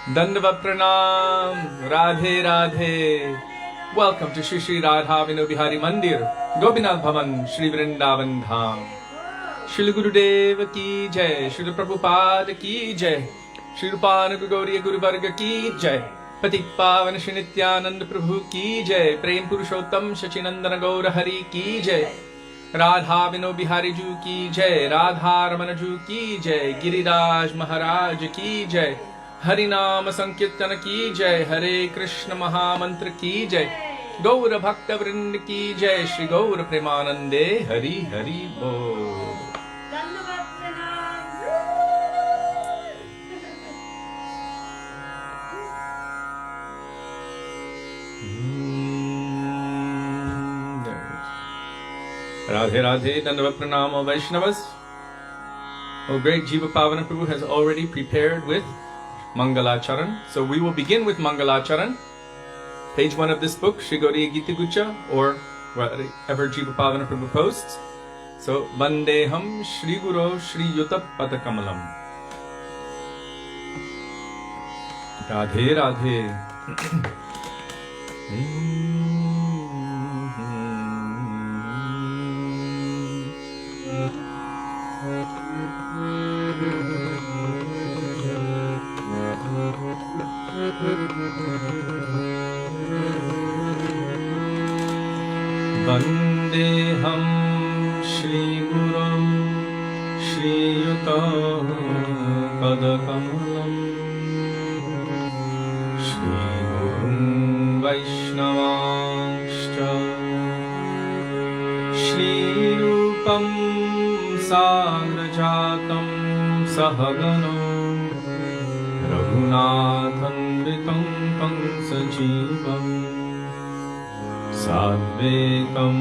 Dandavat Pranam, Radhe Radhe. Welcome to Śrī Radha Vinod Bihari Mandir, Gopinath Bhavan, Śrī Vrindavan Dham. Śrīla Gurudeva ki jai, Śrīla Prabhupada ki jai, Śrī Rupāna Gauriya Guru Varga ki jai, Patik Pāvana Śrī Nityananda Prabhu ki jai, Prem Purushottam Shachinandana Gaura Hari ki jai, Radha Vinod Bihari Ju ki jai, Radha Ramana Ju ki jai, Giriraj Mahārāja ki jai, Harinam Sankirtana ki jai, Hare Krishna Mahamantra ki jai, Gaura Bhakta Vrind ki jai, Shri Gaura Premanande, Hari Hari Bol. Radhe Radhe, Dandavat Pranam, Vaishnavas. Oh, great Jiva Pavana Prabhu has already prepared with Mangalacharan. So we will begin with Mangalacharan. Page 1 of this book, Shri Gauriya Gita Gucha, or whatever Jiva Pavana Prabhu posts. So, Vandeham Shri Guru Shri Yuta Padakamalam. Radhe Radhe. Vandeham Shri Guru Shri Yuta Padakamalam Shri Guru Vaishnavaścha Shri Rupam Sagrajatam Sahagano Raghunathanvitam Kansajivam Sadvetam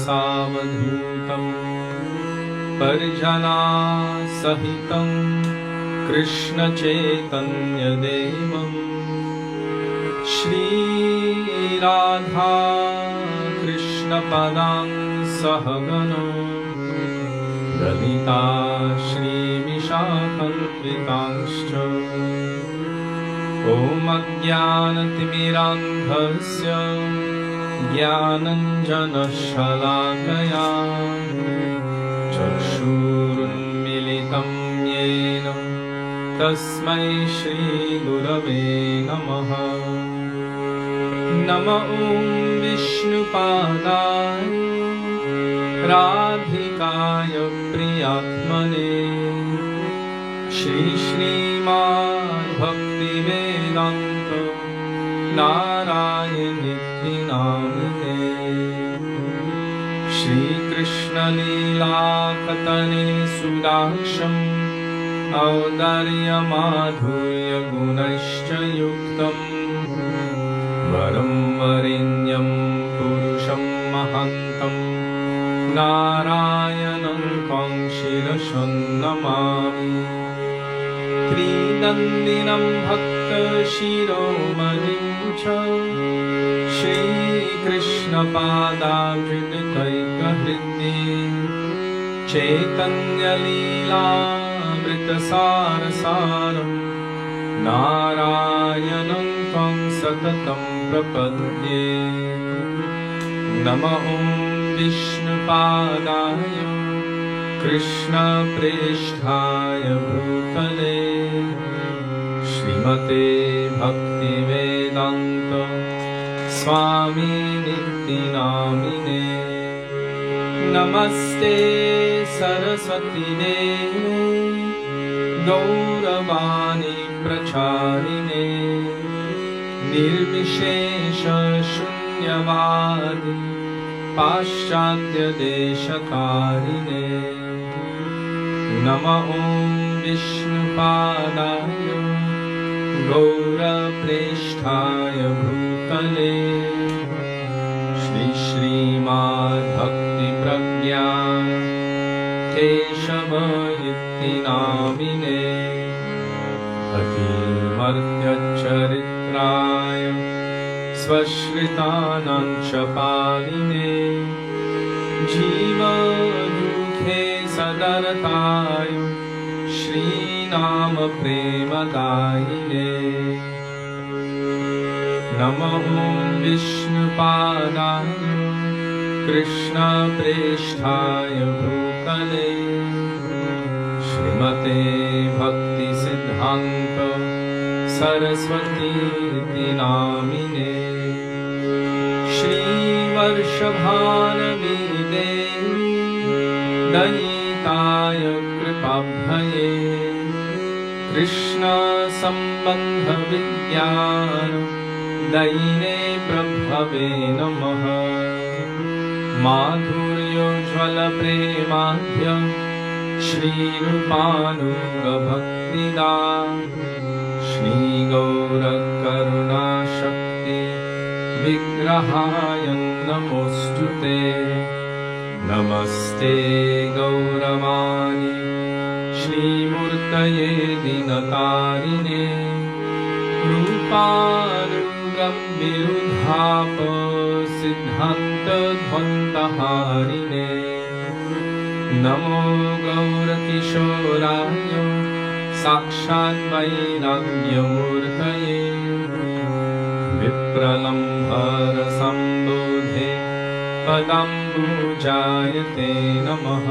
Savadhutam Parjana Sahitam Krishna Chaitanya Devam Shri Radha Krishna Padang Sahagano Lalita Shri Vishakhantvitaścha Om Ajnanatimidandhasya Jnananjana Shalakaya Chakshurunmilitam Yena Tasmai Shri Gurave Namaha Nama Om Vishnupadaya Radhikaya Priyatmane Shri Śrīmad Bhaktivedānta Nārāyaṇa Namine Shri Krishna Lila Katane Sudaksham Audarya Madhurya Gunaścha Yuktam Varam Varinyam Purusham Mahantam Nārayaṇam Kaṁ Namami Tridandinam Bhakta Shiromanim Cha Shri Krishna Pada Vriditaika Hriddi Chaitanya Lila Vrita Sarasaram Nārayaṇam Tvam Satatam Prapadye Nama Om Vishnu Padaya Krishna Preshthaya Bhutale Śrīmate Bhaktivedānta Swami Niti Namine Namaste Saraswati Devi Gauravani Pracharine Nirvishesha Shunyavadi Paschatya Deshakarine Nama Om Vishnu Padaya Gaura Preshthaya Bhutale Shri Śrīmad Bhakti Pragya Keshava Iti Namine Atimartya Charitraya Svashritanam Chapaline Jiva Dukhe Sadaratayo Shri नाम प्रेमदायिने नमो विष्णुपादाय कृष्णप्रेष्ठाय भूतले श्रीमते भक्तिसिद्धान्त सरस्वतीति नामिने श्रीवर्षभानवी देवी दयिताय कृपाभये कृष्ण संबंध विज्ञान दयिने प्रभवे नमः माधुर्योज्ज्वल प्रेमाढ्य श्रीरूपानुगभक्तिदा श्रीगौरकरुणाशक्ति विग्रहाय नमोऽस्तुते नमस्ते गौरवाणी श्रीमूर्तये दीनतारिणे रूपानुगम्भिरुद्धाप सिद्धान्तध्वन्तहारिणे नमो गौरकिशोराय साक्षात् वैराग्यमूर्तये विप्रलम्भरसम्बोधे पदाम्बुजायते नमः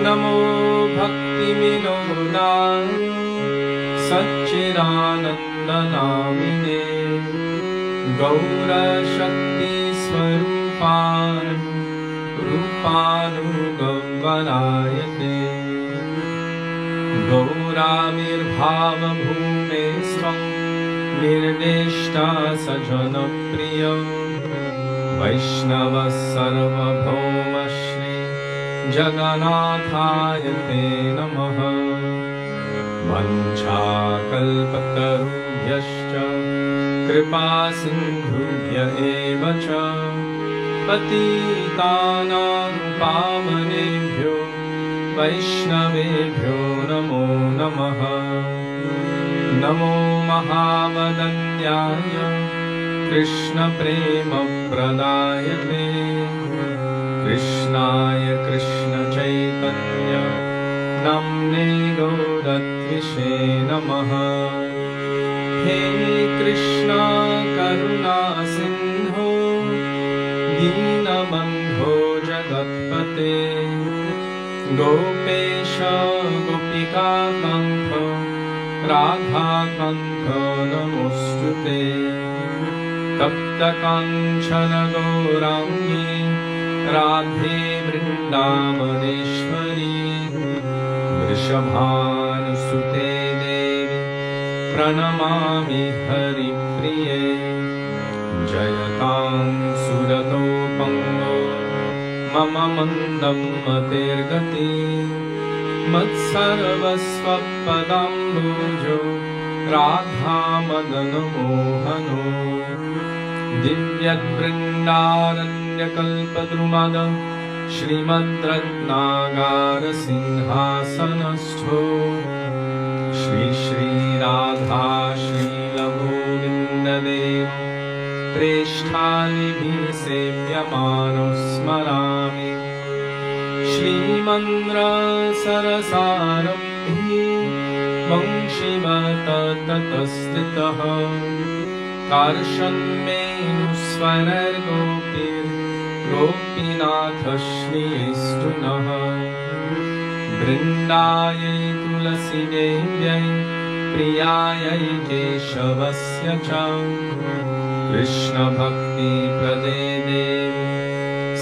नमो भक्तिविनोदाय सच्चिदानन्दनामिने गौरशक्तिस्वरूपाय रूपानुगमनायते गौराविर्भावभूमेस्त्वं निर्देष्टा सजनप्रिय वैष्णवः सर्वभौम श्री जगन्नाथाय ते नमः वञ्चाकल्पतरुभ्यश्च कृपासिन्धुभ्य एव च पतितानां पावनेभ्यो वैष्णवेभ्यो नमो नमः नमो महावदन्याय कृष्णप्रेमप्रदायते कृष्णाय कृष्णचैतन्य नाम्ने गौरत्विषे नमः हे कृष्णा करुणा सिन्धो दीनबन्धो जगत्पते गोपेश गोपिकाकान्त राधाकान्त नमोऽस्तुते तप्तकाञ्चन गौराङ्गी राधे वृन्दावनेश्वरी वृषभानुसुते देवी प्रणमामि हरिप्रिये जयतां सुरतो पङ्गो मम मन्दं मतिर्गति मत्सर्वस्वपदाम्बुजो राधामदनमोहनो दिव्यवृन्दारण्यकल्पद्रुमद श्रीमद्रत्नागारसिंहासनस्थो श्री श्रीराधा श्रीलगोविन्ददेव प्रेष्ठालिभिः सेव्यमानो स्मरामि श्रीमन्द्रसरसारम्भी वंशिवततस्थितः कार्षन्मेनुस्वरर्गोपीनाथ श्रीस्तुनः वृन्दायै तुलसीदेव्यै प्रियायै केशवस्य च कृष्णभक्तिप्रदे देवी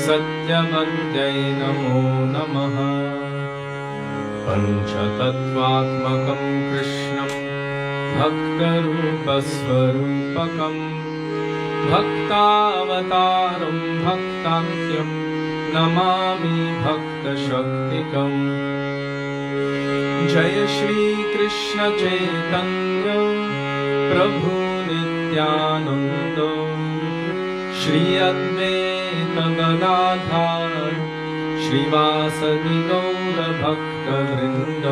सत्यवत्यै नमो नमः पञ्चतत्त्वात्मकं कृष्णं भक्तरूपस्वरूपकं भक्तावतारं भक्ताख्यं नमामि भक्तशक्तिकम् जय श्री कृष्ण चैतन्य प्रभु नित्यानंद श्री अद्वैत गदाधर श्रीवासदि गौर भक्तवृंद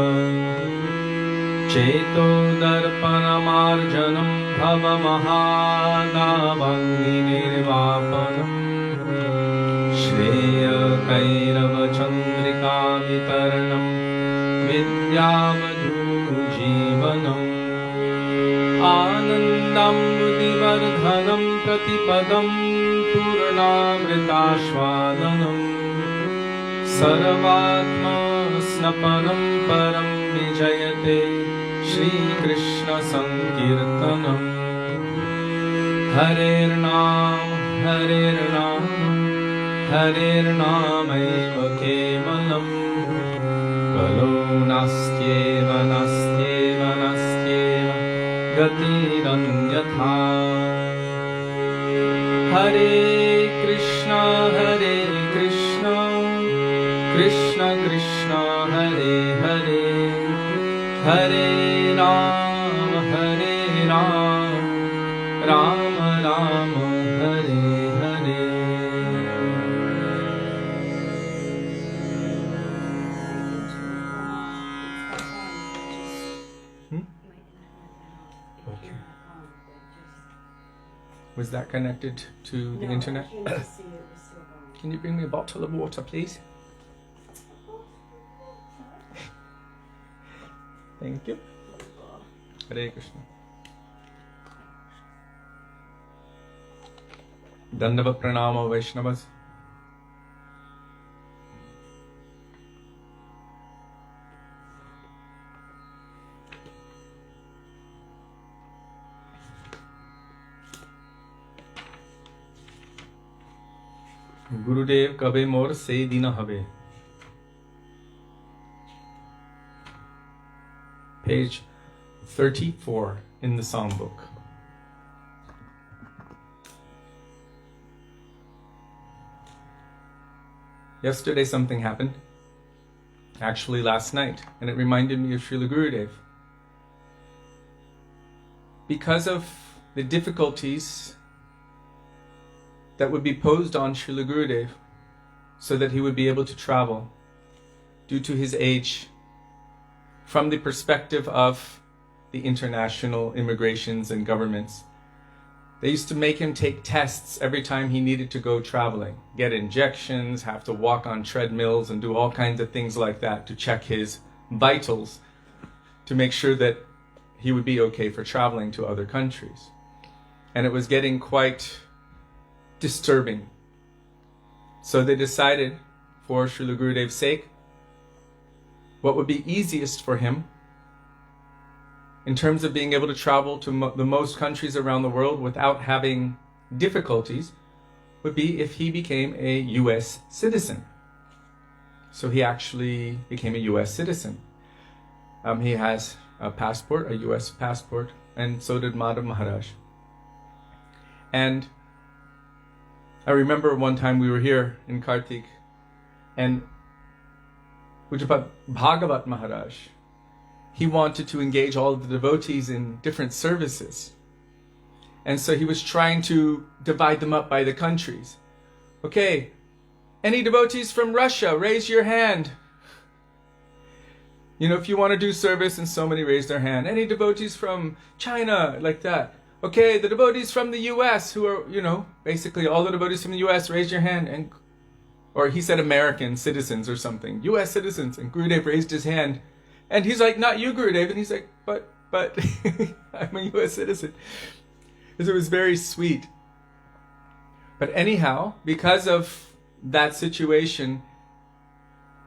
चेतो दर्पणमार्जनं भवमहादावाङ्गिनिर्वापनम् श्रेयकैरवचन्द्रिकावितरणं विद्यावधूनां Namudivardhanam Pratipadam Purnamritaswadanam Sarvatma Snapanam Param Vijayate Shri Krishna Sankirtanam Harer Nam Harer Namaiva Kevalam Kalo Nastyeva Gatiranyatha Hare Krishna Krishna Krishna Hare Hare Hare Rama Rama Rama Hare Hare. Okay. Was that connected to the internet? Can you bring me a bottle of water, please? Thank you. Hare Krishna. Dandava Pranama Vaishnavas. Gurudev kabe mor se dina habe. Page 34 in the songbook. Yesterday something happened, actually last night, and it reminded me of Srila Gurudev. Because of the difficulties that would be posed on Srila Gurudev so that he would be able to travel due to his age from the perspective of the international immigrations and governments. They used to make him take tests every time he needed to go traveling, get injections, have to walk on treadmills and do all kinds of things like that to check his vitals to make sure that he would be okay for traveling to other countries. And it was getting quite disturbing. So they decided, for Srila Gurudev's sake, what would be easiest for him in terms of being able to travel to the most countries around the world without having difficulties would be if he became a US citizen. So he actually became a US citizen. He has a passport, a US passport, and so did Madhav Maharaj. And I remember one time we were here in Kartik, and Pujyapat Bhagavat Maharaj, he wanted to engage all of the devotees in different services. And so he was trying to divide them up by the countries. Okay, any devotees from Russia, raise your hand. You know, if you want to do service, and so many raised their hand. Any devotees from China, like that. Okay, the devotees from the US who are, you know, basically all the devotees from the US, raise your hand. And or he said American citizens or something, US citizens. And Gurudev raised his hand. And he's like, not you, Gurudev. And he's like, but I'm a US citizen. Because it was very sweet. But anyhow, because of that situation,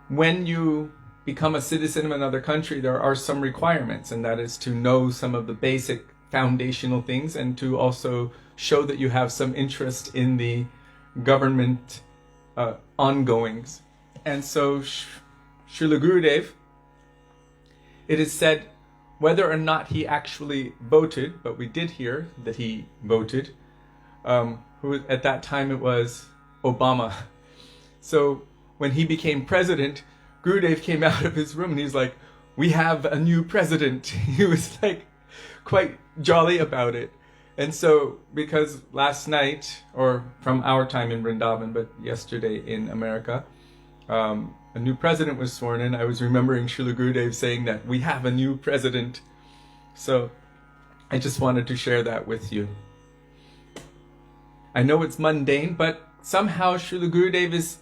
when you become a citizen of another country, there are some requirements, and that is to know some of the basic foundational things and to also show that you have some interest in the government ongoings. And so Srila Gurudev, it is said, whether or not he actually voted, but we did hear that he voted, who at that time it was Obama. So when he became president, Gurudev came out of his room and he's like, we have a new president. He was like quite jolly about it. And so because last night, or from our time in Vrindavan, but yesterday in America, a new president was sworn in, I was remembering Srila Gurudev saying that we have a new president. So I just wanted to share that with you. I know it's mundane, but somehow Srila Gurudev has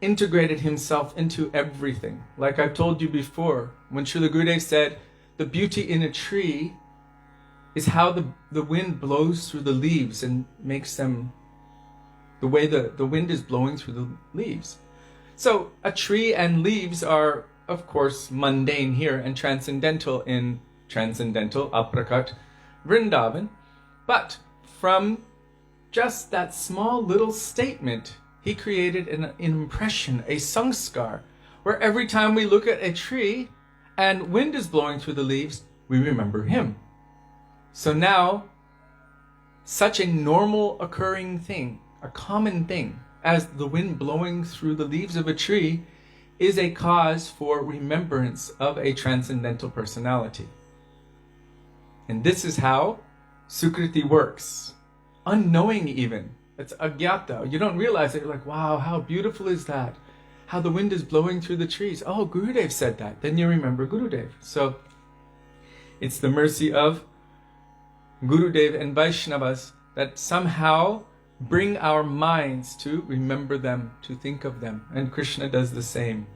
integrated himself into everything. Like I've told you before, when Srila Gurudev said, the beauty in a tree is how the wind blows through the leaves and makes them, the way the wind is blowing through the leaves. So a tree and leaves are, of course, mundane here and transcendental in transcendental, aprakat, Vrindavan. But from just that small little statement, he created an impression, a sanskar, where every time we look at a tree and wind is blowing through the leaves, we remember him. So now, such a normal occurring thing, a common thing, as the wind blowing through the leaves of a tree, is a cause for remembrance of a transcendental personality. And this is how Sukriti works. Unknowing even. It's agyata. You don't realize it. You're like, wow, how beautiful is that? How the wind is blowing through the trees. Oh, Gurudev said that. Then you remember Gurudev. So it's the mercy of Gurudev and Vaishnavas that somehow bring our minds to remember them, to think of them. And Krishna does the same.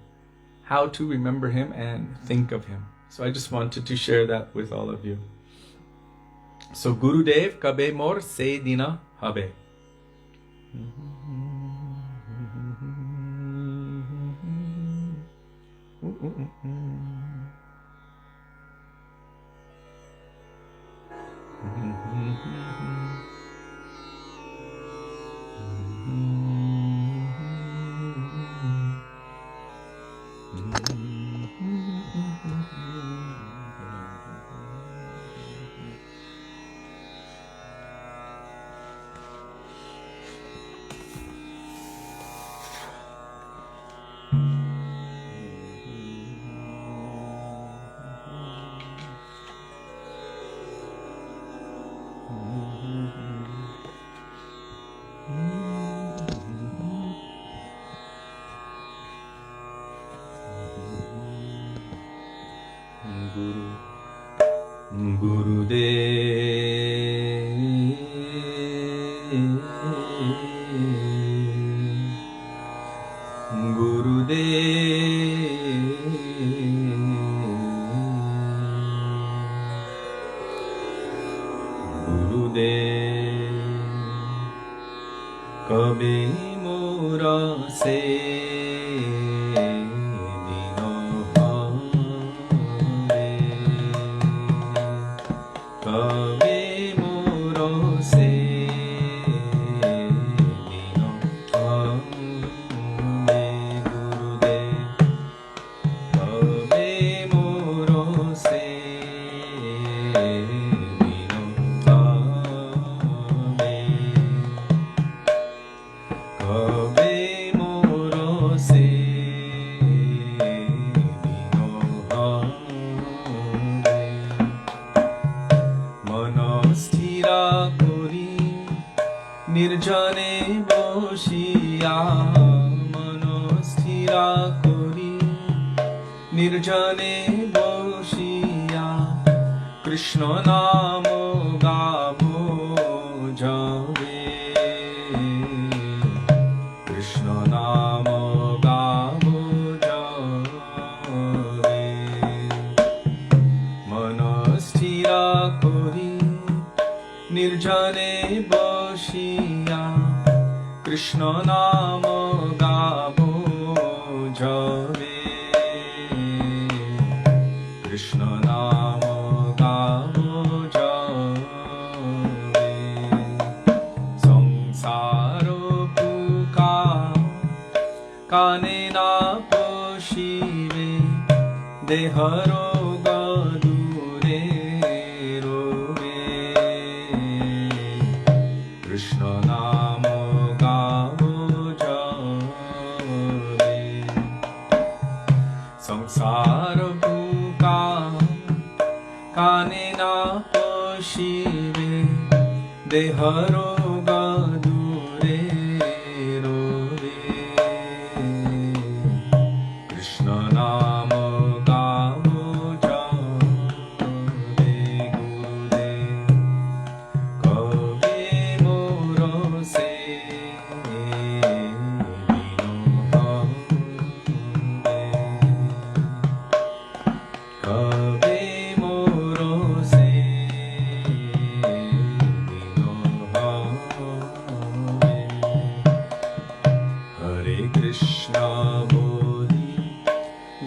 How to remember him and think of him. So I just wanted to share that with all of you. So Gurudev kabe mor se dina habe.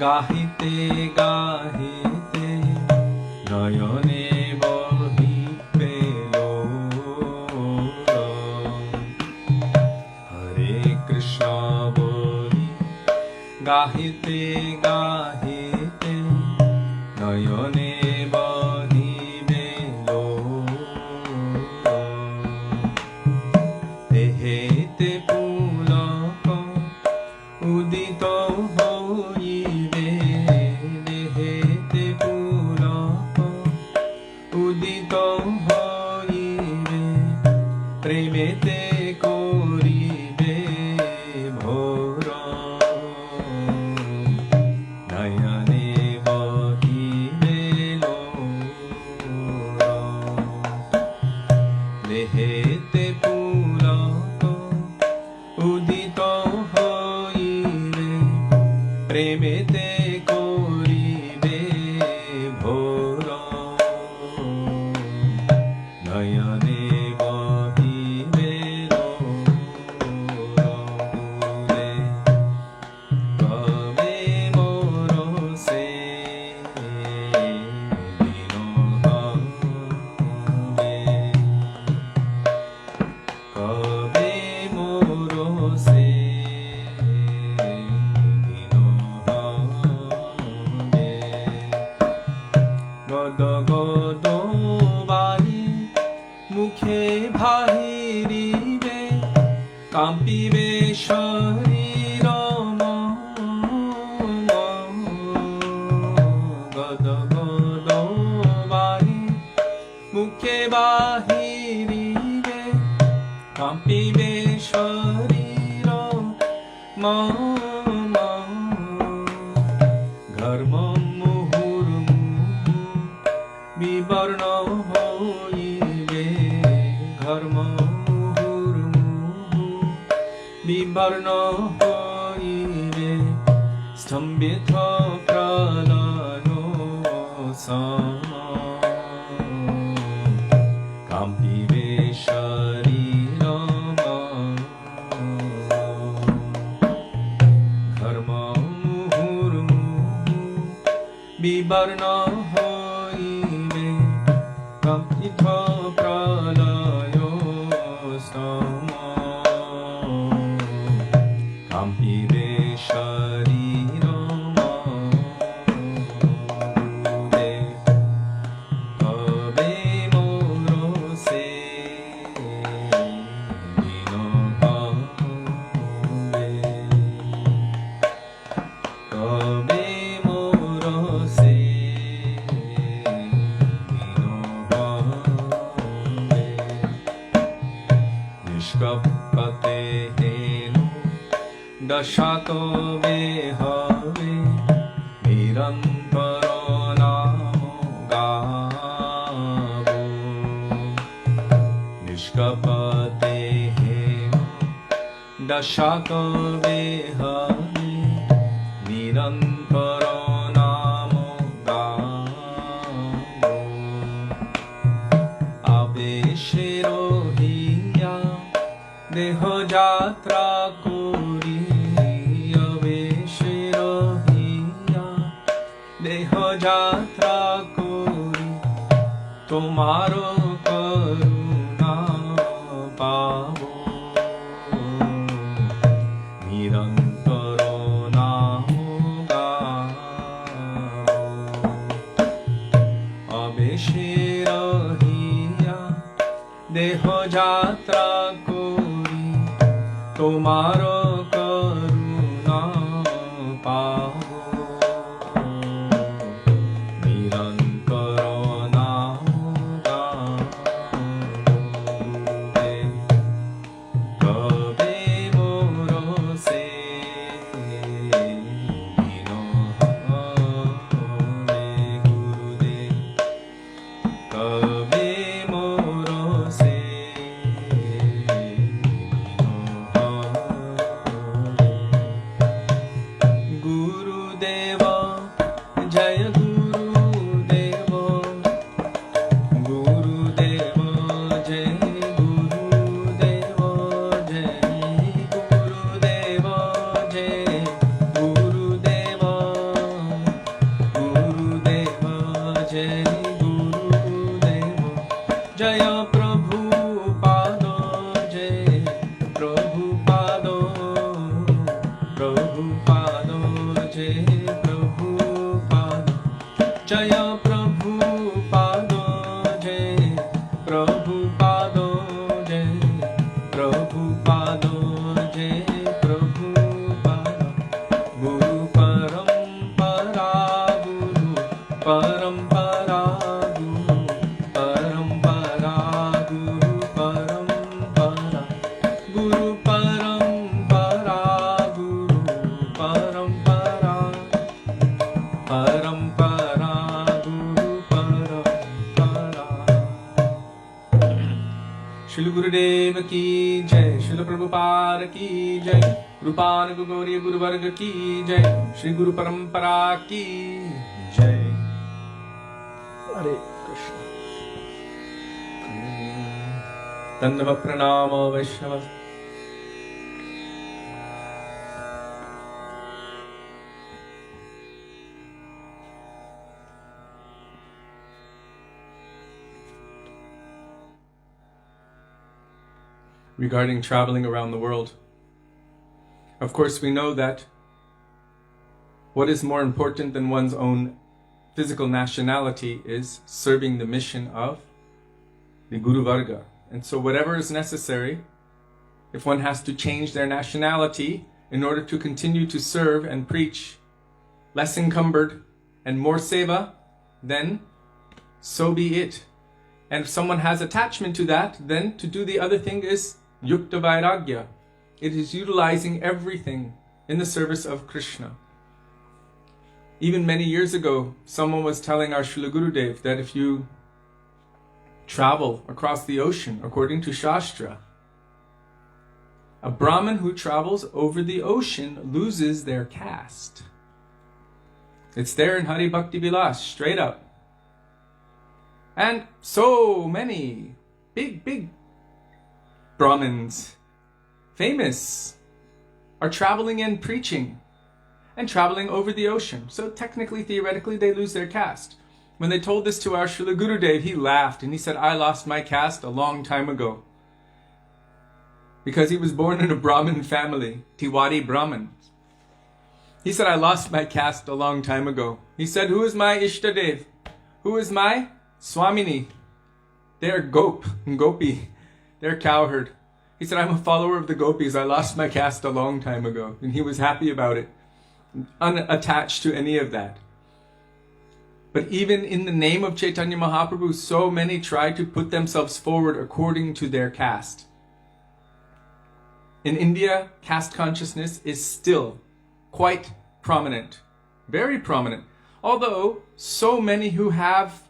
গাহিতে গাহিতে নয়নে বহিবে লোর। হরে কৃষ্ণ বলি গাহিতে গাহিতে নয়নে বহিবে লোর। দেহেতে পুলক উদিত হইবে, দেহেতে পুলক উদিত হইবে, প্রেমেতে করিবে ভোর। নয়নে বহিবে লোর। দেহেতে পুলক উদিত হইবে, প্রেমেতে করিবে ভোর। নয়নে বহিবে লোর। কবে মোর সে দিন হবে, কবে মোর সে দিন হবে। গদ গদ বাণী মুখে বাহিরিবে, কাঁপিবে শরীর মন। গদ গদ বাণী মুখে বাহিরিবে, কাঁপিবে শরীর মন। ঘর্ম মুহুর্মুহু বিবর্ণ হইবে, ঘর্ম মুহুর্মুহু বিবর্ণ হইবে, স্তম্ভিত প্রলয় সম। কাঁপিবে শরীর মন। ঘর্ম মুহুর্মুহু বিবর্ণ হইবে, কম্পিত প্রলয় সম। কাঁপিবে শরীর মন। কবে মোর সে দিন হবে, কবে মোর সে দিন হবে। নিষ্কপটে হেনু দশা কবে হবে, নিরন্তর নাম গাব। নিষ্কপটে হেনু দশা কবে হবে, নিরন্তর নাম গাব। আবেশে রহিয়া দেহ যাত্রা করি, আবেশে রহিয়া দেহ যাত্রা করি, তোমার করুণা পাব। নিরন্তর নাম গাব। আবেশে রহিয়া দেহ যাত্রা করি, তোমার করুণা পাব। নিরন্তর নাম গাব। কবে মোর সে দিন হবে, গুরুদেব। কবে মোর সে গুরুদেব। জয় গুরুদেব, গুরুদেব জয় গুরুদেব, জয় গুরুদেব, জয় গুরুদেব, Jaya Prabhupada Jai, Prabhupada Jai, Prabhupada Jai, Prabhupada. Guru Parampara, Guru Parampara, Guru Parampara, Guru Parampara, Guru Parampara, Guru Parampara, Parampara, Guru Parampara. Śrīla Gurudeva ki jai, Śrīla Prabhupada ki jai, Rupāna Gauriya Guru Varga ki jai, Shri Guru Parampara ki jai. Hare Krishna. Dandava Pranama Vaishnava. Regarding traveling around the world, of course we know that what is more important than one's own physical nationality is serving the mission of the Guru Varga. And so whatever is necessary, if one has to change their nationality in order to continue to serve and preach less encumbered and more seva, then so be it. And if someone has attachment to that, then to do the other thing is yukta vairagya. It is utilizing everything in the service of Krishna. Even many years ago, someone was telling our Srila Gurudev that if you travel across the ocean, according to Shastra, a Brahmin who travels over the ocean loses their caste. It's there in Hari Bhakti Vilas, straight up. And so many big Brahmins, famous, are traveling and preaching and traveling over the ocean. So technically, theoretically, they lose their caste. When they told this to our Srila Gurudev, he laughed and he said, I lost my caste a long time ago. Because he was born in a Brahmin family, Tiwari Brahmins. He said, I lost my caste a long time ago. He said, who is my Ishtadev? Who is my Swamini? They're Gop and Gopi. They're cowherd. He said, I'm a follower of the gopis. I lost my caste a long time ago. And he was happy about it, unattached to any of that. But even in the name of Chaitanya Mahaprabhu, so many try to put themselves forward according to their caste. In India, caste consciousness is still quite prominent, very prominent. Although so many who have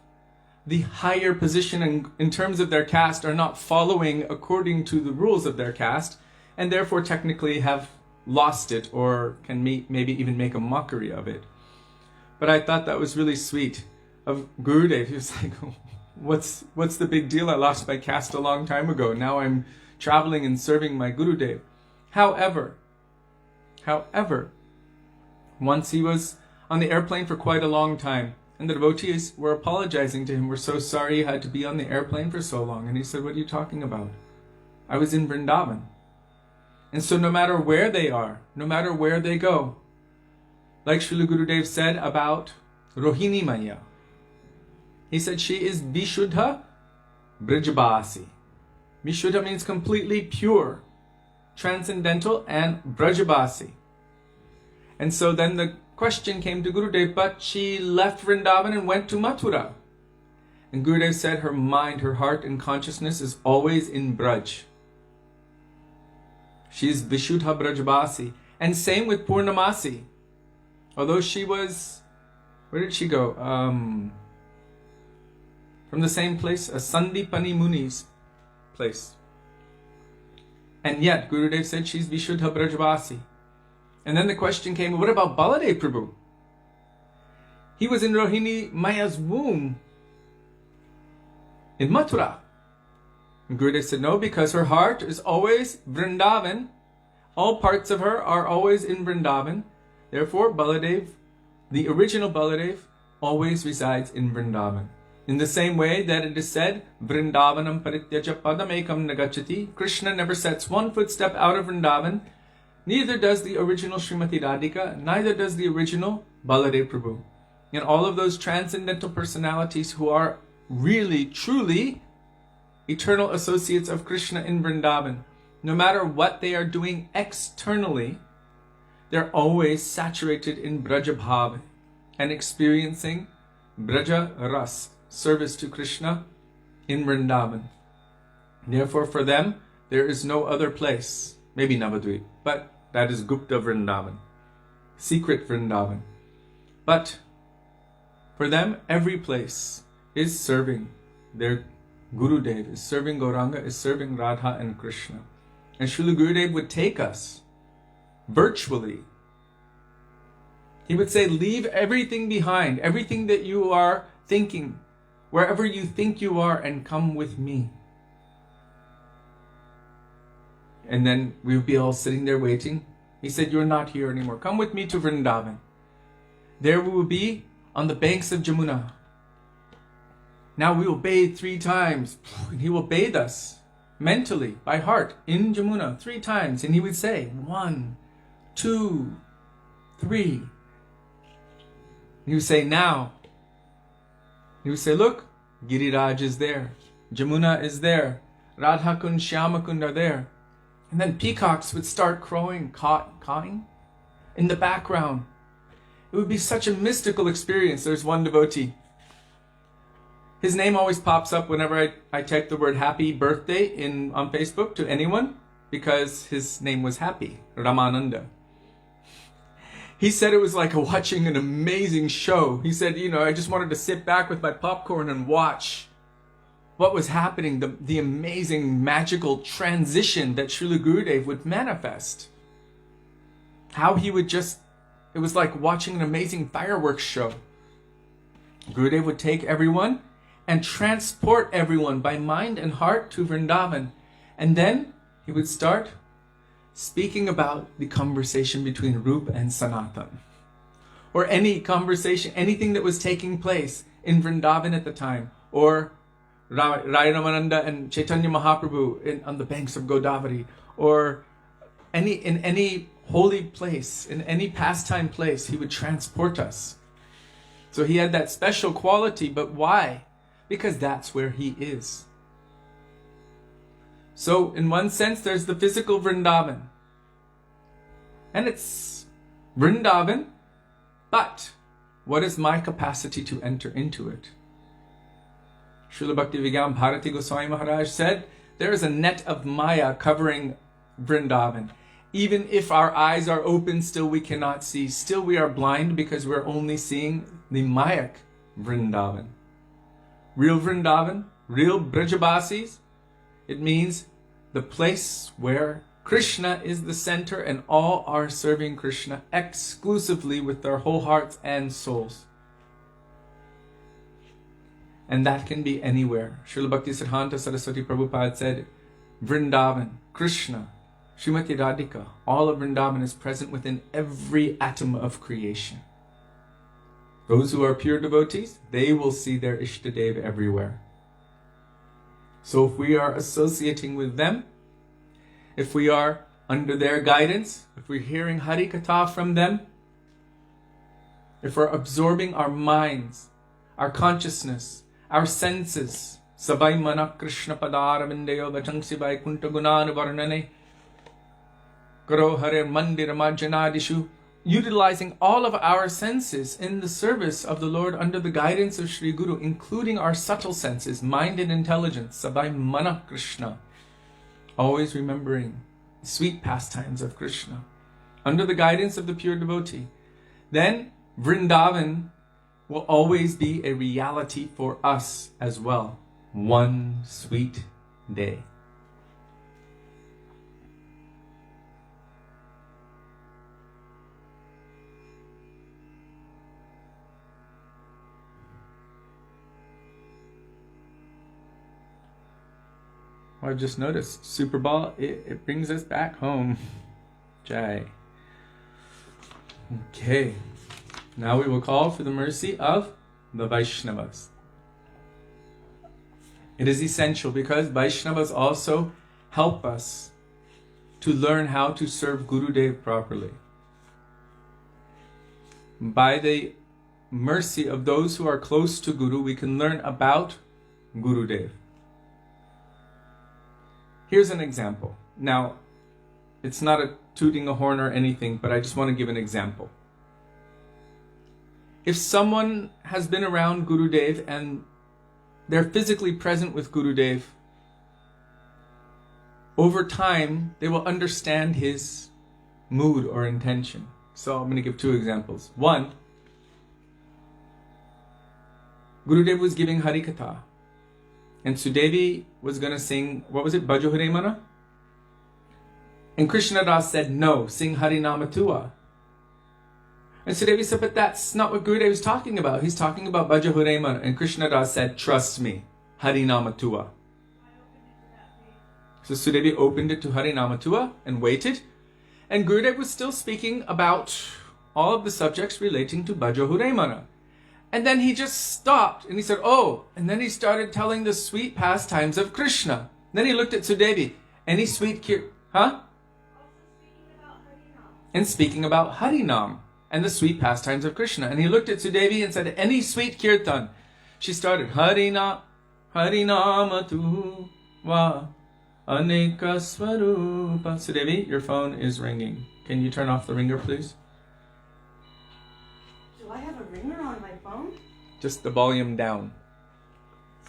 the higher position in terms of their caste are not following according to the rules of their caste, and therefore technically have lost it or can maybe even make a mockery of it. But I thought that was really sweet of Gurudev. He was like, what's the big deal? I lost my caste a long time ago. Now I'm traveling and serving my Gurudev. However, once he was on the airplane for quite a long time, and the devotees were apologizing to him. We're so sorry you had to be on the airplane for so long. And he said, what are you talking about? I was in Vrindavan. And so no matter where they are, no matter where they go, like Srila Gurudev said about Rohini Maya, he said she is Vishuddha Brijabasi. Vishuddha means completely pure, transcendental, and Brajabasi. And so then the question came to Gurudev, but she left Vrindavan and went to Mathura. And Gurudev said her mind, her heart and consciousness is always in Braj. She is Vishuddha Brajabasi. And same with Purnamasi. Although she was, where did she go? From the same place, a Sandipani Muni's place. And yet Gurudev said she's Vishuddha Brajabasi. And then the question came, what about Baladev Prabhu? He was in Rohini Maya's womb in Mathura. And Gurudev said, no, because her heart is always Vrindavan. All parts of her are always in Vrindavan. Therefore, Baladev, the original Baladev, always resides in Vrindavan. In the same way that it is said, Vrindavanam parityaja padam ekam nagachati, Krishna never sets one footstep out of Vrindavan. Neither does the original Srimati Radhika, neither does the original Baladev Prabhu. and all of those transcendental personalities who are really, truly eternal associates of Krishna in Vrindavan, no matter what they are doing externally, they're always saturated in Braja Bhav and experiencing Braja Ras, service to Krishna in Vrindavan. Therefore, for them, there is no other place, maybe Navadvip, but that is Gupta Vrindavan, secret Vrindavan. But for them, every place is serving their Gurudev, is serving Gauranga, is serving Radha and Krishna. And Srila Gurudev would take us virtually. He would say, leave everything behind, everything that you are thinking, wherever you think you are, and come with me. And then we would be all sitting there waiting. He said, you're not here anymore. Come with me to Vrindavan. There we will be on the banks of Jamuna. Now we will bathe 3 times. And he will bathe us mentally, by heart, in Jamuna 3 times. And he would say, 1, 2, 3. And he would say, now. He would say, look, Giriraj is there. Jamuna is there. Radha Kund, Shyama Kund are there. And then peacocks would start crowing, cawing in the background. It would be such a mystical experience. There's one devotee. His name always pops up whenever I type the word happy birthday on Facebook to anyone, because his name was Happy, Ramananda. He said it was like watching an amazing show. He said, I just wanted to sit back with my popcorn and watch what was happening, the amazing magical transition that Srila Gurudev would manifest. How he would it was like watching an amazing fireworks show. Gurudev would take everyone and transport everyone by mind and heart to Vrindavan. And then he would start speaking about the conversation between Rup and Sanatan. Or any conversation, anything that was taking place in Vrindavan at the time. Or Rai Ramananda and Chaitanya Mahaprabhu on the banks of Godavari, or in any holy place, in any pastime place, he would transport us. So he had that special quality, but why? Because that's where he is. So in one sense, there's the physical Vrindavan. And it's Vrindavan, but what is my capacity to enter into it? Srila Bhaktivedānta Bharati Goswāmī Mahārāja said, there is a net of Maya covering Vrindavan. Even if our eyes are open, still we cannot see. Still we are blind because we're only seeing the Mayak Vrindavan. Real Vrindavan, real Brajabasis, it means the place where Krishna is the center and all are serving Krishna exclusively with their whole hearts and souls. And that can be anywhere. Srila Bhaktisiddhanta Saraswati Prabhupada said, Vrindavan, Krishna, Srimati Radhika, all of Vrindavan is present within every atom of creation. Those who are pure devotees, they will see their Ishtadev everywhere. So if we are associating with them, if we are under their guidance, if we're hearing Hari Katha from them, if we're absorbing our minds, our consciousness, our senses, Sabai Mana Krishna Padaravindeyo Vachangsi Vaikuntha Gunana Varnane Karo Hare Mandir Majjanadishu, utilizing all of our senses in the service of the Lord under the guidance of Sri Guru, including our subtle senses, mind and intelligence, Sabai Mana Krishna, always remembering the sweet pastimes of Krishna, under the guidance of the pure devotee, then Vrindavan will always be a reality for us as well, one sweet day. I've just noticed, Super Ball, it brings us back home. Jai. Okay. Now we will call for the mercy of the Vaishnavas. It is essential because Vaishnavas also help us to learn how to serve Gurudev properly. By the mercy of those who are close to Guru, we can learn about Gurudev. Here's an example. Now, it's not a tooting a horn or anything, but I just want to give an example. If someone has been around Gurudev and they're physically present with Gurudev, over time, they will understand his mood or intention. So I'm going to give two examples. One, Gurudev was giving Harikatha, and Sudevi was going to sing, what was it, Bhajo Hare Mana? And Krishna Das said, no, sing Harinama Tua. And Sudevi said, but that's not what Gurudev is talking about. He's talking about Bhajo Hare Mana. And Krishna Das said, trust me, Harinama Tua. So Sudevi opened it to Harinama Tua and waited. And Gurudev was still speaking about all of the subjects relating to Bhajo Hare Mana. And then he just stopped and he said, oh, and then he started telling the sweet pastimes of Krishna. Then he looked at Sudevi, any sweet huh? And speaking about Harinam and the sweet pastimes of Krishna. And he looked at Sudevi and said, any sweet kirtan. She started, Harinama tu va aneka swarupa. Sudevi, your phone is ringing. Can you turn off the ringer, please? Do I have a ringer on my phone? Just the volume down.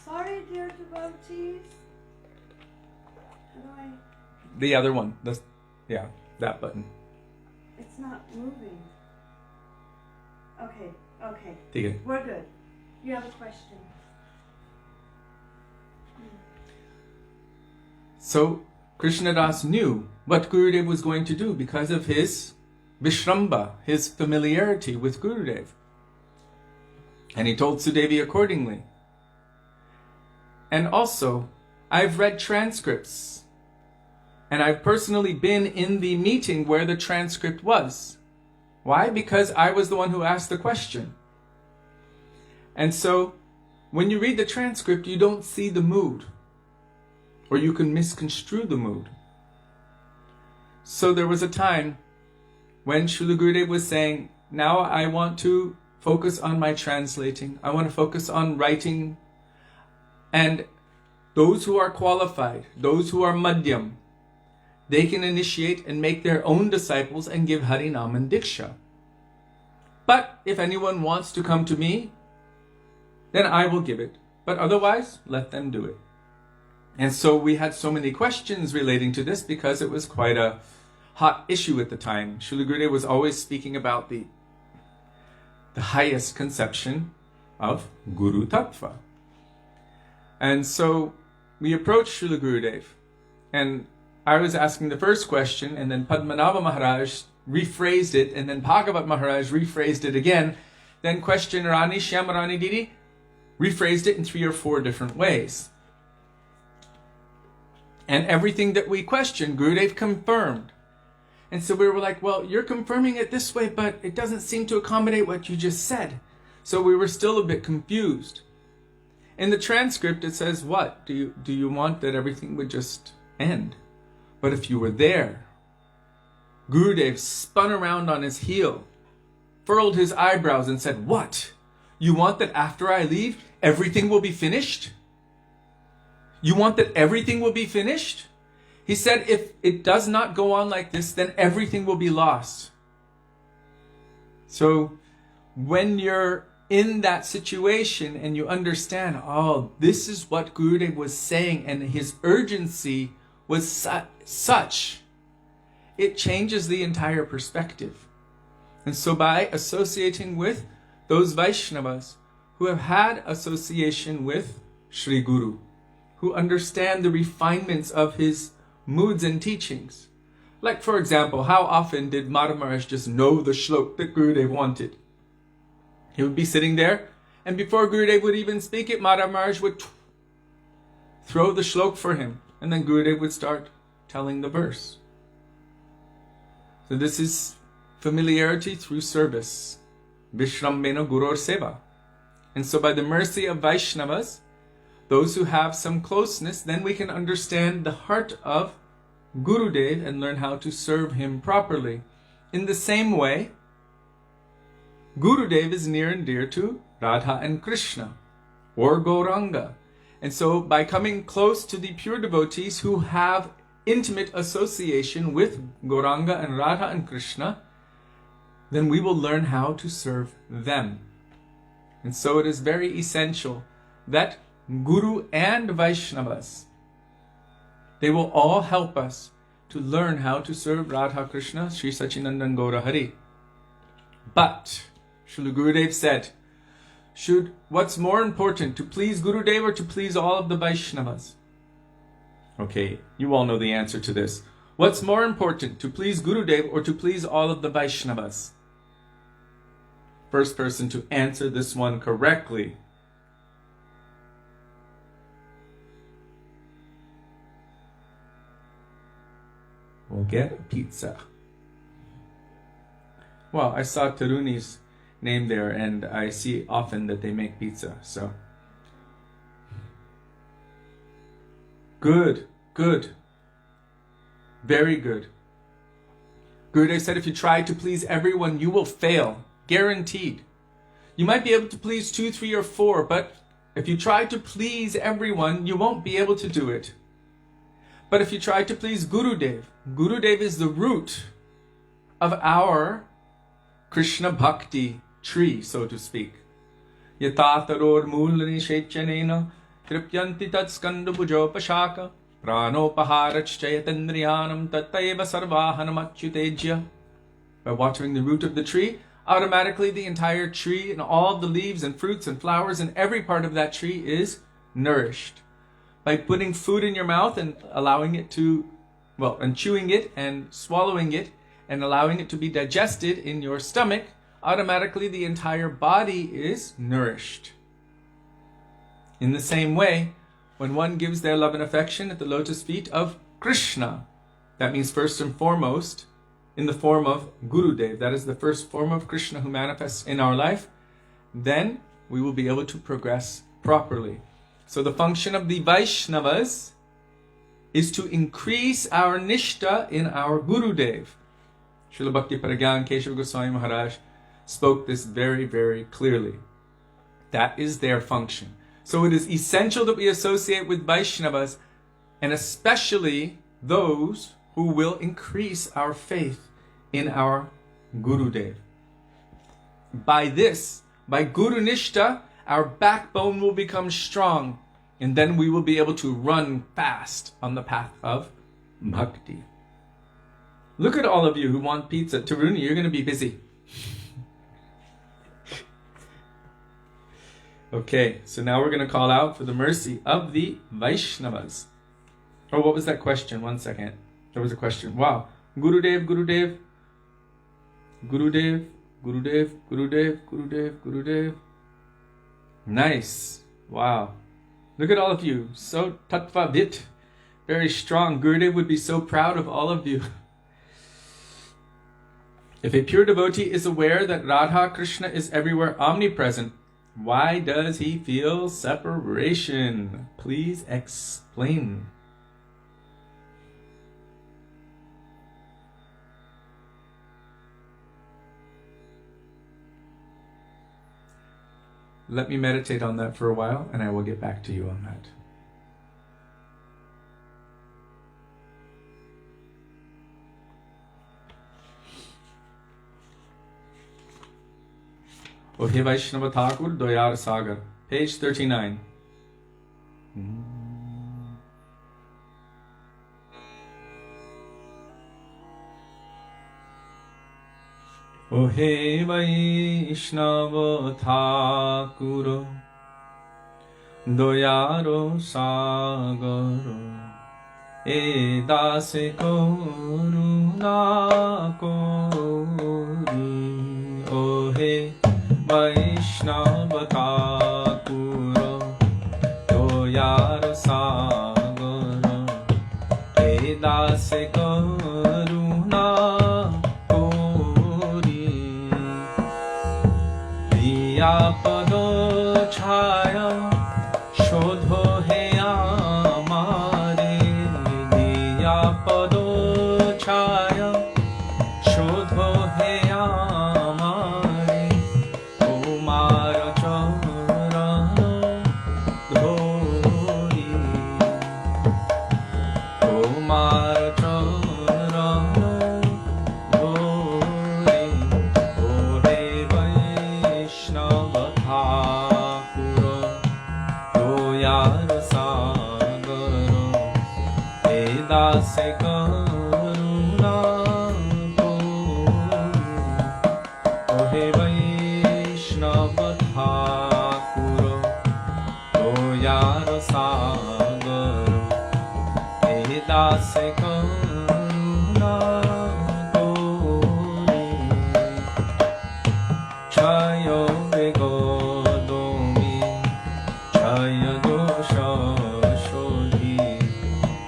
Sorry, dear devotees. How do I... The other one. Yeah, that button. It's not moving. Okay. Take it. We're good. You have a question. So, Krishna Das knew what Gurudev was going to do because of his Vishramba, his familiarity with Gurudev. And he told Sudevi accordingly. And also, I've read transcripts. And I've personally been in the meeting where the transcript was. Why? Because I was the one who asked the question. And so, when you read the transcript, you don't see the mood. Or you can misconstrue the mood. So there was a time when Srila Gurudev was saying, now I want to focus on my translating. I want to focus on writing. And those who are qualified, those who are madhyam, they can initiate and make their own disciples and give Harinam and Diksha. But if anyone wants to come to me, then I will give it. But otherwise, let them do it. And so we had so many questions relating to this because it was quite a hot issue at the time. Srila Gurudev was always speaking about the highest conception of Guru Tattva. And so we approached Srila Gurudev, and I was asking the first question, and then Padmanabha Mahārāja rephrased it, and then Bhagavat Mahārāja rephrased it again. Then question Rani Shyamarani Didi rephrased it in 3 or 4 different ways. And everything that we questioned, Gurudev confirmed. And so we were like, well, you're confirming it this way, but it doesn't seem to accommodate what you just said. So we were still a bit confused. In the transcript, it says, what? Do you want that everything would just end? But if you were there, Gurudev spun around on his heel, furled his eyebrows and said, what? You want that after I leave, everything will be finished? You want that everything will be finished? He said, if it does not go on like this, then everything will be lost. So when you're in that situation and you understand, oh, this is what Gurudev was saying, and his urgency was such, it changes the entire perspective. And so by associating with those Vaishnavas who have had association with Sri Guru, who understand the refinements of his moods and teachings. Like, for example, how often did Mahārāja just know the shlok that Gurudev wanted? He would be sitting there, and before Gurudev would even speak it, Mahārāja would throw the shlok for him, and then Gurudev would start telling the verse. So this is familiarity through service. Vishrambena Guror Seva. And so by the mercy of Vaishnavas, those who have some closeness, then we can understand the heart of Gurudev and learn how to serve him properly. In the same way, Gurudev is near and dear to Radha and Krishna, or Gauranga. And so by coming close to the pure devotees who have intimate association with Gauranga and Radha and Krishna, then we will learn how to serve them. And so it is very essential that Guru and Vaishnavas, they will all help us to learn how to serve Radha Krishna, Sri Sachinandan Gaura Hari. But Srila Gurudev said, what's more important, to please Gurudev or to please all of the Vaishnavas? Okay, you all know the answer to this. What's more important, to please Gurudev or to please all of the Vaishnavas? First person to answer this one correctly. We'll get a pizza. Well, I saw Taruni's name there, and I see often that they make pizza, so. Good, good. Very good. Gurudev said if you try to please everyone, you will fail. Guaranteed. You might be able to please 2, 3, or 4, but if you try to please everyone, you won't be able to do it. But if you try to please Gurudev, Gurudev is the root of our Krishna Bhakti tree, so to speak. Yatataror mulani shechanena tripyanti tat skandabhujopashaka pranopaharachayatendriyanam tattaiva sarvahanam achyutejya. By watering the root of the tree, automatically the entire tree and all the leaves and fruits and flowers and every part of that tree is nourished. By putting food in your mouth and allowing it to, and chewing it and swallowing it and allowing it to be digested in your stomach, automatically the entire body is nourished. In the same way, when one gives their love and affection at the lotus feet of Krishna, that means first and foremost in the form of Gurudev, that is the first form of Krishna who manifests in our life, then we will be able to progress properly. So the function of the Vaishnavas is to increase our nishta in our Gurudev. Srila Bhakti Paragyan Keshava Goswami Mahārāja spoke this very, very clearly. That is their function. So it is essential that we associate with Vaishnavas, and especially those who will increase our faith in our Gurudev. By this, by Guru Nishta, our backbone will become strong, and then we will be able to run fast on the path of bhakti. Look at all of you who want pizza. Taruni, you're going to be busy. Okay, so now we're going to call out for the mercy of the Vaishnavas. Oh, what was that question? 1 second. There was a question. Wow. Gurudev, Gurudev. Gurudev, Gurudev, Gurudev, Gurudev, Gurudev. Nice. Wow. Look at all of you. So tattvavit. Very strong. Gurudev would be so proud of all of you. If a pure devotee is aware that Radha Krishna is everywhere omnipresent, why does he feel separation? Please explain. Let me meditate on that for a while, and I will get back to you on that. O He Vaishnava Thakur Doyar Sagar, page 39. O He Vaishnava Thakur Doyaro Sagar, E Dase Koruna Kori. O He Vaishnava Thakur Doyar Sagar, E Dase Karuna Kori. Diya Pado Chhaya Shodho He Amare. Diya Pado Chhaya Shodho He Amare. ఠాకుর দয়ার সাগর হে দাসে করুণা হে বৈষ্ণব ঠাকুর দয়ার সাগর হে দাসে করুণা क्षय वेगोदोमि क्षय दोष शोधि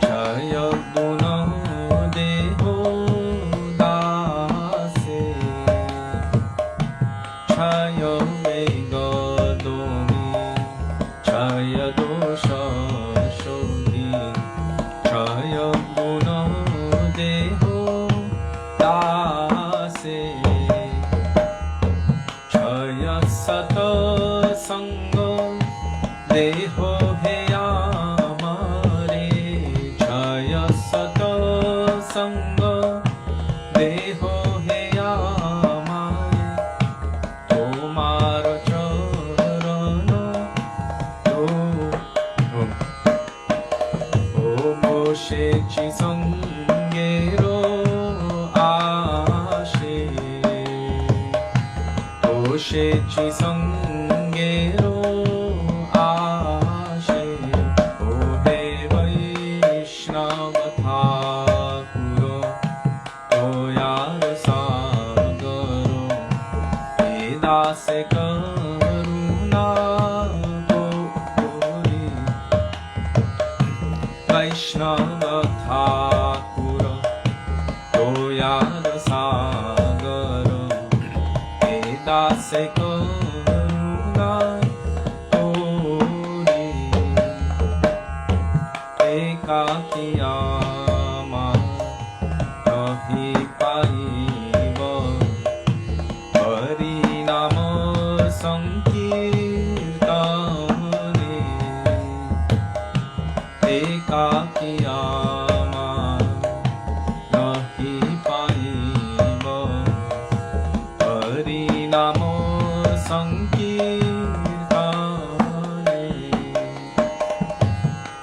क्षय गुण देहो दासे क्षय वेगोदोमि क्षय दोष शोधि क्षय गुण देहो दासे सत संग देहो हे आमारे क्षय सत संग देहो हे आमारे तोमार चरण ओ मोशेची संगेरो आशे शेची संगेरो आशे ओ हे वैष्णव ठाकुर दयार सागर हे दासे करुणा कोरी वैष्णव ठाकुर दयार सागर दासे करुणा कोरी एकाकिया रहि पाइब हरि नाम संकीर्तने एकाकिया रहि पाइब हरि नाम संकीर्तने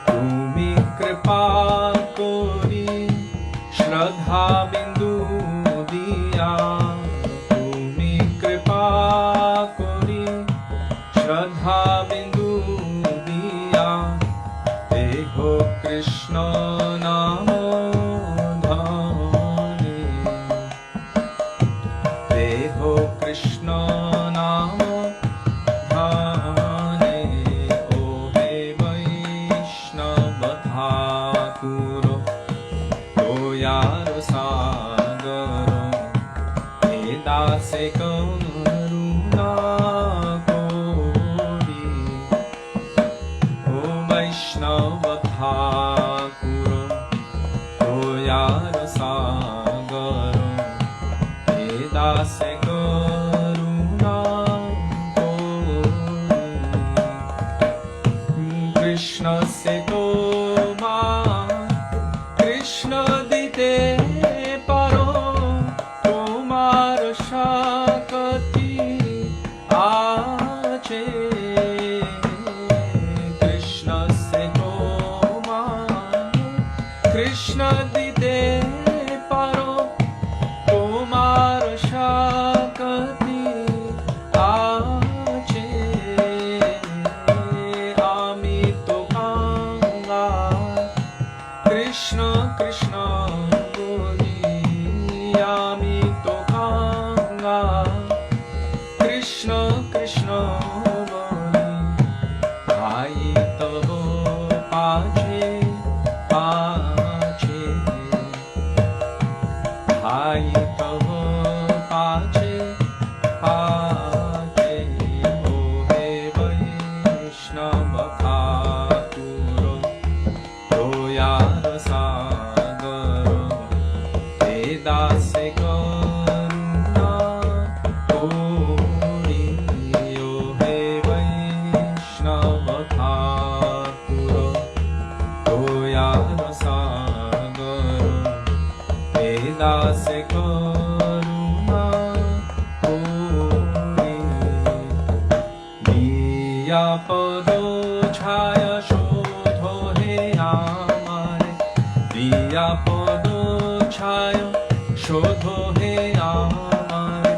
तुमी कृपा कोरी श्रद्धा बिंदु दिया तुमी कृपा कोरी श्रद्धा बिंदु दिया देहो कृष्ण नाम धने देहो कृष्ण नाम धने ओ हे वैष्णव ठाकुर दयार सागर हे दासे करुणा कोरी ओ वैष्णव ठाकुर दयार सागर हे दासे करुणा कोरी कृष्ण से तो कृष्ण दिते परो तुम्हार शक्ति आचे कृष्ण से तो कृष्ण दिते परो तुम्हार शक्ति आचे आमी तो कांगा कृष्ण कृष्ण बोली आमी तो कांगा कृष्ण कृष्ण बोली भाई तब पाछे पाछे भाई तब पाछे पाछे ओ हे वैष्णव ठाकुर दयार सागर हे दासे करुणा कोरी ओ हे वैष्णव ठाकुर दयार सागर हे दासे करुणा कोरी Priya Podo Chaya Shodho He Amare Priya Podo Chaya Shodho He Amare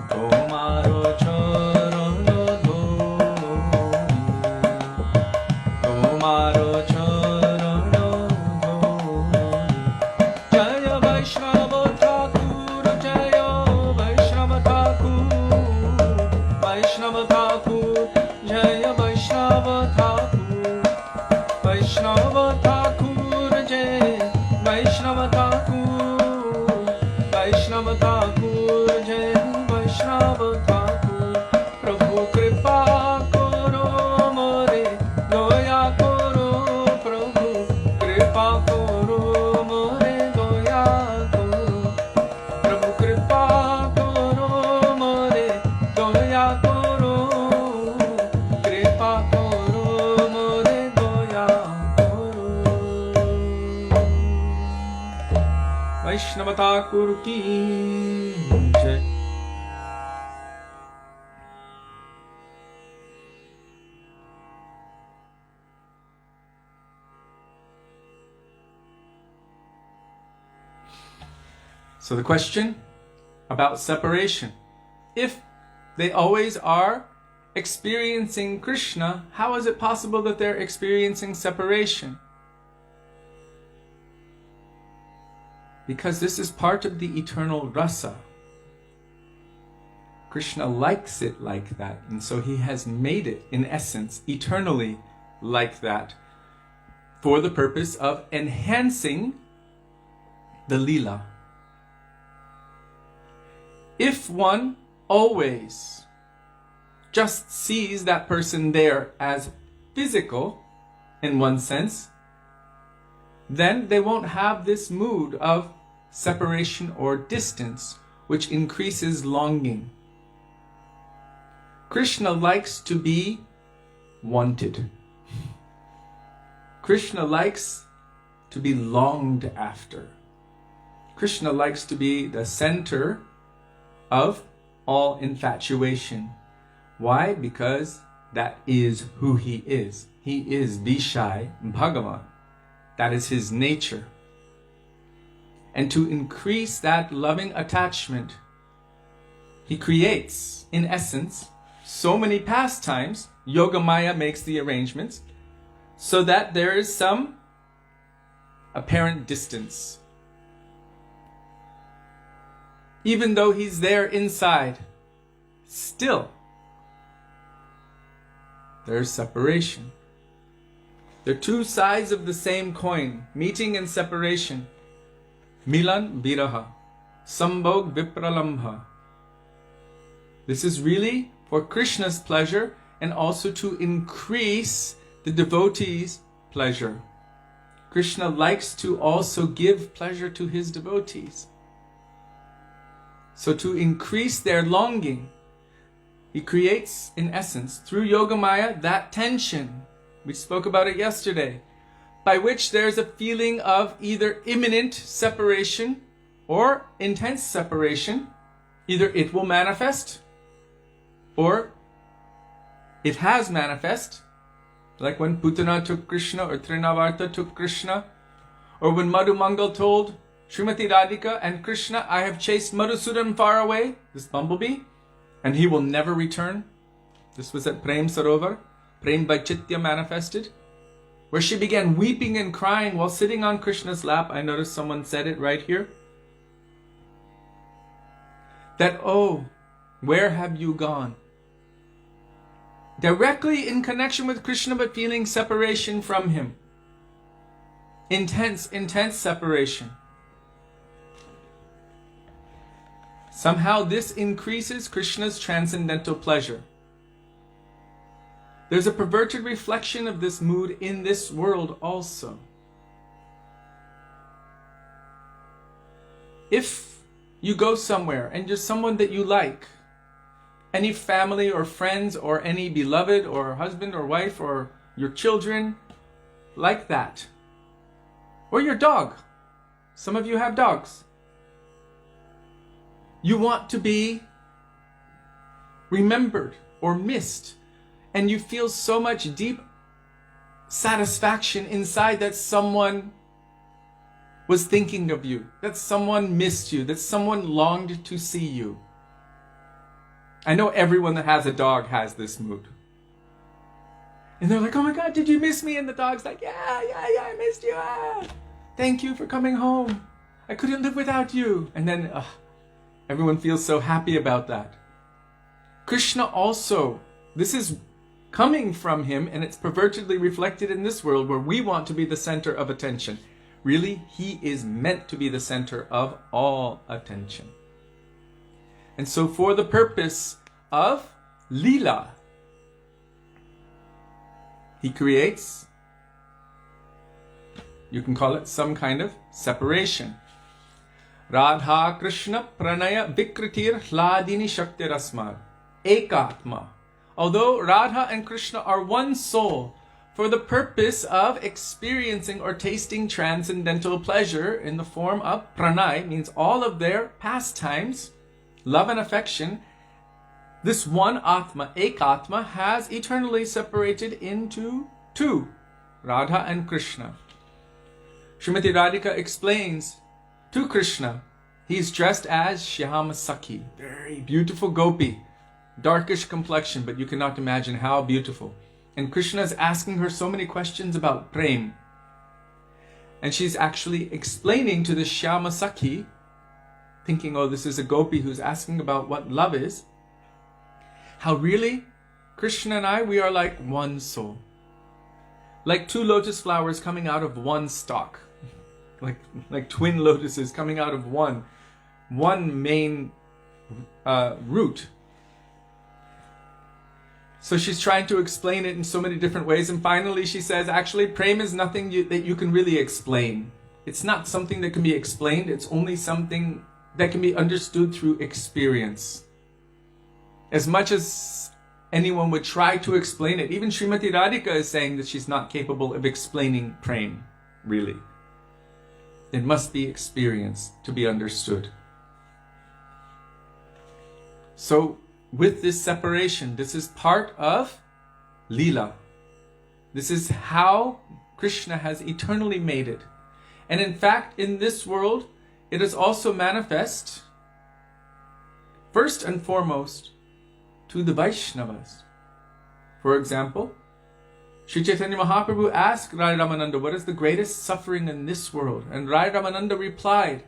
Tomaro Chorono Dhori Tomaro Chorono Dhori Jaya Vaishnava Thakur Jaya Vaishnava Thakur Vaishnava Thakur Jaya Vaishnava Thakur Vaishnava Thakur Jaya Vaishnava Thakur Vaishnava Thakur Jaya Vaishnava Thakur Prabhu Kripa Koro More Doya Koro Prabhu Kripa Koro More Doya Koro Prabhu Kripa Koro More Doya Koro Kripa Koro More Doya Koro Vaishnava Thakur Ki Jai. So the question about separation. If they always are experiencing Krishna, how is it possible that they're experiencing separation? Because this is part of the eternal rasa. Krishna likes it like that, and so he has made it, in essence, eternally like that, for the purpose of enhancing the lila. If one always just sees that person there as physical, in one sense, then they won't have this mood of separation or distance, which increases longing. Krishna likes to be wanted. Krishna likes to be longed after. Krishna likes to be the center of all infatuation. Why? Because that is who he is. He is Vishai Bhagavan. That is his nature. And to increase that loving attachment, he creates, in essence, so many pastimes. Yogamaya makes the arrangements so that there is some apparent distance. Even though he's there inside, still there's separation. They're two sides of the same coin, meeting and separation. Milan viraha, sambhog vipralambha. This is really for Krishna's pleasure and also to increase the devotees' pleasure. Krishna likes to also give pleasure to his devotees. So to increase their longing, he creates, in essence, through Yogamaya, that tension. We spoke about it yesterday, by which there's a feeling of either imminent separation or intense separation. Either it will manifest or it has manifest, like when Putana took Krishna or Trinavarta took Krishna, or when Madhumangal told Srimati Radhika and Krishna, I have chased Madhusudan far away, this bumblebee, and he will never return. This was at Prem Sarovar. Prem Vaitchitya manifested, where she began weeping and crying while sitting on Krishna's lap. I noticed someone said it right here. That, oh, where have you gone? Directly in connection with Krishna, but feeling separation from him. Intense, intense separation. Somehow this increases Krishna's transcendental pleasure. There's a perverted reflection of this mood in this world also. If you go somewhere and you're someone that you like, any family or friends or any beloved or husband or wife or your children, like that, or your dog, some of you have dogs, you want to be remembered or missed. and you feel so much deep satisfaction inside that someone was thinking of you, that someone missed you, that someone longed to see you. I know everyone that has a dog has this mood. And they're like, oh my God, did you miss me? And the dog's like, yeah, I missed you. Thank you for coming home. I couldn't live without you. And then everyone feels so happy about that. Krishna also, this is coming from him, and it's pervertedly reflected in this world where we want to be the center of attention. Really, he is meant to be the center of all attention. And so for the purpose of Leela, he creates, you can call it some kind of separation. Radha Krishna Pranaya Vikritir Hladini Shaktirasmad Ekatma. Although Radha and Krishna are one soul, for the purpose of experiencing or tasting transcendental pleasure in the form of pranay, means all of their pastimes, love and affection, this one Atma, Ekatma, has eternally separated into two, Radha and Krishna. Srimati Radhika explains to Krishna, he's dressed as Shyama Sakhi, very beautiful gopi, darkish complexion, but you cannot imagine how beautiful. And Krishna is asking her so many questions about prem. And she's actually explaining to the Shyama Sakhi, thinking, oh, this is a gopi who's asking about what love is, how really Krishna and I, we are like one soul. Like two lotus flowers coming out of one stalk. Like twin lotuses coming out of one main root. So she's trying to explain it in so many different ways, and finally she says, actually, prem is nothing that you can really explain. It's not something that can be explained, it's only something that can be understood through experience. As much as anyone would try to explain it, even Srimati Radhika is saying that she's not capable of explaining prem, really. It must be experienced to be understood. So, with this separation, this is part of Leela. This is how Krishna has eternally made it. And in fact, in this world, it is also manifest, first and foremost, to the Vaishnavas. For example, Sri Chaitanya Mahaprabhu asked Rai Ramananda, what is the greatest suffering in this world? And Rai Ramananda replied,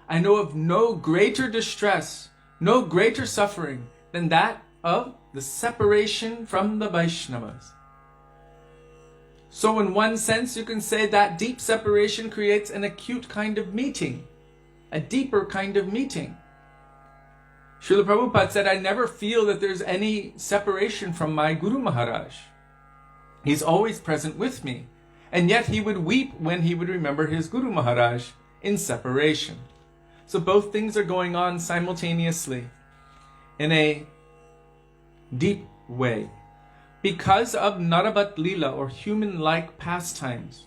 I know of no greater distress, no greater suffering than that of the separation from the Vaishnavas. So in one sense, you can say that deep separation creates an acute kind of meeting, a deeper kind of meeting. Srila Prabhupada said, I never feel that there's any separation from my Guru Mahārāja. He's always present with me. And yet he would weep when he would remember his Guru Mahārāja in separation. So both things are going on simultaneously in a deep way. Because of Narabat Leela, or human-like pastimes,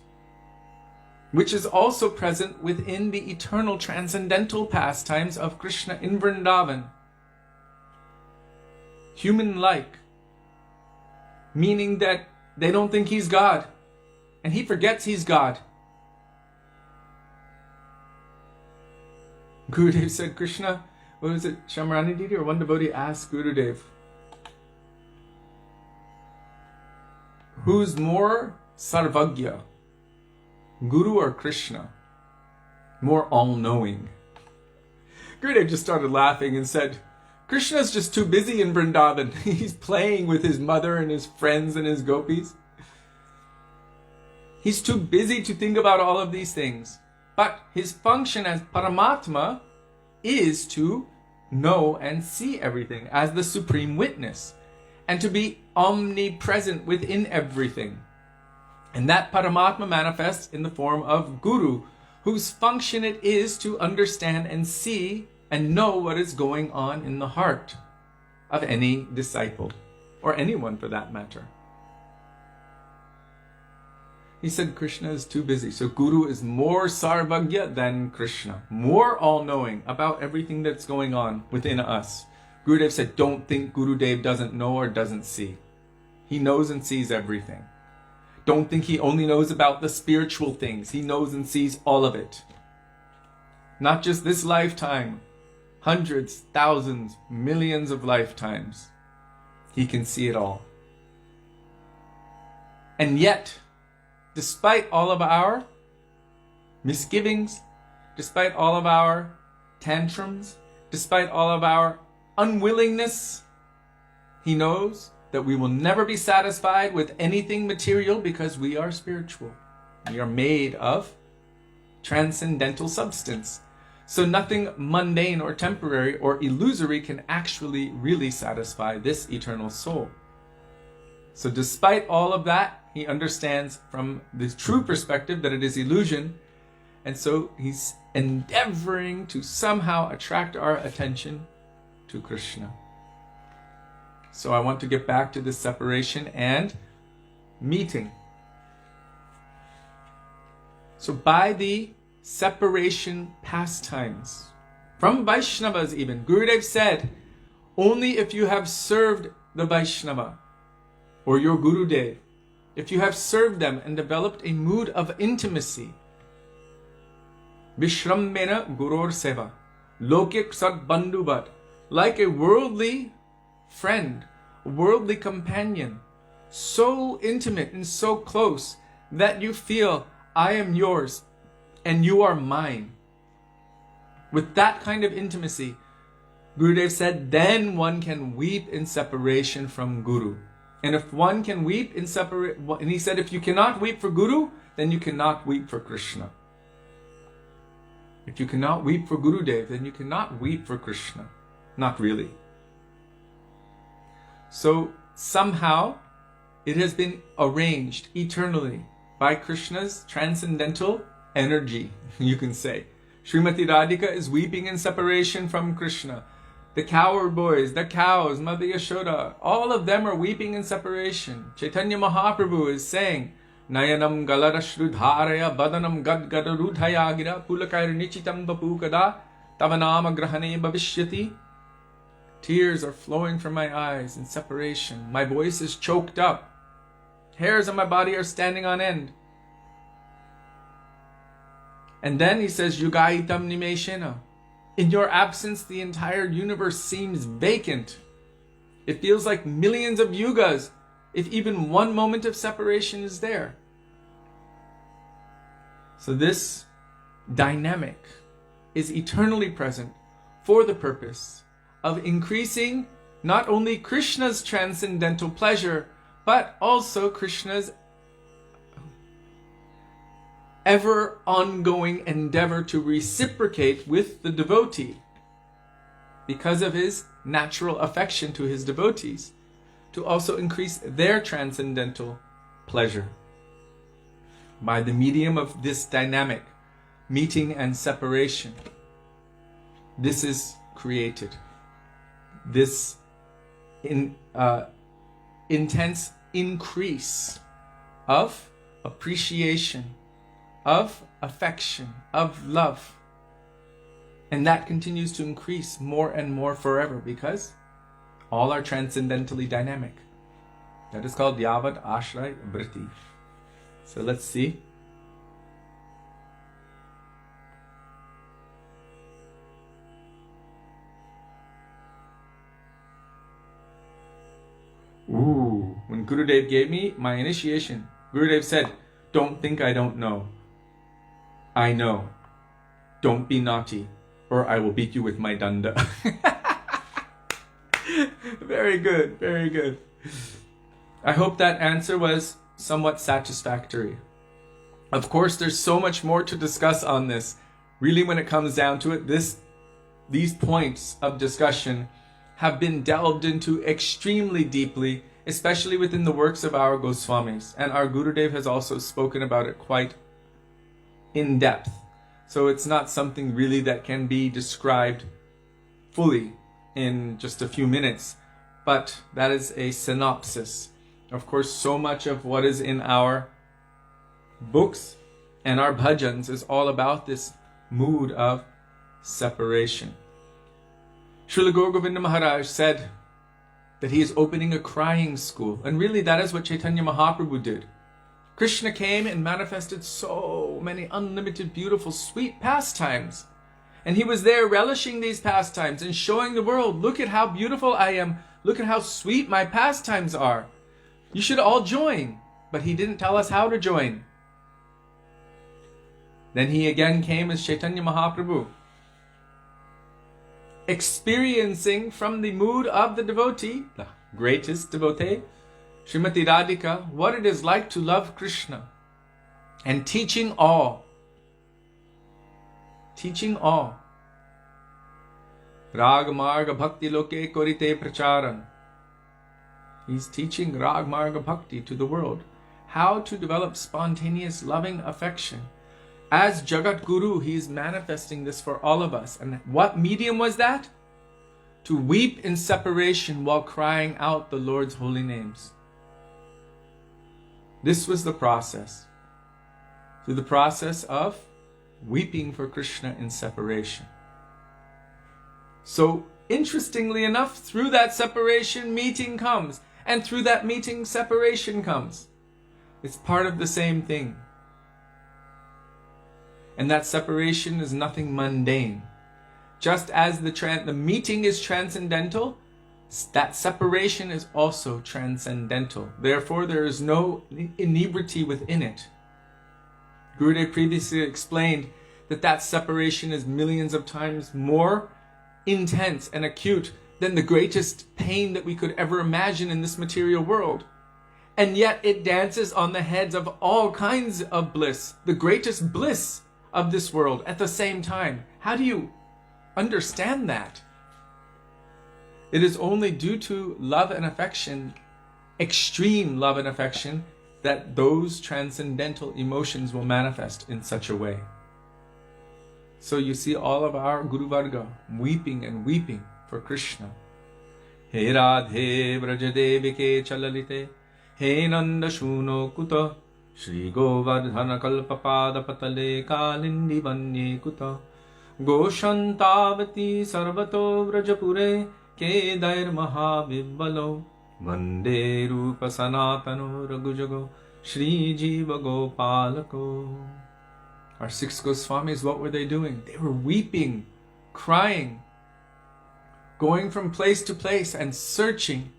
which is also present within the eternal transcendental pastimes of Krishna in Vrindavan. Human-like, meaning that they don't think he's God, and he forgets he's God. Gurudev said, Krishna, what was it, Shamrani Didi, or one devotee asked Gurudev, who's more sarvagya, Guru or Krishna? More all-knowing. Gurudev just started laughing and said, Krishna's just too busy in Vrindavan. He's playing with his mother and his friends and his gopis. He's too busy to think about all of these things. But his function as Paramatma is to know and see everything as the supreme witness, and to be omnipresent within everything. And that Paramatma manifests in the form of Guru, whose function it is to understand and see and know what is going on in the heart of any disciple, or anyone for that matter. He said Krishna is too busy. So Guru is more sarvagya than Krishna, more all-knowing about everything that's going on within us. Gurudev said, don't think Gurudev doesn't know or doesn't see. He knows and sees everything. Don't think he only knows about the spiritual things. He knows and sees all of it. Not just this lifetime, hundreds, thousands, millions of lifetimes. He can see it all. And yet, despite all of our misgivings, despite all of our tantrums, despite all of our unwillingness, he knows that we will never be satisfied with anything material because we are spiritual. We are made of transcendental substance. So nothing mundane or temporary or illusory can actually really satisfy this eternal soul. So despite all of that, he understands from the true perspective that it is illusion. And so he's endeavoring to somehow attract our attention to Krishna. So I want to get back to this separation and meeting. So by the separation pastimes, from Vaishnavas even, Gurudev said, only if you have served the Vaishnava or your Gurudev, if you have served them and developed a mood of intimacy, Vishrammena Guror Seva, Lokik Sat Bandhuvat, like a worldly friend, a worldly companion, so intimate and so close that you feel, I am yours and you are mine. With that kind of intimacy, Gurudev said, then one can weep in separation from Guru. And if one can weep in separation, and he said, if you cannot weep for Guru, then you cannot weep for Krishna. If you cannot weep for Gurudev, then you cannot weep for Krishna. Not really. So somehow it has been arranged eternally by Krishna's transcendental energy, you can say. Srimati Radhika is weeping in separation from Krishna. The cowherd-boys, the cows, Mother Yashoda, all of them are weeping in separation. Chaitanya Mahaprabhu is saying, Nayanam galarashrudharaya badanam gadgadarudhayagira pulakair nichitam bapukada tavanama grahane bhavishyati. Tears are flowing from my eyes in separation. My voice is choked up. Hairs on my body are standing on end. And then he says, Yugaitam nimeshena. In your absence, the entire universe seems vacant. It feels like millions of yugas if even one moment of separation is there. So this dynamic is eternally present for the purpose of increasing not only Krishna's transcendental pleasure, but also Krishna's ever ongoing endeavor to reciprocate with the devotee because of his natural affection to his devotees, to also increase their transcendental pleasure. By the medium of this dynamic, meeting and separation, this is created. This intense increase of appreciation, of affection, of love. And that continues to increase more and more forever because all are transcendentally dynamic. That is called Yavad Ashray Vritti. So let's see. When Gurudev gave me my initiation, Gurudev said, don't think I don't know. I know. Don't be naughty, or I will beat you with my danda. Very good, very good. I hope that answer was somewhat satisfactory. Of course, there's so much more to discuss on this. Really, when it comes down to it, these points of discussion have been delved into extremely deeply, especially within the works of our Goswamis. And our Gurudev has also spoken about it quite in depth. So it's not something really that can be described fully in just a few minutes. But that is a synopsis. Of course, so much of what is in our books and our bhajans is all about this mood of separation. Srila Gaura Govinda Maharaj said that he is opening a crying school. And really that is what Chaitanya Mahaprabhu did. Krishna came and manifested so many unlimited, beautiful, sweet pastimes. And he was there relishing these pastimes and showing the world, look at how beautiful I am. Look at how sweet my pastimes are. You should all join. But he didn't tell us how to join. Then he again came as Chaitanya Mahaprabhu, experiencing from the mood of the devotee, the greatest devotee, Srimati Radhika, what it is like to love Krishna, and teaching all. Teaching all. Rag Marga Bhakti Loke Korite Pracharan. He's teaching Rag Marga Bhakti to the world. How to develop spontaneous loving affection. As Jagat Guru, he is manifesting this for all of us. And what medium was that? To weep in separation while crying out the Lord's holy names. This was the process. Through the process of weeping for Krishna in separation. So, interestingly enough, through that separation, meeting comes. And through that meeting, separation comes. It's part of the same thing. And that separation is nothing mundane. Just as the meeting is transcendental, that separation is also transcendental. Therefore, there is no inebriety within it. Gurudev previously explained that separation is millions of times more intense and acute than the greatest pain that we could ever imagine in this material world. And yet it dances on the heads of all kinds of bliss, the greatest bliss of this world at the same time. How do you understand that? It is only due to love and affection, extreme love and affection, that those transcendental emotions will manifest in such a way. So you see all of our Guru Varga weeping and weeping for Krishna. He Radhe Vrajadevike Chalalite He Nanda Shuno Kuta Shri Govardhana Kalpapada Patale Kalindi Vanye Kuta Goshantavati Sarvato Vrajapure Kedair Mahavibalo Vande Rupa Sanatano Ragujago Shri Jiva Gopalako. Our six Gosvamis, what were they doing? They were weeping, crying, going from place to place and searching.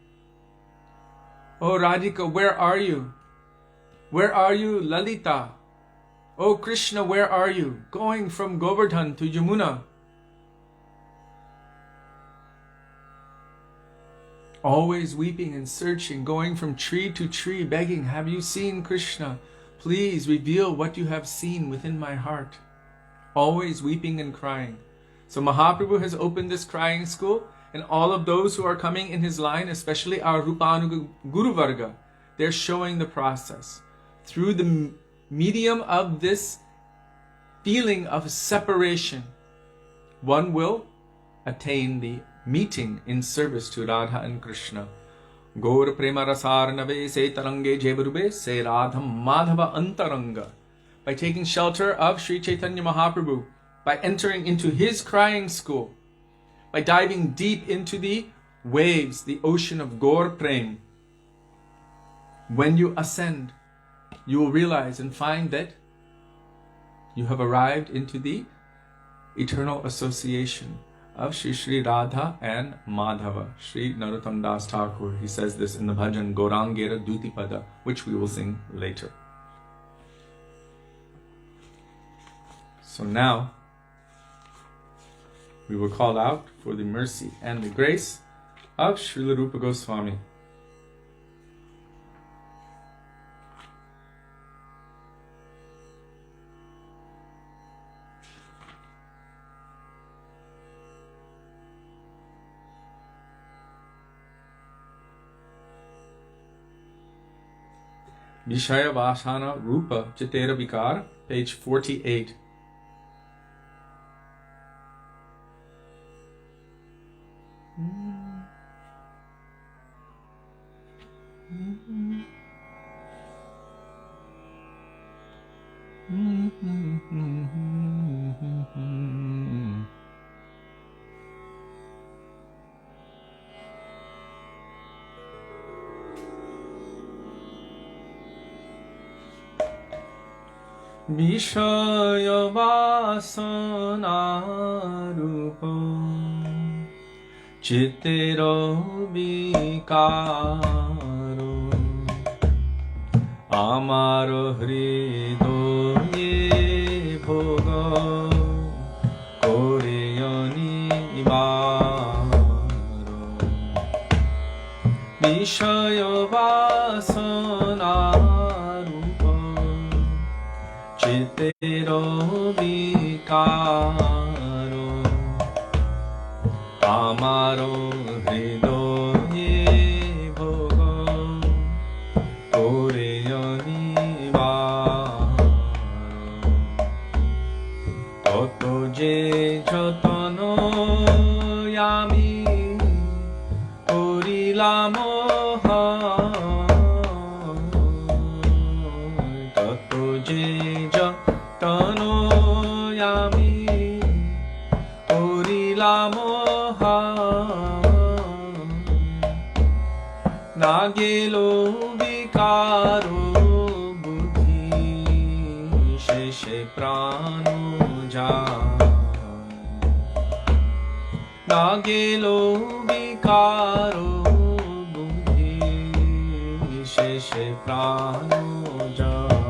Oh Radhika, where are you? Where are you, Lalita? Oh Krishna, where are you? Going from Govardhan to Yamuna. Always weeping and searching, going from tree to tree, begging, have you seen Krishna? Please reveal what you have seen within my heart. Always weeping and crying. So Mahaprabhu has opened this crying school, and all of those who are coming in his line, especially our Rupanuga Guru Varga, they're showing the process. Through the medium of this feeling of separation, one will attain the meeting in service to Radha and Krishna. Gaur prema rasarnave se tarange jevarube se radham madhava antaranga. By taking shelter of Sri Chaitanya Mahaprabhu, by entering into his crying school, by diving deep into the waves, the ocean of Gaur Prem, when you ascend, you will realize and find that you have arrived into the eternal association of Shri Radha and Madhava. Sri Narottam Das Thakur, he says this in the bhajan Gaurangera Dutipada, which we will sing later. So now, we will call out for the mercy and the grace of Srila Rupa Goswami. Vishaya Vasana Rupa Chitera Vikar, page 48. বিষয় বাসনা রূপ চিত্তের বিকার আমার হৃদয়ে ভোগ করে অনিবার বিষয় বাসনা রূপ চিত্তের বিকার আমার হৃদয়ে ভোগ করে অনিবার তত যে যতন আমি করিলাম তত যে যতন আমি করিলাম না গেল বিকার বুদ্ধি শেষে প্রাণ যায় না গেল বিকার বুদ্ধি শেষে প্রাণ যায়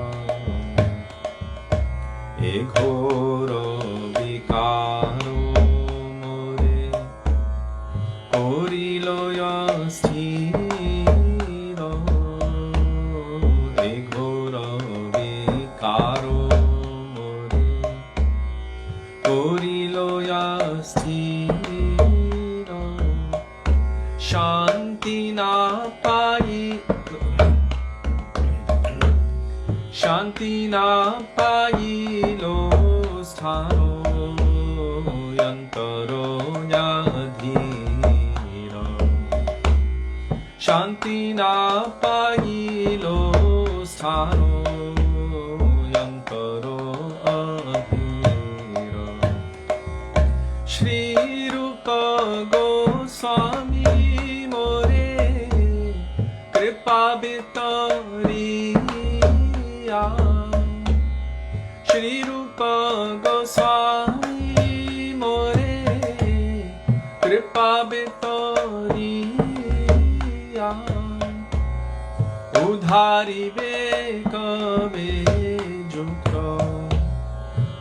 এ ঘোর বিকার মোরে করিল স্থির এ ঘোর বিকার মোরে করিল স্থির শান্তি না পাই শান্তি না পাইল স্থান অন্তর ধীর শান্তি না পাইল স্থান অন্তর অধীর শ্রী রূপ গোস্বামী মোরে কৃপা বিতরিয়া শ্রী রূপ গোস্বামী মোরে কৃপা বিতরিয়া উদ্ধারিবে কবে যুক্ত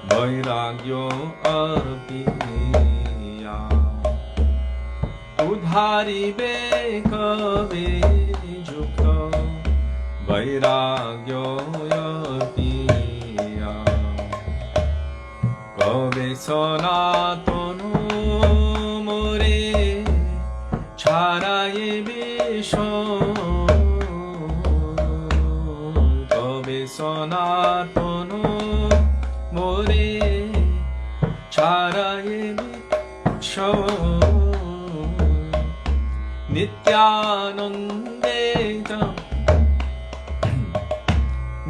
বৈরাগ্য অর্পিয়া উদ্ধারিবে কবে যুক্ত বৈরাগ্য অর্পিয়া কবে সনাতন মোরে ছাড়ায়ে বিষ কবে সনাতন মোরে ছাড়ায়ে বিষ নিত্যানন্দে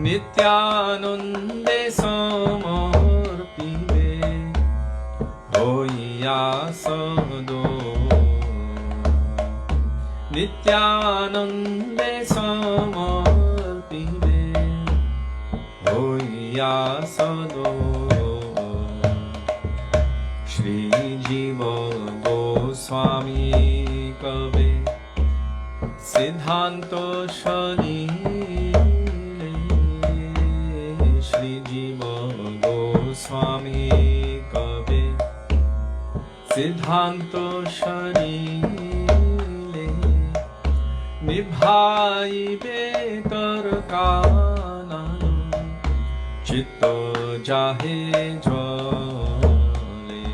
নিত্যানন্দে সমর্পিবে হইয়া সদো নিত্যানন্দে সমর্পিবে হইয়া সদো শ্রী জীব গোস্বামী কবে সিদ্ধান্ত শরীরে শ্রী জীব গোস্বামী কবে সিদ্ধান্ত শরীরে নিভাইবে তর কানন চিত্ত যাহে জলে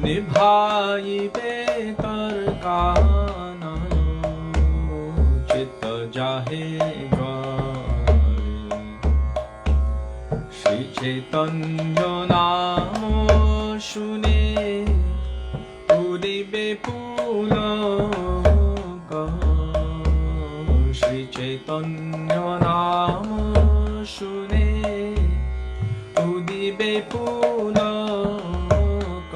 নিভাইবে তর কানন চিত্ত যাহে জলে শ্রী চৈতন্য নাম শুনে উদিবে পুলক শ্রী চৈতন্য নাম শুনে উদিবে পুলক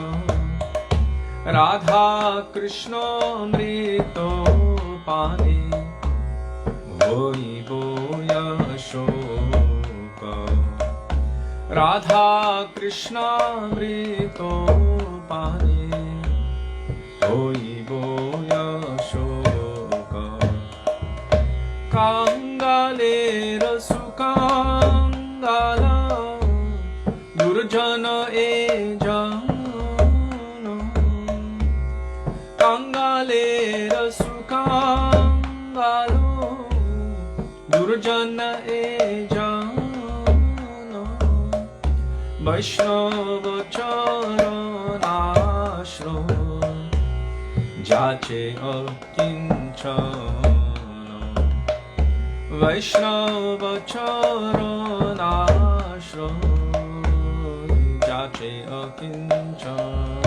রাধা কৃষ্ণ মৃত পানে হইব শোক Radha Krishna Amrito Pane Hoibo Yashoka Kangale Rasukangala Durjana Ejana Kangale Rasukangalo Durjana Ejana Vaishnava Charanashram Jache Akinchana Vaishnava Charanashram Jache Akinchana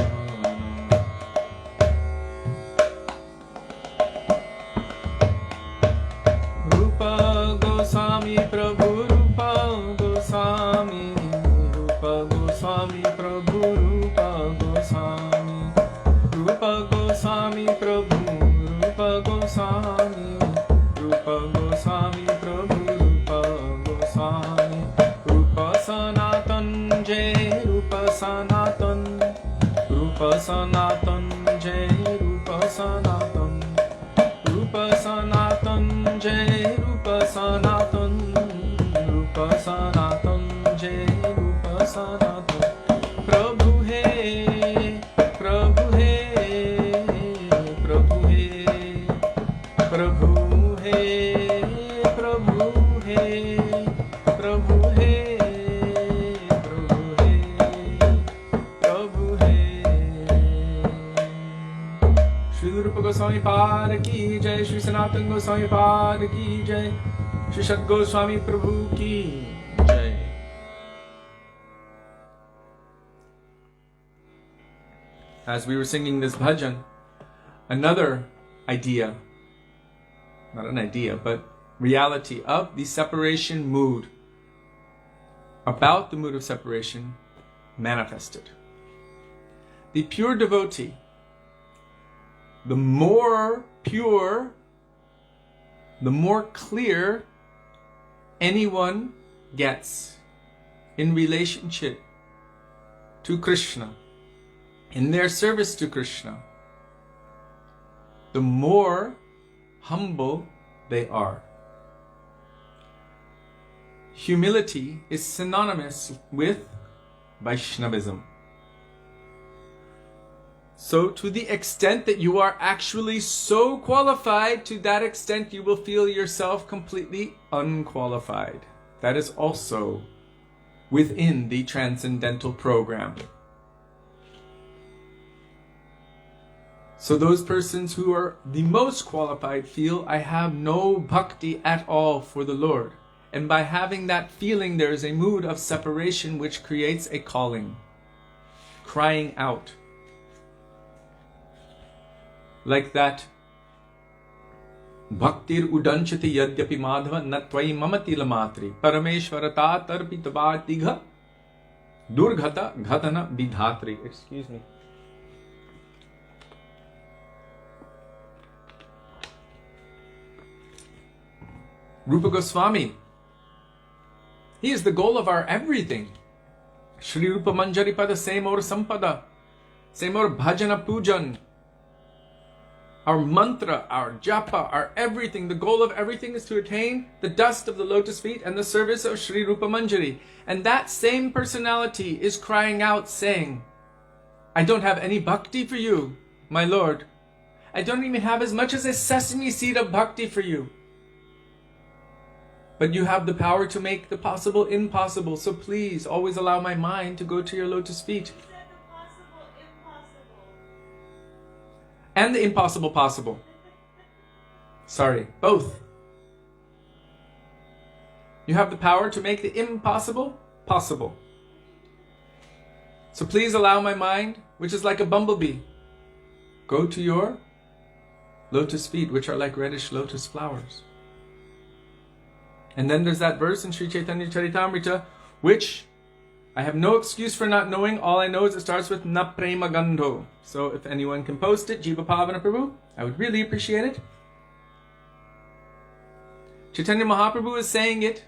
Rupa Goswami Prabhu Rupa Goswami Goswami Prabhu Rupa Goswami Rupa Goswami Prabhu Rupa Goswami Rupa Goswami Prabhu Rupa Goswami Rupa Sanatan Jai Rupa Sanatan Rupa Sanatan Jai Rupa Sanatan Rupa Sanatan Jai Rupa Sanatan Rupa Sanatan Jai Sanatan Prabhu hai Prabhu hai Prabhu hai Prabhu hai Prabhu hai Prabhu hai Prabhu hai Prabhu hai Shri Rupa Goswami Pad ki jai Śrī Sanātana Gosvāmī Pad ki jai Śrī Sat Goswami Prabhu ki jai. As we were singing this bhajan, another idea, not an idea, but reality of the separation mood, about the mood of separation, manifested. The pure devotee, the more pure, the more clear anyone gets in relationship to Krishna, in their service to Krishna, the more humble they are. Humility is synonymous with Vaishnavism. So to the extent that you are actually so qualified, to that extent you will feel yourself completely unqualified. That is also within the transcendental program. So those persons who are the most qualified feel, I have no bhakti at all for the Lord. And by having that feeling, there is a mood of separation which creates a calling, crying out. Like that, Bhaktir udanchati yadyapi madhava natvai mamati lamatri parameshwarata tarpitavātigha durghata ghatana vidhatri. Excuse me. Rupa Goswami, he is the goal of our everything. Shri Rupa Manjari Pada Semor Sampada, Semor Bhajana Pujan. Our mantra, our japa, our everything, the goal of everything is to attain the dust of the lotus feet and the service of Shri Rupa Manjari. And that same personality is crying out saying, I don't have any bhakti for you, my Lord. I don't even have as much as a sesame seed of bhakti for you. But you have the power to make the possible impossible. So please always allow my mind to go to your lotus feet. You said the possible impossible. And the impossible possible. Sorry, both. You have the power to make the impossible possible. So please allow my mind, which is like a bumblebee, go to your lotus feet, which are like reddish lotus flowers. And then there's that verse in Sri Chaitanya Charitamrita, which I have no excuse for not knowing. All I know is it starts with Na Prema Gandho. So if anyone can post it, Jiva Pavana Prabhu, I would really appreciate it. Chaitanya Mahaprabhu is saying it,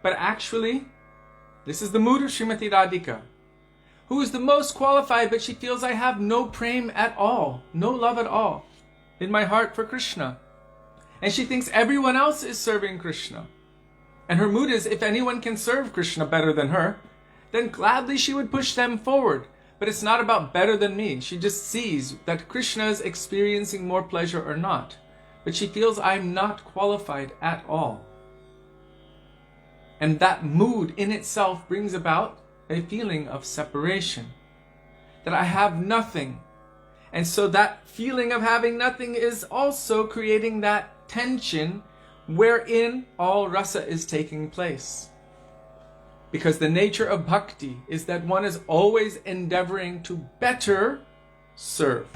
but actually This is the mood of Srimati Radhika, who is the most qualified, but she feels I have no prem at all, no love at all in my heart for Krishna. And she thinks everyone else is serving Krishna. And her mood is, if anyone can serve Krishna better than her, then gladly she would push them forward. But it's not about better than me. She just sees that Krishna is experiencing more pleasure or not. But she feels I'm not qualified at all. And that mood in itself brings about a feeling of separation. That I have nothing. And so that feeling of having nothing is also creating that tension wherein all rasa is taking place. Because the nature of bhakti is that one is always endeavoring to better serve,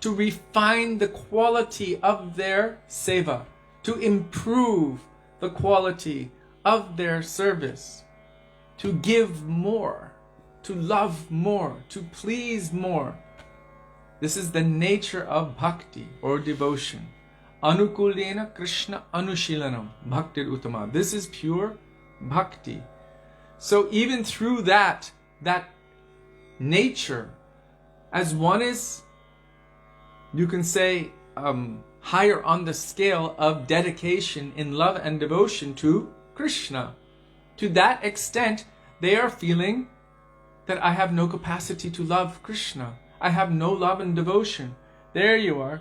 to refine the quality of their seva, to improve the quality of their service, to give more, to love more, to please more. This is the nature of bhakti or devotion. Anukulena Krishna Anushilanam Bhaktir Uttama. This is pure bhakti. So even through that nature, as one is, you can say, higher on the scale of dedication in love and devotion to Krishna, to that extent, they are feeling that I have no capacity to love Krishna. I have no love and devotion. There you are.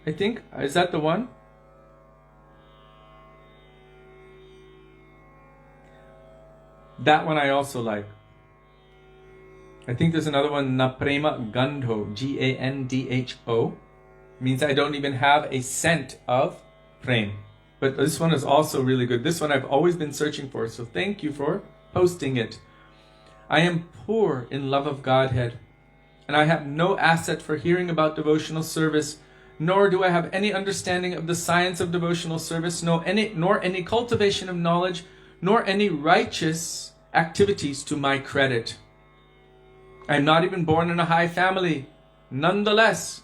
I think, is that the one? That one I also like. I think there's another one, Na Prema Gandho, Gandho. Means I don't even have a scent of prem. But this one is also really good. This one I've always been searching for, so thank you for posting it. I am poor in love of Godhead, and I have no asset for hearing about devotional service, nor do I have any understanding of the science of devotional service, nor any cultivation of knowledge, nor any righteous activities to my credit. I am not even born in a high family. Nonetheless,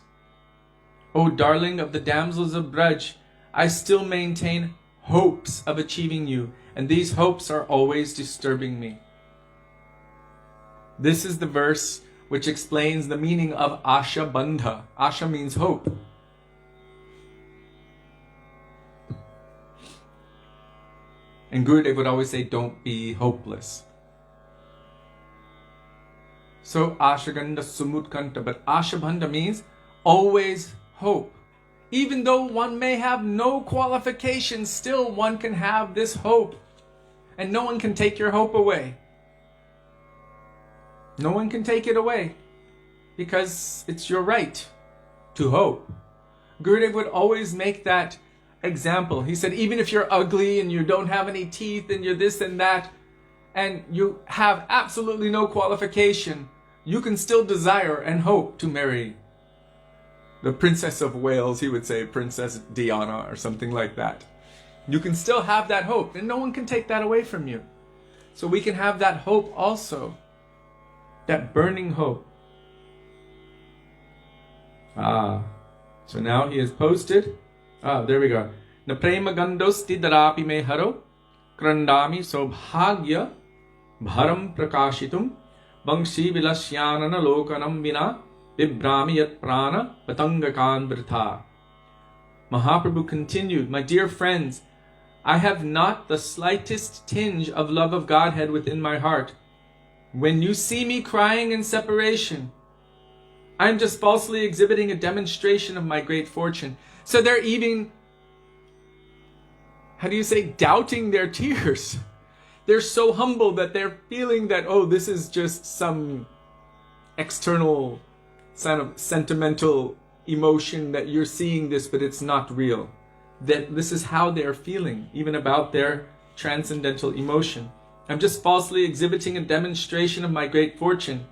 O darling of the damsels of Braj, I still maintain hopes of achieving you, and these hopes are always disturbing me. This is the verse which explains the meaning of Asha Bandha. Asha means hope. And Gurudev would always say, don't be hopeless. So Ashaganda Sumutkanta, but Ashabandha means always hope. Even though one may have no qualifications, still one can have this hope. And no one can take your hope away. No one can take it away. Because it's your right to hope. Gurudev would always make that example. He said, even if you're ugly and you don't have any teeth and you're this and that, and you have absolutely no qualification, you can still desire and hope to marry the Princess of Wales, he would say, Princess Diana or something like that. You can still have that hope, and no one can take that away from you. So we can have that hope also, that burning hope. So now he has posted. There we go. Na prema gandosti darapi me haro krandami sobhagya bharam prakashitum bangshi vilasyanana lokanam vina vibrami yat prana patangakan vrtha. Mahaprabhu continued, my dear friends, I have not the slightest tinge of love of Godhead within my heart. When you see me crying in separation, I'm just falsely exhibiting a demonstration of my great fortune. So they're even, doubting their tears. They're so humble that they're feeling that, oh, this is just some external kind of sentimental emotion that you're seeing this, but it's not real. That this is how they're feeling, even about their transcendental emotion. I'm just falsely exhibiting a demonstration of my great fortune.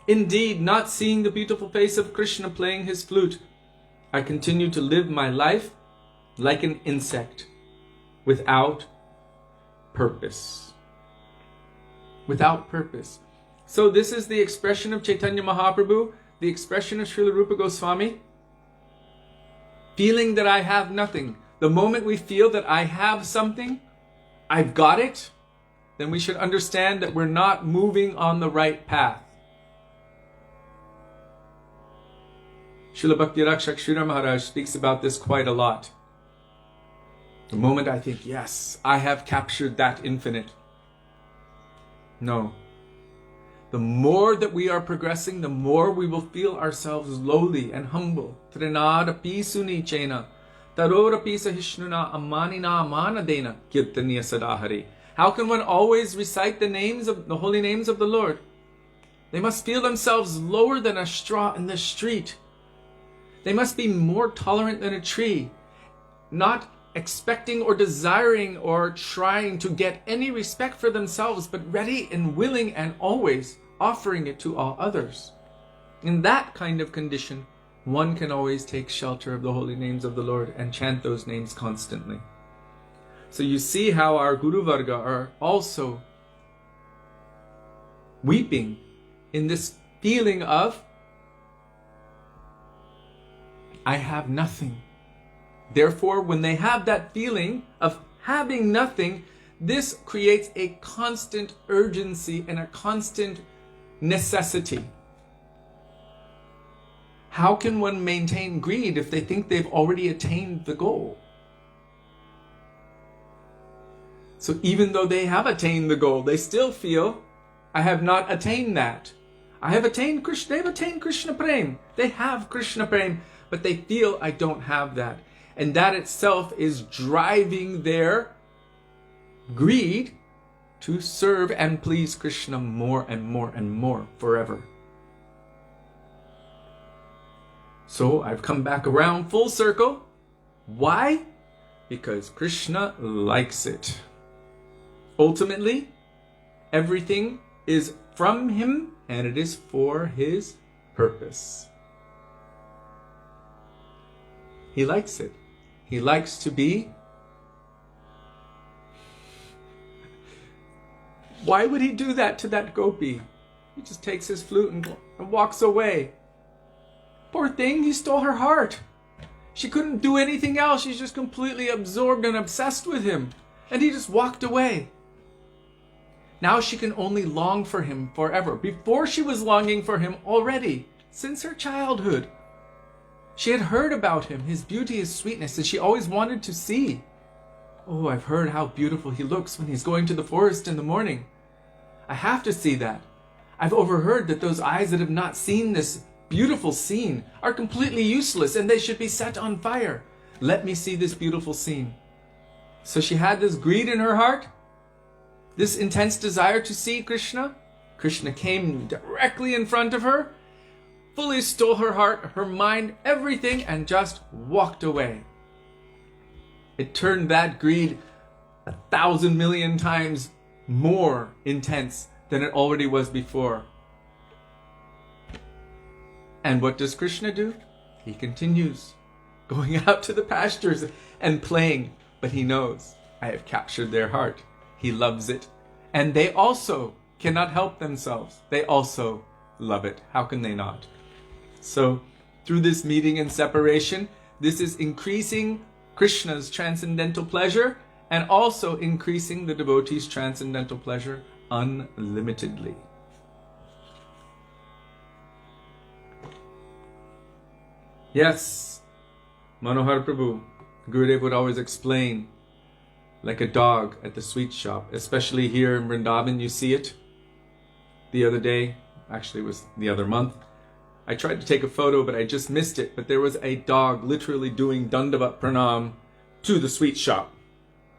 Indeed, not seeing the beautiful face of Krishna playing his flute, I continue to live my life like an insect, without purpose. Without purpose. So this is the expression of Chaitanya Mahaprabhu, the expression of Śrīla Rupa Gosvāmī. Feeling that I have nothing. The moment we feel that I have something, I've got it, then we should understand that we're not moving on the right path. Srila Bhakti-Rakshak Sridhar Maharaj speaks about this quite a lot. The moment I think, yes, I have captured that infinite. No. The more that we are progressing, the more we will feel ourselves lowly and humble. Trinadapi sunichena, tarorapi sahishnuna amanina amanadena kirtaniya sadahari. How can one always recite the holy names of the Lord? They must feel themselves lower than a straw in the street. They must be more tolerant than a tree, not expecting or desiring or trying to get any respect for themselves, but ready and willing and always offering it to all others. In that kind of condition, one can always take shelter of the holy names of the Lord and chant those names constantly. So you see how our Guru Varga are also weeping in this feeling of, I have nothing. Therefore, when they have that feeling of having nothing, this creates a constant urgency and a constant necessity. How can one maintain greed if they think they've already attained the goal? So even though they have attained the goal, they still feel, I have not attained that. I have attained Krishna, they've attained Krishna Prem. They have Krishna Prem, but they feel I don't have that. And that itself is driving their greed to serve and please Krishna more and more and more forever. So I've come back around full circle. Why? Because Krishna likes it. Ultimately, everything is from him and it is for his purpose. He likes it. He likes to be. Why would he do that to that gopi? He just takes his flute and walks away. Poor thing, he stole her heart. She couldn't do anything else. She's just completely absorbed and obsessed with him. And he just walked away. Now she can only long for him forever. Before she was longing for him already, since her childhood. She had heard about him, his beauty, his sweetness, and she always wanted to see. Oh, I've heard how beautiful he looks when he's going to the forest in the morning. I have to see that. I've overheard that those eyes that have not seen this beautiful scene are completely useless and they should be set on fire. Let me see this beautiful scene. So she had this greed in her heart, this intense desire to see Krishna. Krishna came directly in front of her, fully stole her heart, her mind, everything, and just walked away. It turned that greed 1,000 million times more intense than it already was before. And what does Krishna do? He continues going out to the pastures and playing, but he knows, I have captured their heart. He loves it. And they also cannot help themselves. They also love it. How can they not? So, through this meeting and separation, this is increasing Krishna's transcendental pleasure and also increasing the devotee's transcendental pleasure unlimitedly. Yes, Manohar Prabhu, Gurudev would always explain, like a dog at the sweet shop, especially here in Vrindavan, you see it. The other day, actually it was the other month, I tried to take a photo, but I just missed it. But there was a dog literally doing Dandavat Pranam to the sweet shop.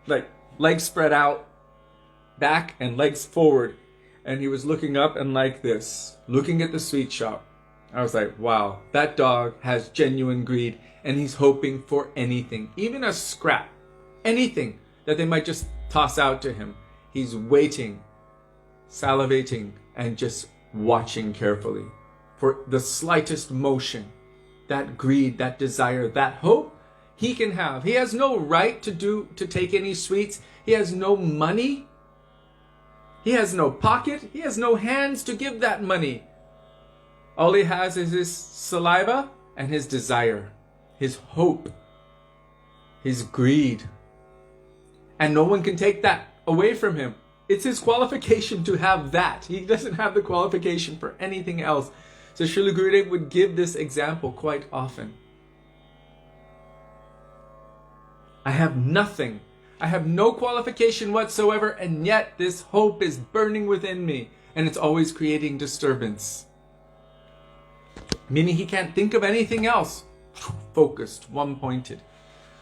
Like, legs spread out, back and legs forward. And he was looking up and like this, looking at the sweet shop. I was like, wow, that dog has genuine greed and he's hoping for anything, even a scrap, anything that they might just toss out to him. He's waiting, salivating, and just watching carefully for the slightest motion. That greed, that desire, that hope he can have. He has no right to take any sweets. He has no money. He has no pocket. He has no hands to give that money. All he has is his saliva and his desire, his hope, his greed. And no one can take that away from him. It's his qualification to have that. He doesn't have the qualification for anything else. So Srila Gurudev would give this example quite often. I have nothing. I have no qualification whatsoever, and yet this hope is burning within me, and it's always creating disturbance. Meaning he can't think of anything else. Focused, one-pointed.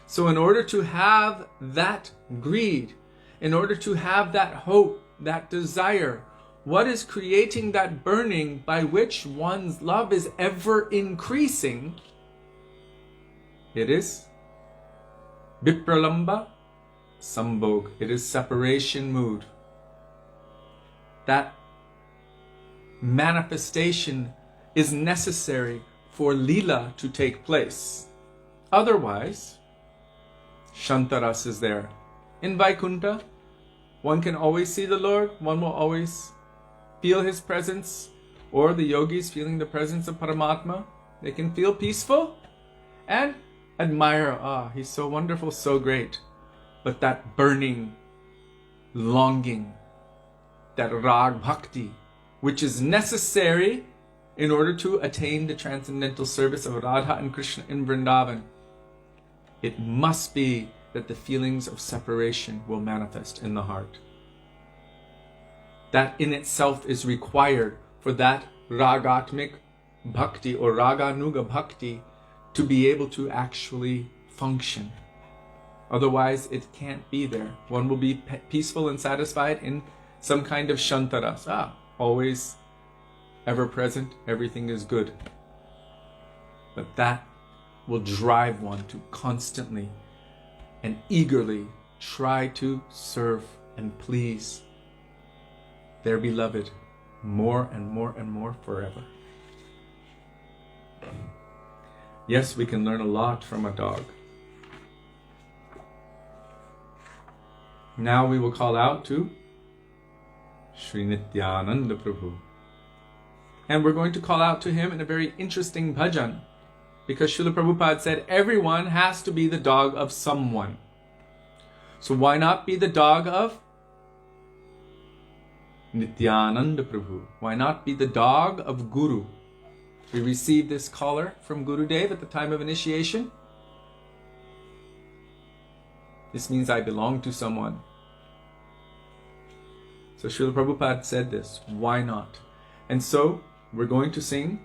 So in order to have that greed, in order to have that hope, that desire, what is creating that burning by which one's love is ever increasing? It is Vipralamba Sambhog. It is separation mood. That manifestation is necessary for Leela to take place. Otherwise, Shantaras is there. In Vaikuntha, one can always see the Lord, one will always feel His presence, or the yogis feeling the presence of Paramatma. They can feel peaceful and admire, He's so wonderful, so great. But that burning longing, that rag bhakti, which is necessary in order to attain the transcendental service of Radha and Krishna in Vrindavan, it must be that the feelings of separation will manifest in the heart. That in itself is required for that ragatmik bhakti or raganuga bhakti to be able to actually function. Otherwise, it can't be there. One will be peaceful and satisfied in some kind of shantaras. Always ever present, everything is good. But that will drive one to constantly and eagerly try to serve and please their beloved more and more and more forever. Yes, we can learn a lot from a dog. Now we will call out to Śrī Nityananda Prabhu. And we're going to call out to him in a very interesting bhajan, because Srila Prabhupada said everyone has to be the dog of someone. So why not be the dog of Nityananda Prabhu? Why not be the dog of Guru? We received this collar from Gurudev at the time of initiation. This means I belong to someone. So Srila Prabhupada said this, why not? And so we're going to sing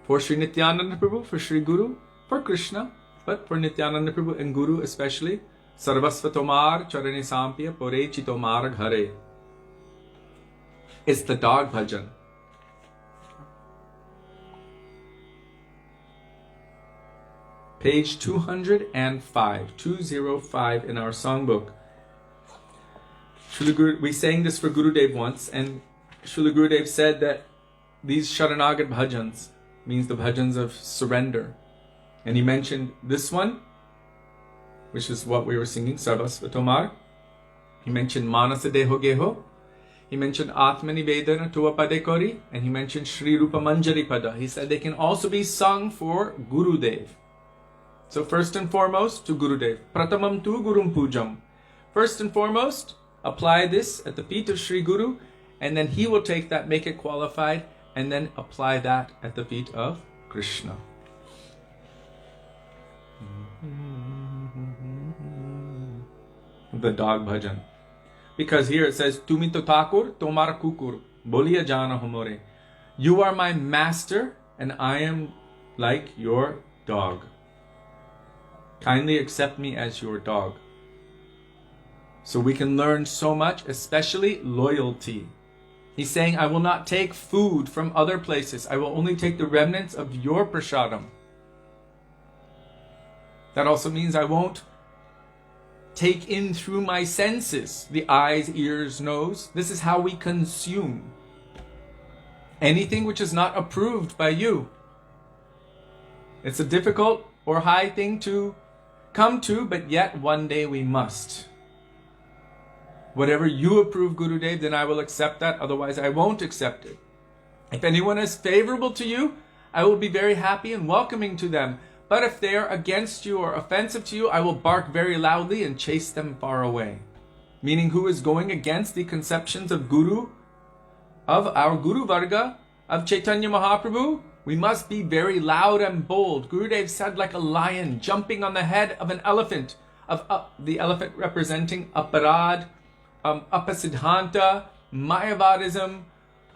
for Śrī Nityananda Prabhu, for Śrī Guru, for Krishna, but for Nityananda Prabhu and Guru especially, Sarvasva Tomar Charane Sampya Pore Chitomar Ghare. It's the dog bhajan. Page 205, 205 in our songbook. We sang this for Gurudev once, and Srila Gurudev said that these Sharanagat bhajans means the bhajans of surrender. And he mentioned this one, which is what we were singing, Sarvasva Tomar. He mentioned Manasa Deho Geho. He mentioned Atmani Vedana Tuva Pade Kori. And he mentioned Shri Rupa Manjari Pada. He said they can also be sung for Gurudev. So first and foremost, to Gurudev. Pratamam tu Gurum Pujam. First and foremost, apply this at the feet of Shri Guru, and then he will take that, make it qualified, and then apply that at the feet of Krishna. The dog bhajan. Because here it says, Tumi to Thakur, Tomar Kukur, Boliya Jana Humore. You are my master, and I am like your dog. Kindly accept me as your dog. So we can learn so much, especially loyalty. He's saying, I will not take food from other places. I will only take the remnants of your prasadam. That also means I won't take in through my senses, the eyes, ears, nose. This is how we consume anything which is not approved by you. It's a difficult or high thing to come to, but yet one day we must. Whatever you approve, Gurudev, then I will accept that. Otherwise, I won't accept it. If anyone is favorable to you, I will be very happy and welcoming to them. But if they are against you or offensive to you, I will bark very loudly and chase them far away. meaning who is going against the conceptions of Guru, of our Guru Varga, of Chaitanya Mahaprabhu, we must be very loud and bold. Gurudev said, like a lion jumping on the head of an elephant, of the elephant representing aparad, apasiddhanta, mayavadism,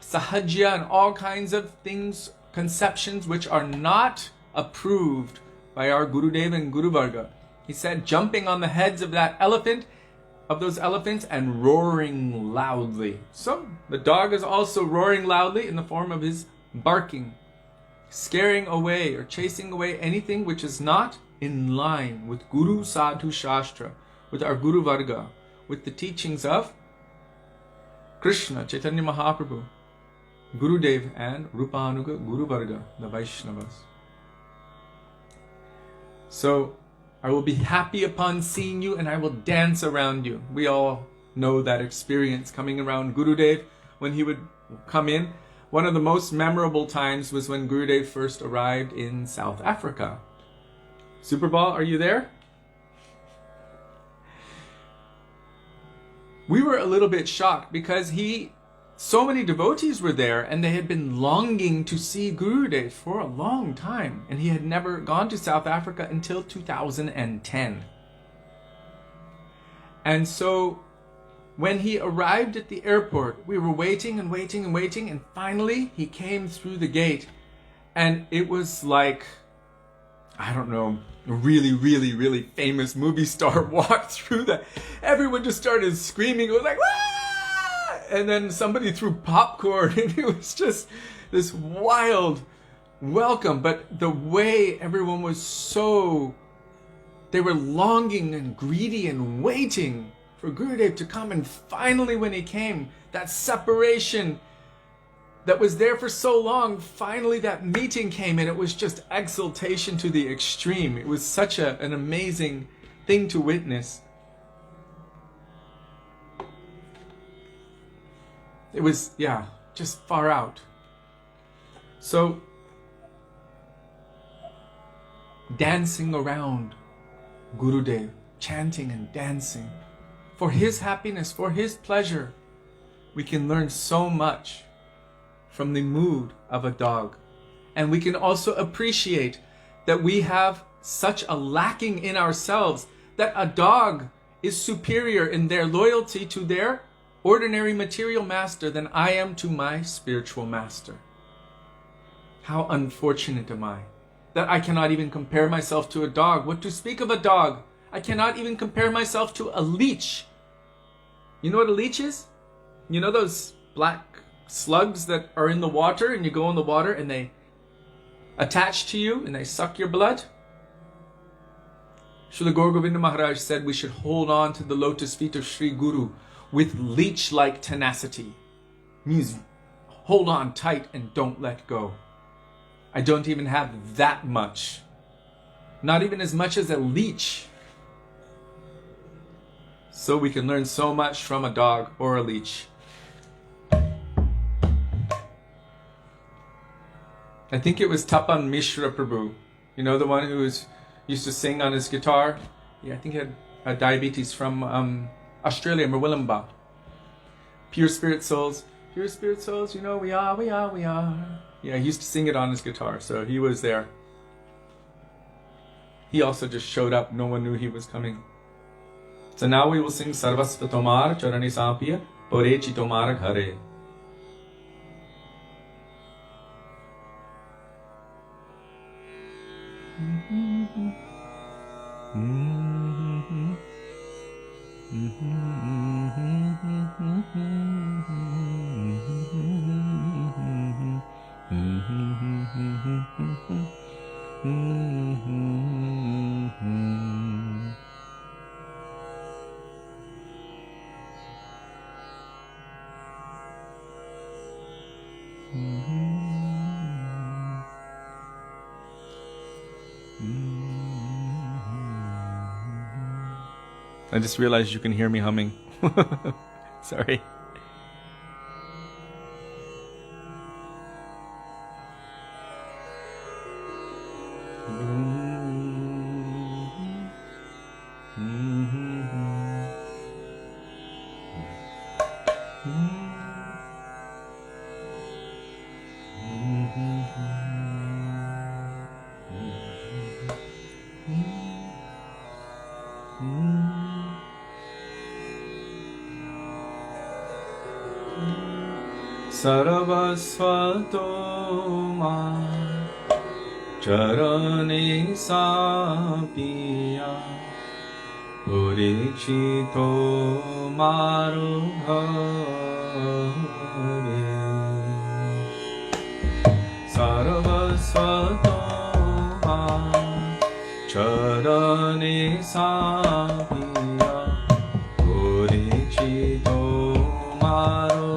sahajya, and all kinds of things, conceptions which are not approved by our Gurudev and Guru Varga. He said, jumping on the heads of that elephant, of those elephants, and roaring loudly. So the dog is also roaring loudly in the form of his barking, scaring away or chasing away anything which is not in line with Guru Sadhu Shastra, with our Guru Varga, with the teachings of Krishna, Chaitanya Mahaprabhu, Gurudev, and Rupanuga Guru Varga, the Vaishnavas. So I will be happy upon seeing you and I will dance around you. We all know that experience coming around Gurudev when he would come in. One of the most memorable times was when Gurudev first arrived in South Africa. Superball, are you there? We were a little bit shocked because so many devotees were there and they had been longing to see Gurudev for a long time, and he had never gone to South Africa until 2010. And so when he arrived at the airport, we were waiting and waiting and waiting, and finally he came through the gate, and it was like, I don't know, a really, really, really famous movie star walked through that. Everyone just started screaming. It was like, "Wah!" And then somebody threw popcorn, and it was just this wild welcome. But the way everyone was they were longing and greedy and waiting for Gurudev to come. And finally when he came, that separation that was there for so long, finally that meeting came, and it was just exaltation to the extreme. It was such an amazing thing to witness. It was, just far out. So, dancing around Gurudev, chanting and dancing, for his happiness, for his pleasure, we can learn so much from the mood of a dog. And we can also appreciate that we have such a lacking in ourselves, that a dog is superior in their loyalty to their ordinary material master than I am to my spiritual master. How unfortunate am I that I cannot even compare myself to a dog. What to speak of a dog? I cannot even compare myself to a leech. You know what a leech is? You know those black slugs that are in the water, and you go in the water and they attach to you and they suck your blood? Srila Gaura Govinda Mahārāja said we should hold on to the lotus feet of Sri Guru with leech-like tenacity. Means hold on tight and don't let go. I don't even have that much. Not even as much as a leech. So we can learn so much from a dog or a leech. I think it was Tapan Mishra Prabhu. You know, the one who used to sing on his guitar? Yeah, I think he had diabetes, from Australia, Murwillumbah. Pure spirit souls, you know, we are. Yeah, he used to sing it on his guitar, so he was there. He also just showed up, no one knew he was coming. So now we will sing Sarvasva Tomar Charani Sampiya Porechi Tomar Ghare. I just realized you can hear me humming. Sorry. Sarvasvato ma charane sapiya Purichito maru bhave Sarvasvato ma charane sapiya Purichito maru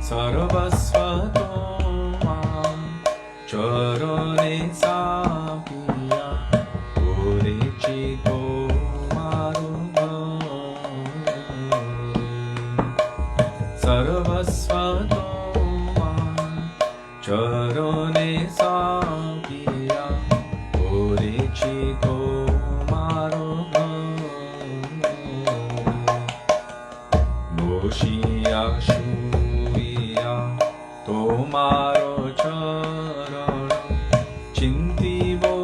sarvasvato mam charane sapiya purichito marubha sarvasvato mam charane sapiya purichito marubha boshiya shuya tomaro charana chintivo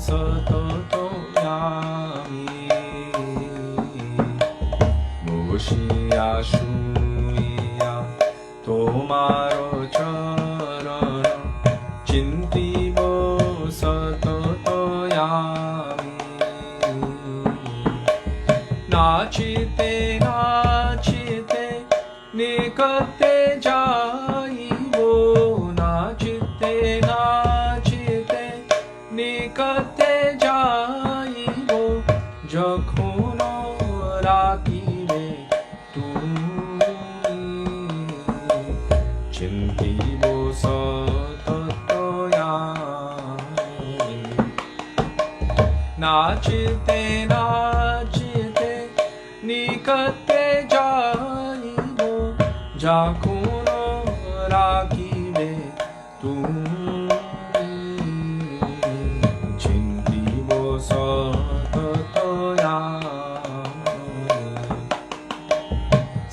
satato yami boshiya shuya tomaro charana chintivo satato yami nachite nachite nikate jaibo nachite nachite nikate jaibo jakhono rakibe tumi chintibo satato yami nachite nachite nikate jaibo jakhono rakibe tumi chintibo satato yami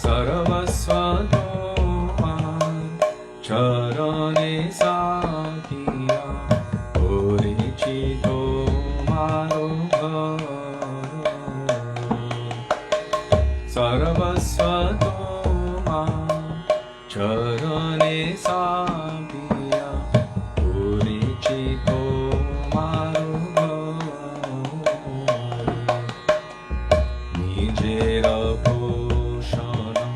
sarvasvato mam charane sakiya purichito marubha sarvasvato mam charane sapiya purichito marubha nijera poshana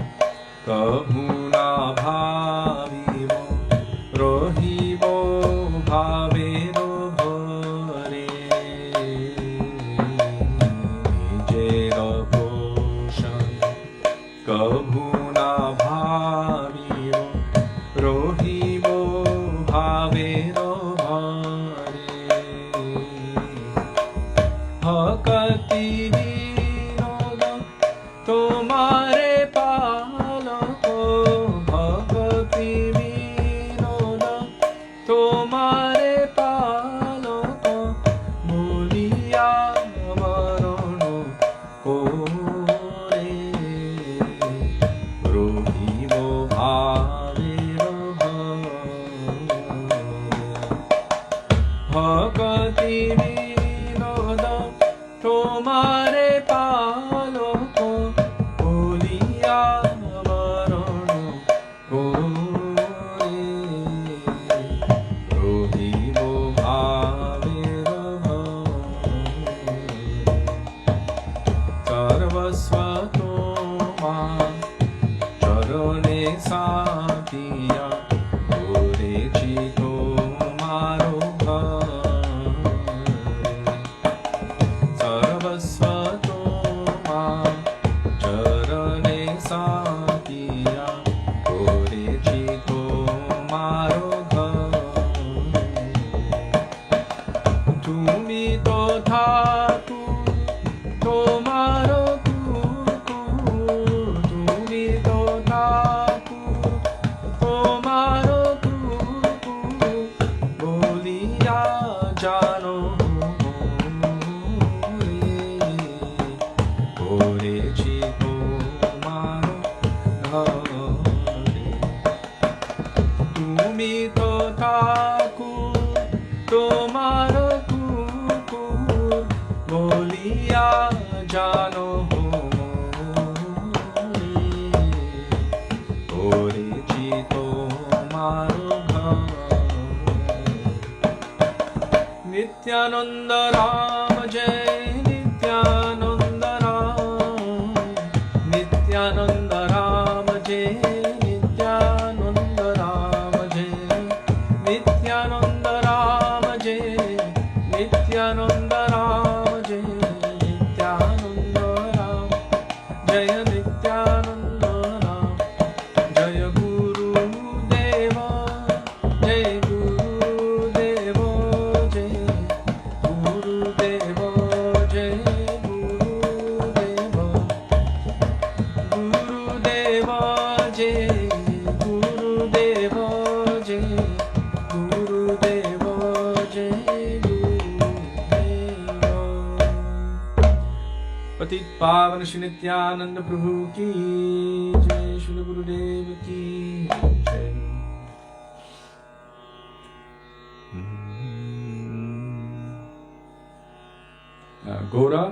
kabhu na bhavibo rohibo bhavero bhare nijera poshana kabhu na bhavibo rohibo bhavero bhare bhakti vinoda tomare palako bhakti vinoda tomare palako boliya varano kore rohibo bhavero bhakti vinoda tomare palako boliya varano kore rohibo bhavero sarvasvato mam charane sapiya purichito marubha sarvasvato mam charane sapiya purichito marubha tumi to thaku tomaro kuku tumi to thaku tomaro kuku boliya jano purichito marubha তুমি তো ঠাকুর তোমার কুকুর বলিয়া জানো করেছি তোমার নিত্যানন্দ রাম জয় নিত্যানন্দ রাম নিত্যানন্দ রাম জয় নিত্যানন্দ রাম জয় নিত্যানন্দ রাম জয় নিত্যানন্দ রাম জয় নিত্যানন্দ রাম জয় নিত্যানন্দ রাম জয় গুরু पावन श्री नित्यानंद प्रभु की जय, श्री गुरुदेव की जय। Gora,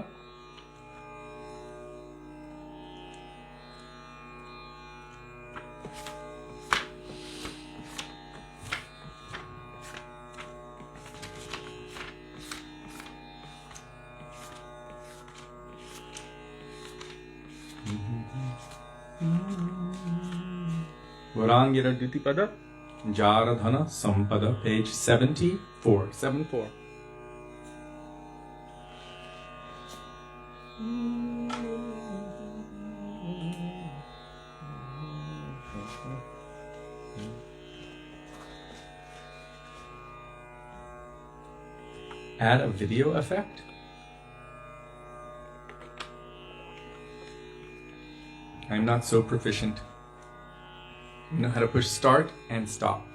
Gorangira Ditipada, Jaradhana Sampada, page 74, 74. Add a video effect. I'm not so proficient. I know how to push start and stop.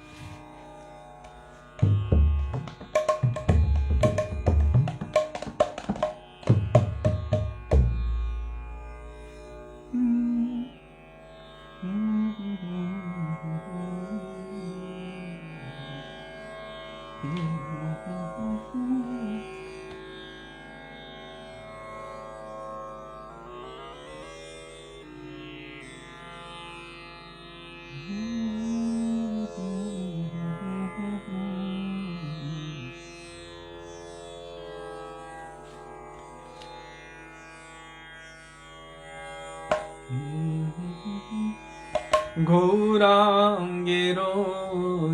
Gaurangero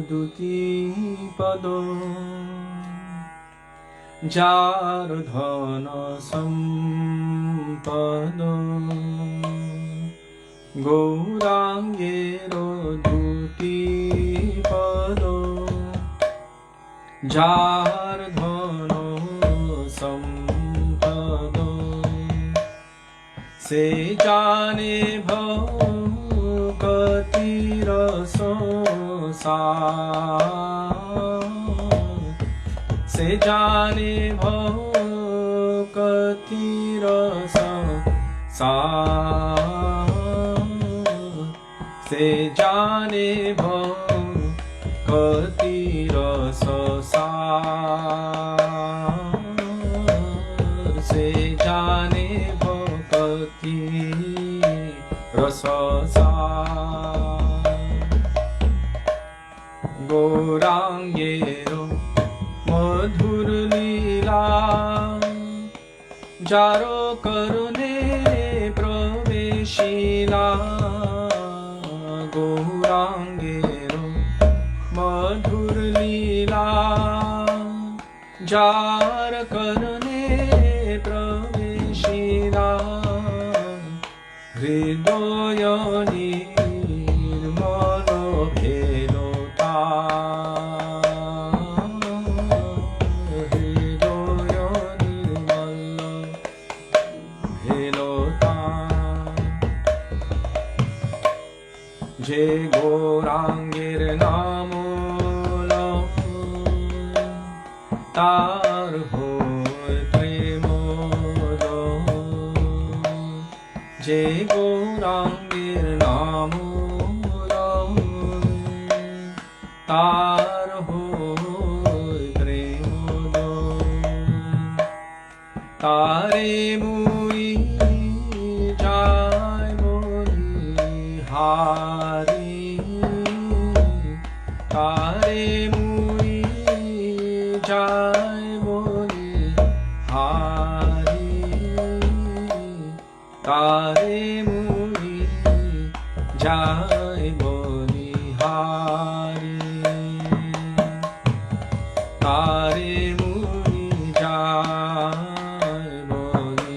duti pado jardhana sampado Gaurangero duti pado jardhana sampado se jane bhakti raso sa se jane bhakti raso sa se jane bhakti raso sa se jane bhakti raso sa Gaurangero madhur leela jaro karune praveshila Gaurangero madhur leela jar karune praveshila hridoya nirmala bhelota hridoya nirmala bhelota je Gaurangir namola tar hoy premodo je Gaurangir namola tar hoy premodo tare mui jai boli hari tare mui jai boli hari tare mui jai boli hari tare mui jai boli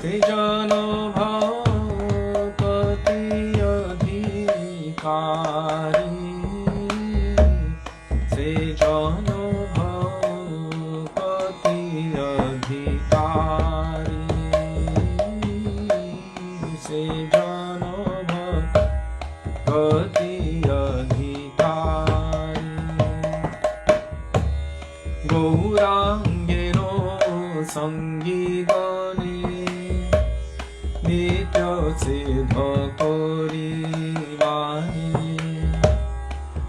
se jano bhakti adhikari, se jano bhakti adhikari, se jano bhakti adhikari, Gaurangeno Sangidani Nitya Siddha Korimani,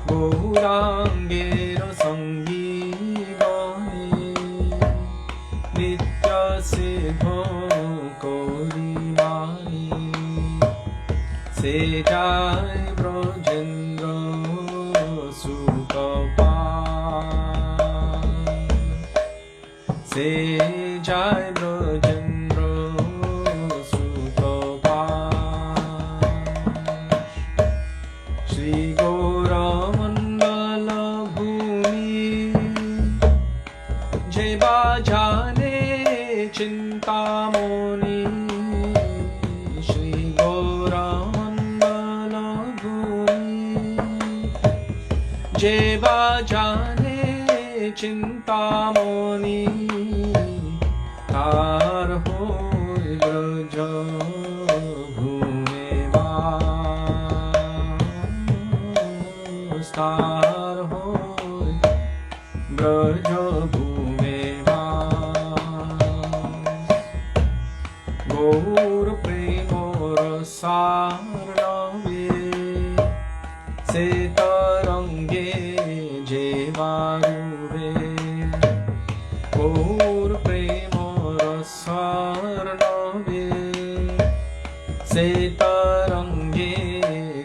Gaurangeno Sangidani Nitya Siddha Korimani, Se Jai Brajendra Sukapa, Se Jai Brajendra Sukapa, Shri Gora Mandala Bhumi, Jai Bajane Chintamoni, Shri Gora Mandala Bhumi, Jai Bajane Chintamoni, Tar hoy Braj Bhume vas, Tar hoy Braj Bhume vas, Gaur Premor Sarnave, Se Tarange Jevaruve, Gaur Premor Sarnave, Se Tarange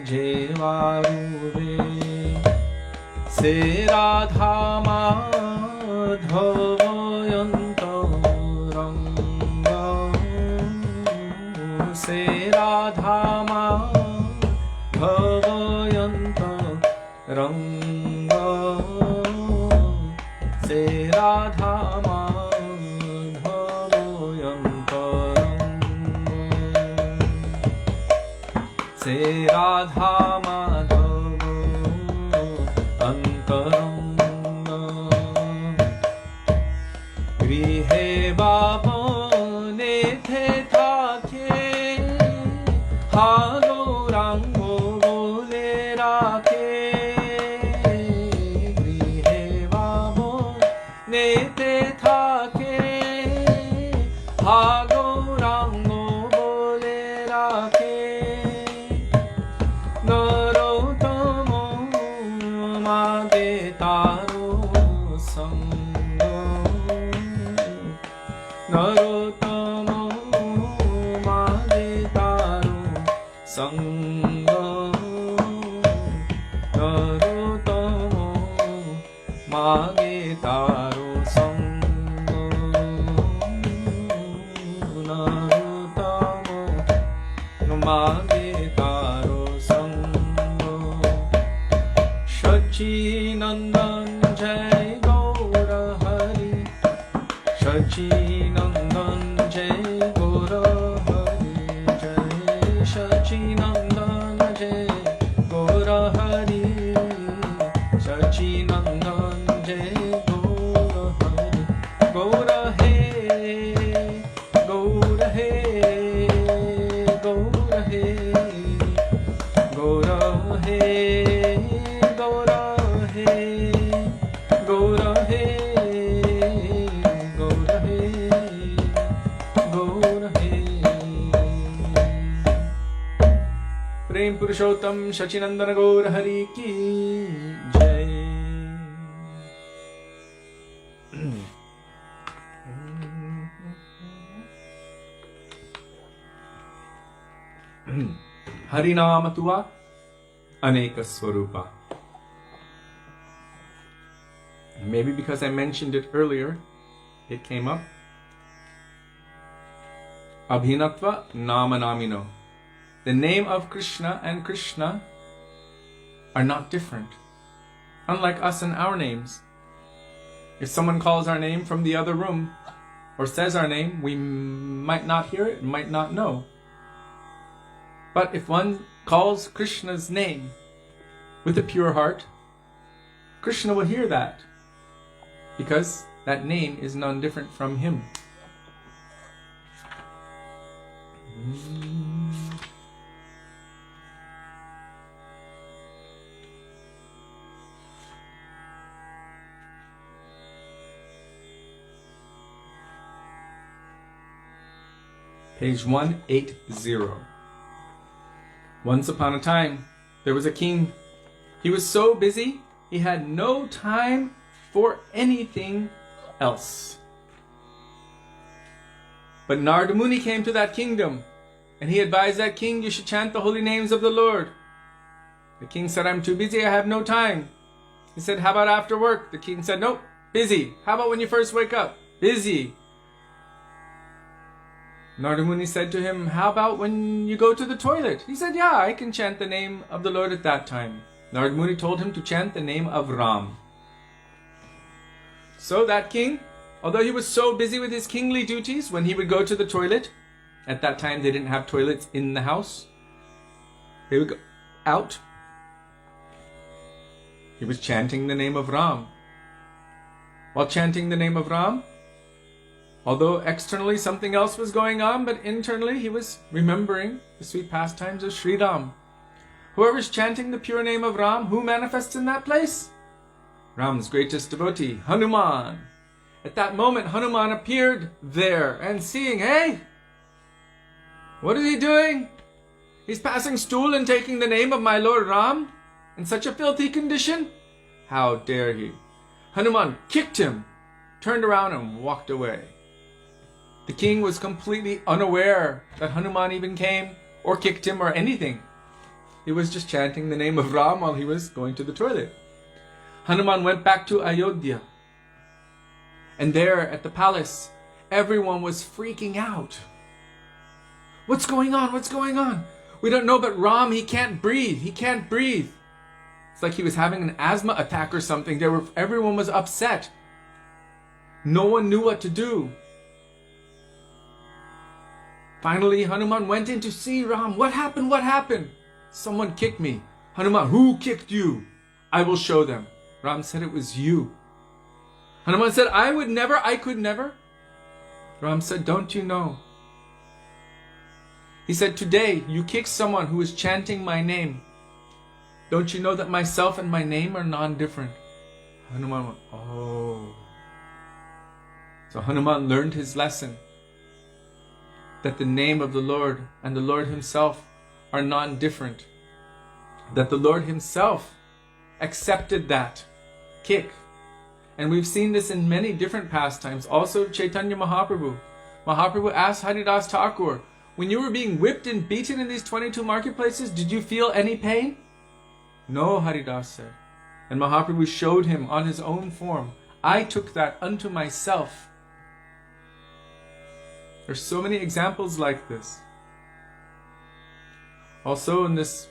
Jevaruve, Se Radha Madhavayanta Ranga, Se Radha Madhavayanta Ranga, Se Radha Madhavayanta Ranga, Se Radha Madhavayanta Ranga, Grihe Bhavane The Thake, Ha Gaurango Bole Rakhe, Grihe Bhavane The Thake, Ha Gaurango Bole Rakhe, Narottamo Made Taro Sango, Narottamo Made Taro Sango, Narottamo Made Taro Sango, Narottamo Made Taro Sango, Sachinandan Jai Gaura Hari, Sachinandan Jai Gaura Hari, Jai Sachinandan Jai Gaura Hari, Sachinandan Jai Gaura Hari, Gaura He, Gaura He, Gaura He, Gaura He, Gaura He, Gaura He, Gaura He, Gaura He. प्रेम पुरुषोत्तम शचिनंदन गौर हरि की जय। Harinama Tua Aneka Swarupa. Maybe because I mentioned it earlier, it came up. Abhinatva Namanamino. The name of Krishna and Krishna are not different. Unlike us and our names. If someone calls our name from the other room, or says our name, we might not hear it, might not know. But if one calls Krishna's name with a pure heart, Krishna will hear that, because that name is none different from him. Page 180. Once upon a time, there was a king. He was so busy, he had no time for anything else. But Narada Muni came to that kingdom, and he advised that king, you should chant the holy names of the Lord. The king said, I'm too busy, I have no time. He said, how about after work? The king said, nope, busy. How about when you first wake up? Busy. Narada Muni said to him, how about when you go to the toilet? He said, yeah, I can chant the name of the Lord at that time. Narada Muni told him to chant the name of Ram. So that king, although he was so busy with his kingly duties, when he would go to the toilet, at that time they didn't have toilets in the house, they would go out. He was chanting the name of Ram. While chanting the name of Ram, although externally something else was going on, but internally he was remembering the sweet pastimes of Śrī Ram. Whoever's chanting the pure name of Ram, who manifests in that place? Ram's greatest devotee, Hanuman. At that moment, Hanuman appeared there and seeing, hey, what is he doing? He's passing stool and taking the name of my Lord Ram in such a filthy condition? How dare he? Hanuman kicked him, turned around and walked away. The king was completely unaware that Hanuman even came or kicked him or anything. He was just chanting the name of Ram while he was going to the toilet. Hanuman went back to Ayodhya. And there at the palace, everyone was freaking out. What's going on? What's going on? We don't know, but Ram, he can't breathe. He can't breathe. It's like he was having an asthma attack or something. Everyone was upset. No one knew what to do. Finally, Hanuman went in to see Ram. What happened? What happened? Someone kicked me. Hanuman, who kicked you? I will show them. Ram said, it was you. Hanuman said, I could never. Ram said, don't you know? He said, today you kicked someone who is chanting my name. Don't you know that myself and my name are non-different? Hanuman went, oh. So Hanuman learned his lesson, that the name of the Lord and the Lord himself are non-different. That the Lord himself accepted that kick. And we've seen this in many different pastimes. Also Chaitanya Mahaprabhu. Mahaprabhu asked Haridas Thakur, when you were being whipped and beaten in these 22 marketplaces, did you feel any pain? No, Haridas said. And Mahaprabhu showed him on his own form, I took that unto myself. There's so many examples like this. Also in this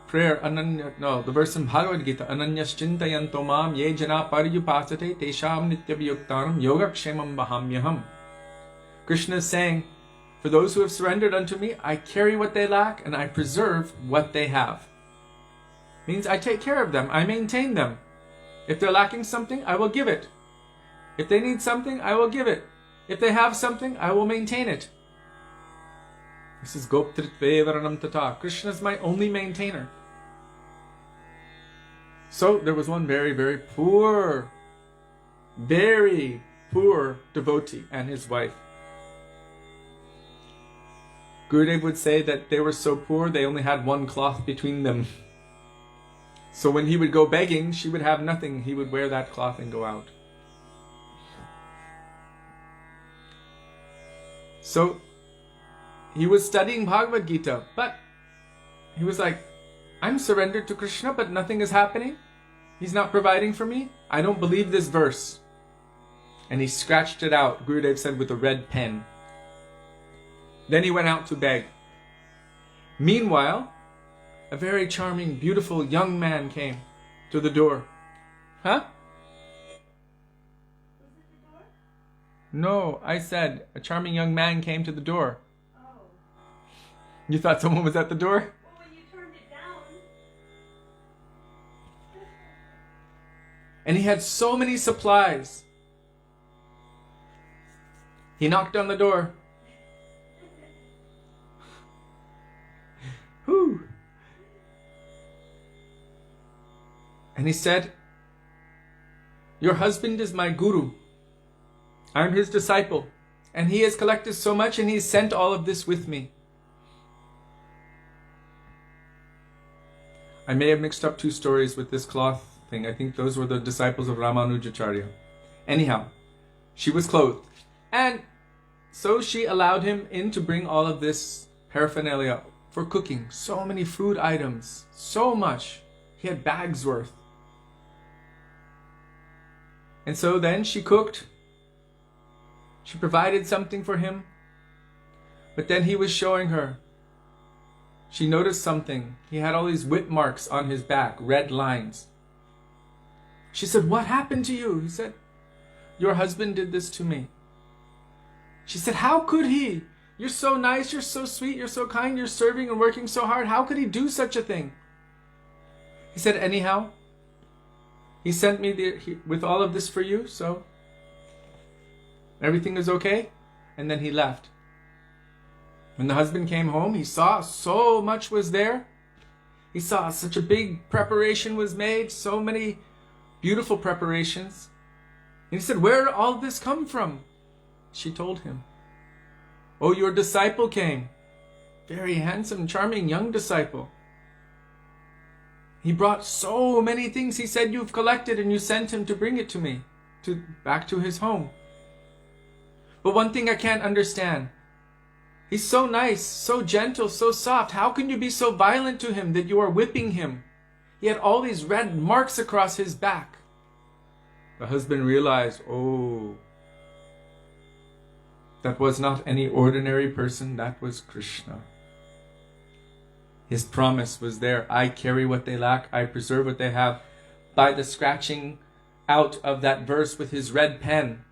prayer, the verse in Bhagavad Gita, Ananyas chintayanto mam ye jana paryupasate tesham nityabhyuktaram yogakshemam bahamyaham. Krishna is saying, for those who have surrendered unto me, I carry what they lack and I preserve what they have. Means I take care of them, I maintain them. If they're lacking something, I will give it. If they need something, I will give it. If they have something, I will maintain it. This is Goptritve Varanam Tata. Krishna is my only maintainer. So there was one very, very poor devotee and his wife. Gurudev would say that they were so poor they only had one cloth between them. So when he would go begging, she would have nothing. He would wear that cloth and go out. So he was studying Bhagavad Gita, but he was like, I'm surrendered to Krishna, but nothing is happening. He's not providing for me. I don't believe this verse. And he scratched it out, Gurudev said, with a red pen. Then he went out to beg. Meanwhile, a very charming, beautiful young man came to the door. Huh? Who's at the door? No, I said a charming young man came to the door. Oh. You thought someone was at the door? Well, when you turned it down. And he had so many supplies. He knocked on the door. Whew. And he said, your husband is my guru. I'm his disciple. And he has collected so much and he's sent all of this with me. I may have mixed up two stories with this cloth thing. I think those were the disciples of Ramanujacharya. Anyhow, she was clothed. And so she allowed him in to bring all of this paraphernalia for cooking. So many food items. So much. He had bags worth. And so then she cooked. She provided something for him. But then he was showing her. She noticed something. He had all these whip marks on his back, red lines. She said, what happened to you? He said, your husband did this to me. She said, how could he? You're so nice, you're so sweet, you're so kind, you're serving and working so hard. How could he do such a thing? He said, anyhow, he sent me with all of this for you, so everything is okay. And then he left. When the husband came home, he saw so much was there. He saw such a big preparation was made, so many beautiful preparations. And he said, where did all this come from? She told him, oh, your disciple came. Very handsome, charming, young disciple. He brought so many things. He said, you've collected and you sent him to bring it to me, back to his home. But one thing I can't understand. He's so nice, so gentle, so soft. How can you be so violent to him that you are whipping him? He had all these red marks across his back. The husband realized, oh, that was not any ordinary person, that was Krishna. His promise was there. I carry what they lack, I preserve what they have. By the scratching out of that verse with his red pen,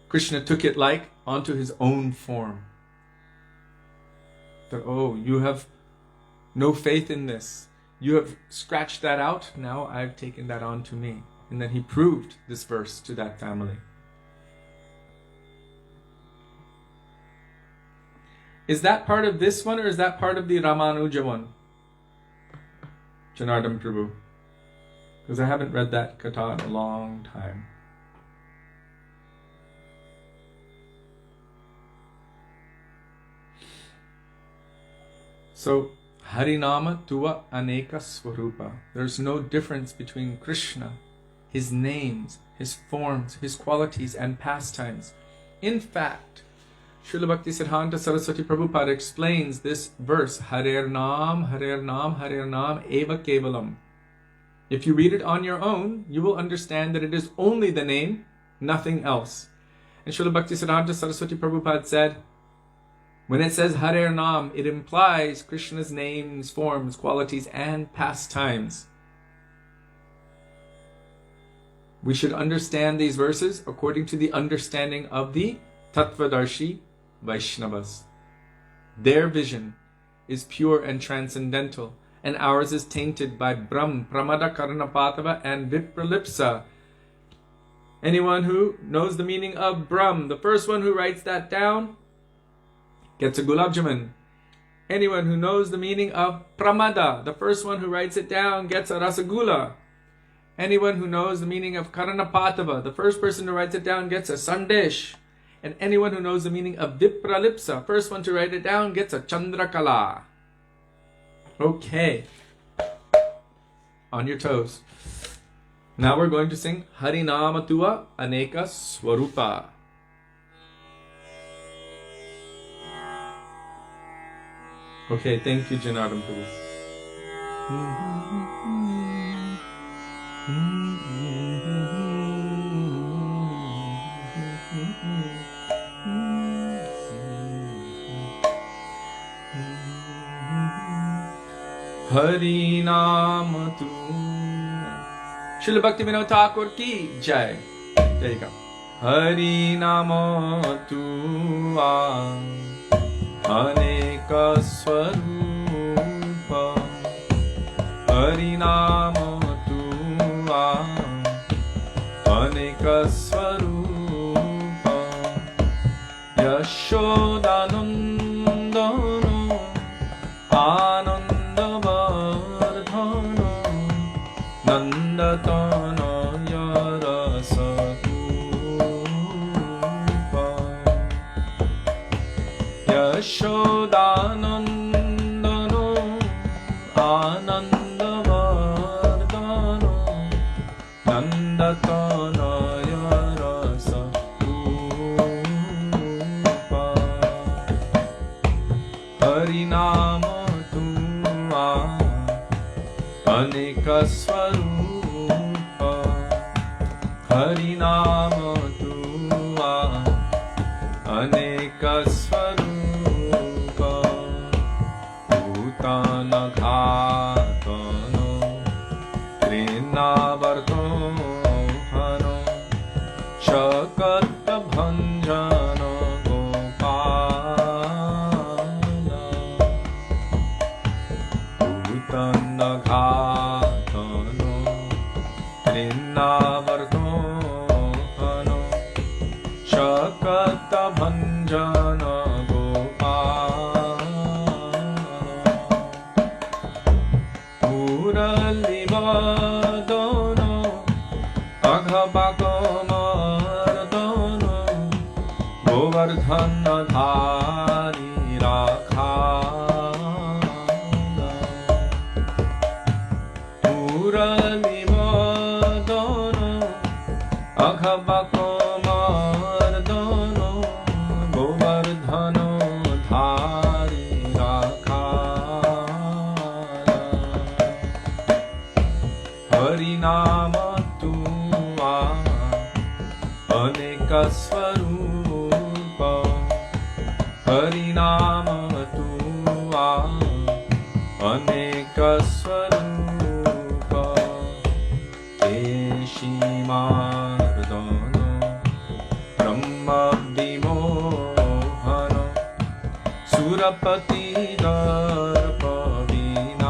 Krishna took it like onto his own form. That, oh, you have no faith in this. You have scratched that out, now I've taken that on to me. And then he proved this verse to that family. Is that part of this one or is that part of the Ramanuja one? Janardhan Prabhu. Because I haven't read that katha in a long time. So, Harinama Tuva Aneka Swarupa. There's no difference between Krishna, his names, his forms, his qualities and pastimes. In fact, Srila Bhaktisiddhanta Saraswati Prabhupada explains this verse, Harer Nam, Harer Nam, Harer Nam, Eva Kevalam. If you read it on your own, you will understand that it is only the name, nothing else. And Srila Bhaktisiddhanta Saraswati Prabhupada said, when it says Harer Nam, it implies Krishna's names, forms, qualities, and pastimes. We should understand these verses according to the understanding of the Tattvadarshi Vaishnavas. Their vision is pure and transcendental, and ours is tainted by Brahm, Pramada, Karanapatava, and Vipralipsa. Anyone who knows the meaning of Brahm, the first one who writes that down, gets a gulab jamun. Anyone who knows the meaning of Pramada, the first one who writes it down, gets a rasagula. Anyone who knows the meaning of Karanapatava, the first person who writes it down, gets a sandesh. And anyone who knows the meaning of Vipralipsa, first one to write it down, gets a Chandrakala. Okay. On your toes. Now we're going to sing Harinama Tuva Aneka Swarupa. Okay, thank you, Janardhan Prabhu. Harinama tu. Srila Bhaktivedānta Thakur ki jai. There you go. Hari Namo Tua Aneka Swarupa Hari Namo Tua Aneka Swarupa Yashodanandana Anandavardhana Nandatana Yarasakupa Yashodanandana Anandavardhana Nandatana Yarasakupa Harinama Tua Aneka Swarupa Harinama Tua Aneka Swarupa Bhutana Ghatana Trinavartohana Shakata Bhanjana Gopala Bhutana Ghatana Trinavartohana Shakata Bhanjana Muralivadana Aghabhagamardana Govardhana Dhari Rakhana Muralivadana Aghabhagamardana Govardhana Dhari Rakhana Harinama Tua Aneka Swarupa Harinama Tua Aneka Swarupa Keshimardana Brahma Vimohana Surapati Darpa Vinashi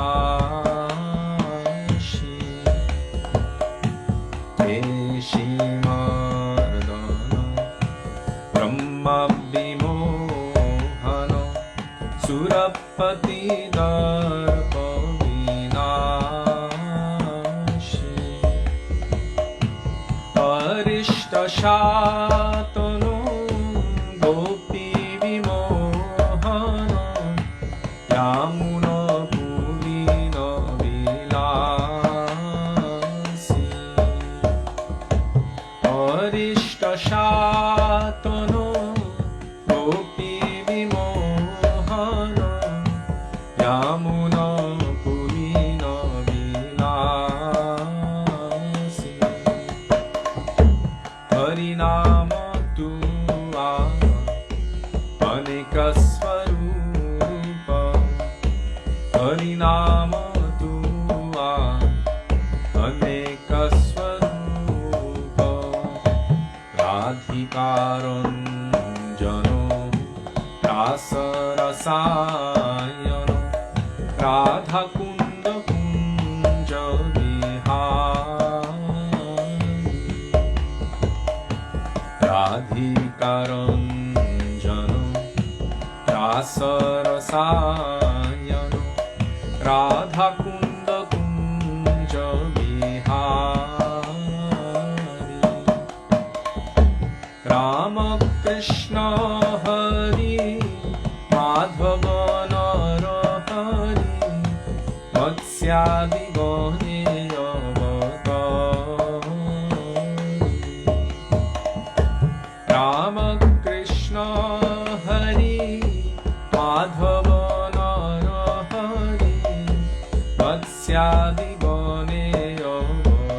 Keshimardana Brahma Vimohana Surapati Darpa Vinashi Arishta Shatano Gopi Vimohana Yamuna Purina Vilasi Arishta Shatano Gopi Vimohana Yamuna Purina Vilasi Harinama Tua Aneka Swarupa Harinama Tua Aneka Swarupa Radhikaranjano Rasarasayano Radha Kunda Kunja Vihari Radhikaranjano Rasarasayano Radha Kunda Kunja Vihari Rama Krishna Hari Madhava Narahari Matsyadi Gone Avatari Rama Krishna Hari Madhava Narahari Matsyadi Gone Avatari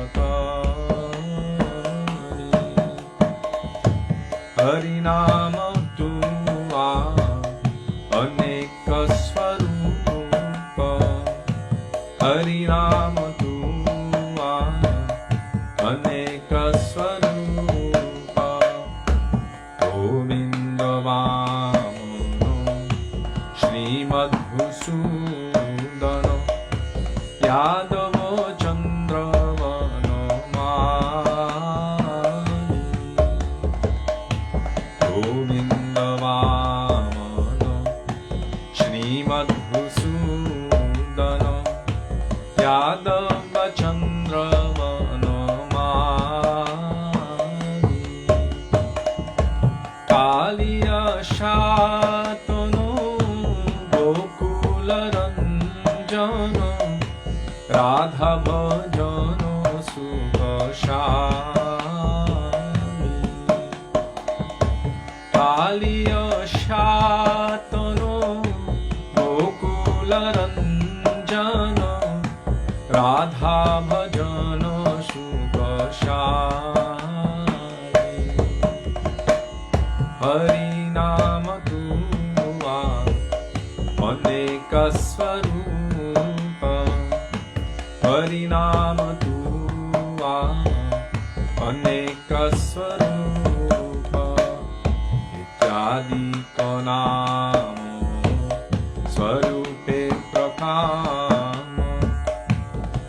Harinama Tua Aneka Swarupa Harinama Tua Aneka Swarupa Mādhusūdana Yādava Chandravana Mani Govinda Vamana Śrī Madhusūdana Yādava Chandravana Mani Kāliya Shatana Gokularanjana Radha Bhajana Subhashami Kāliya Shatana Gokularanjana Radha Bhajana Subhashami Hari Nama Tuva Aneka Swarupa Hari Nama Tuva Aneka Swarupa Ityadi Kanamo Swarupe Prakama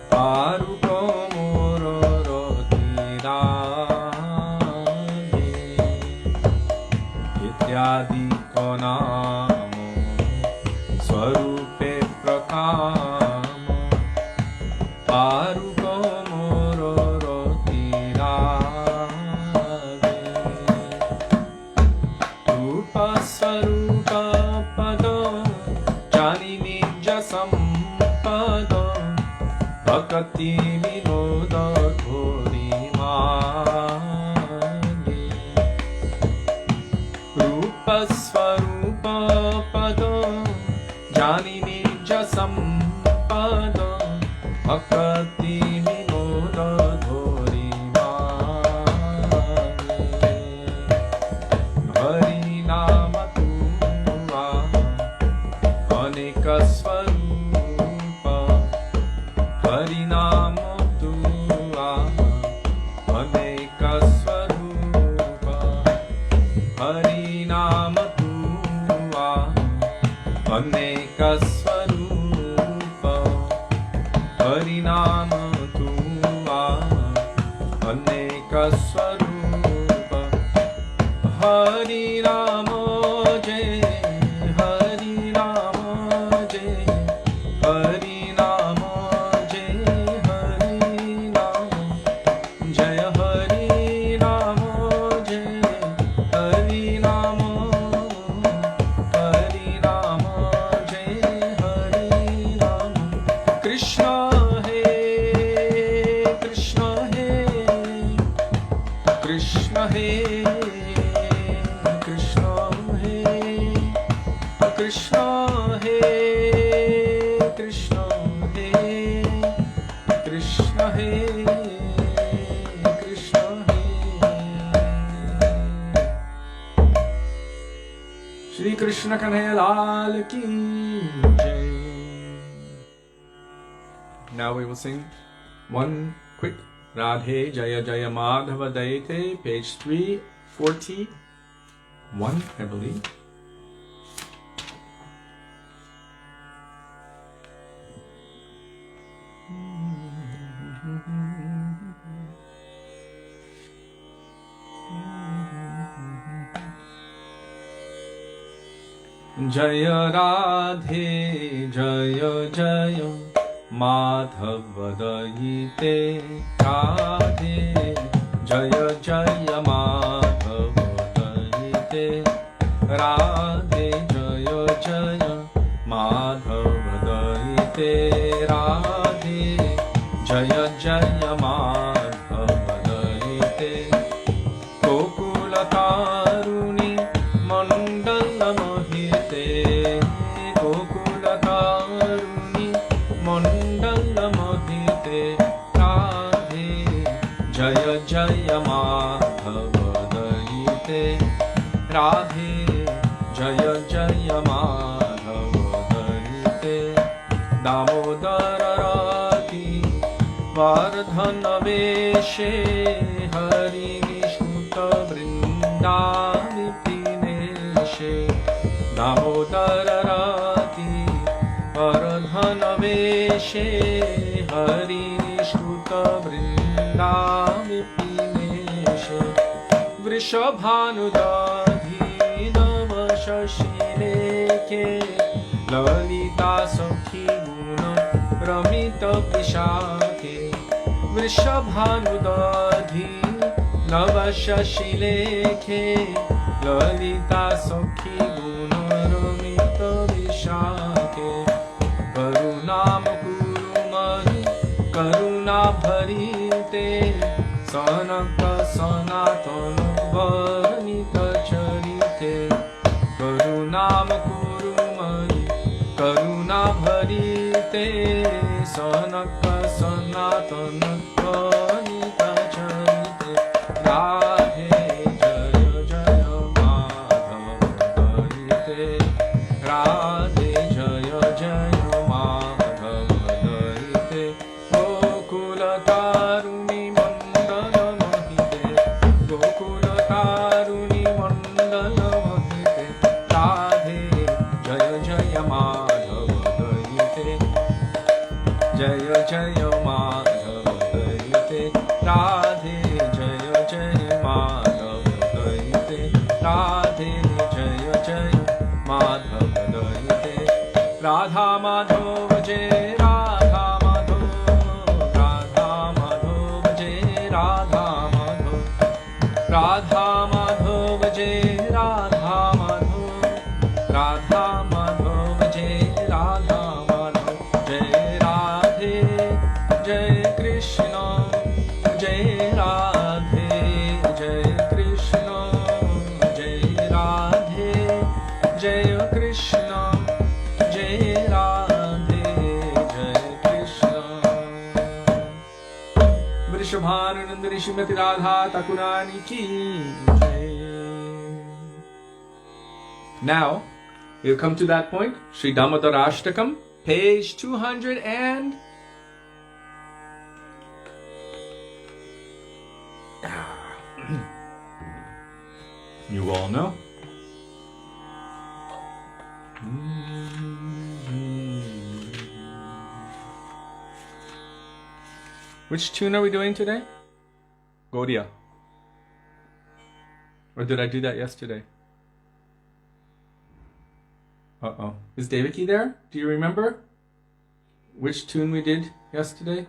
Parupa Mororotirani Ityadi Kanamo Swarupe Prakama Parupa Mororotirani Rupa Swarupa Pada Jani Nija Sampada Bhakati Vinoda Dhori Mani Rupa Swarupa Pada Jani Nija Sampada Bhakati Vinoda Dhori Mani Hari Nama Tuva Aneka Swarupa Hari Nama Tuva Aneka Swarupa Hari Nama Tuva Aneka Swarupa Hari Nama Tuva Aneka Swarupa Hari Rama Jai Hari Rama Jai Hari Rama Jai Hari Rama Jaya Hari Rama Jai Hari Rama Hari Rama Jai Hari Rama Krishna He Krishna He Krishna He Krishna He Krishna He Krishna He Krishna He Krishna He Shri Krishna Kanhaiya Lal Ki Jai. Now we will sing one quick Radhe Jaya Jaya Madhava Daite, page 341, I believe. Jaya Radhe Jaya Jaya Madhava Daite Radhe Jaya Jaya Madhava Daite Radhe Jaya Jaya Madhava Daite Radhe Jaya Jaya Madhava Daite Gokula Taruni Mandala Mohite Gokula Taruni Mandala Mohite Radhe Jaya Jaya Madhava Daite Radhe Jaya Jaya Madhava Daite Damodarāṣṭakam Vardhana Veshe Hari Vishnuta Vrindani Pineshe Damodarāṣṭakam Keshe Harishtuta Vrindavipineshe Vrishabhanudadhi Navashashileke Lalita Sakhi Guna Ramita Vishake Vrishabhanudadhi Navashashileke Lalita Sakhi Guna Ramita Vishake Karunam Kurumari Karuna Bharite Sanaka Sanatana Varnita Charite Karunam Kurumari Karuna Bharite Sanaka Sanatana Varnita Charite Radhe Jaya Jaya Madhava Dharite Radhe Jaya Jaya Madhava Dharite Gokula Taruni Mandala Mahite Gokula Taruni Mandala Mahite Radhe Jaya Jaya Madhava Dharite Jaya Jaya Madhava Dharite Radhe Jaya Jaya Madhava Dharite Radhe Jaya Jaya Madhava Dharite Radha Madhava Jai Radha Madhava Radha Madhava Jai Radha Madhava Radha Madhava Jai Radha Madhava Radha Madhava Jai Radha Madhava Jai Radhe Jai Krishna Jai Radhe Jai Krishna Jai Radhe Jai Krishna Jai Radhe Jai Krishna Vrishabhananandari Srimati Radha Takurani ki Jai. Now, we've come to that point, Śrī Dāmodarāṣṭakam, page 200 and... You all know. Which tune are we doing today? Gaudiya. Or did I do that yesterday? Uh-oh. Is Devaki there? Do you remember which tune we did yesterday?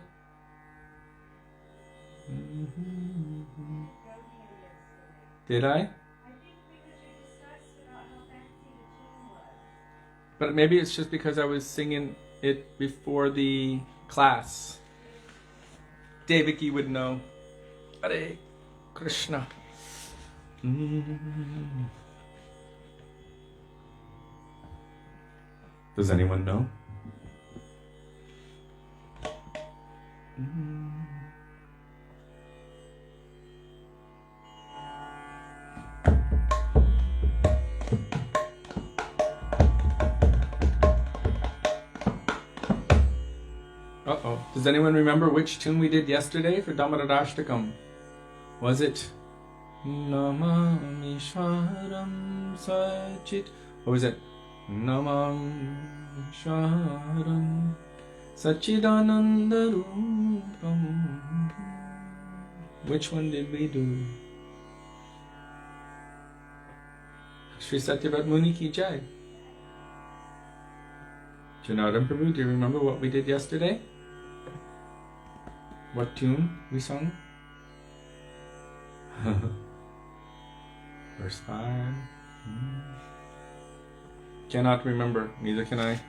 Did I? I think because you discussed about how fancy the tune was. But maybe it's just because I was singing it before the class. Devaki would know. Hare Krishna. Does anyone know? Uh-oh. Does anyone remember which tune we did yesterday for Damodarasṭakam? Was it Namami Shvaram Sachit? Or was it Namami Shvaram Sachidanandarupam? Which one did we do? Śrī Satyavrata Muni ki jai. Nārāyaṇa Prabhu, do you remember what we did yesterday? What tune we sung? Verse 5. Cannot remember, neither can I.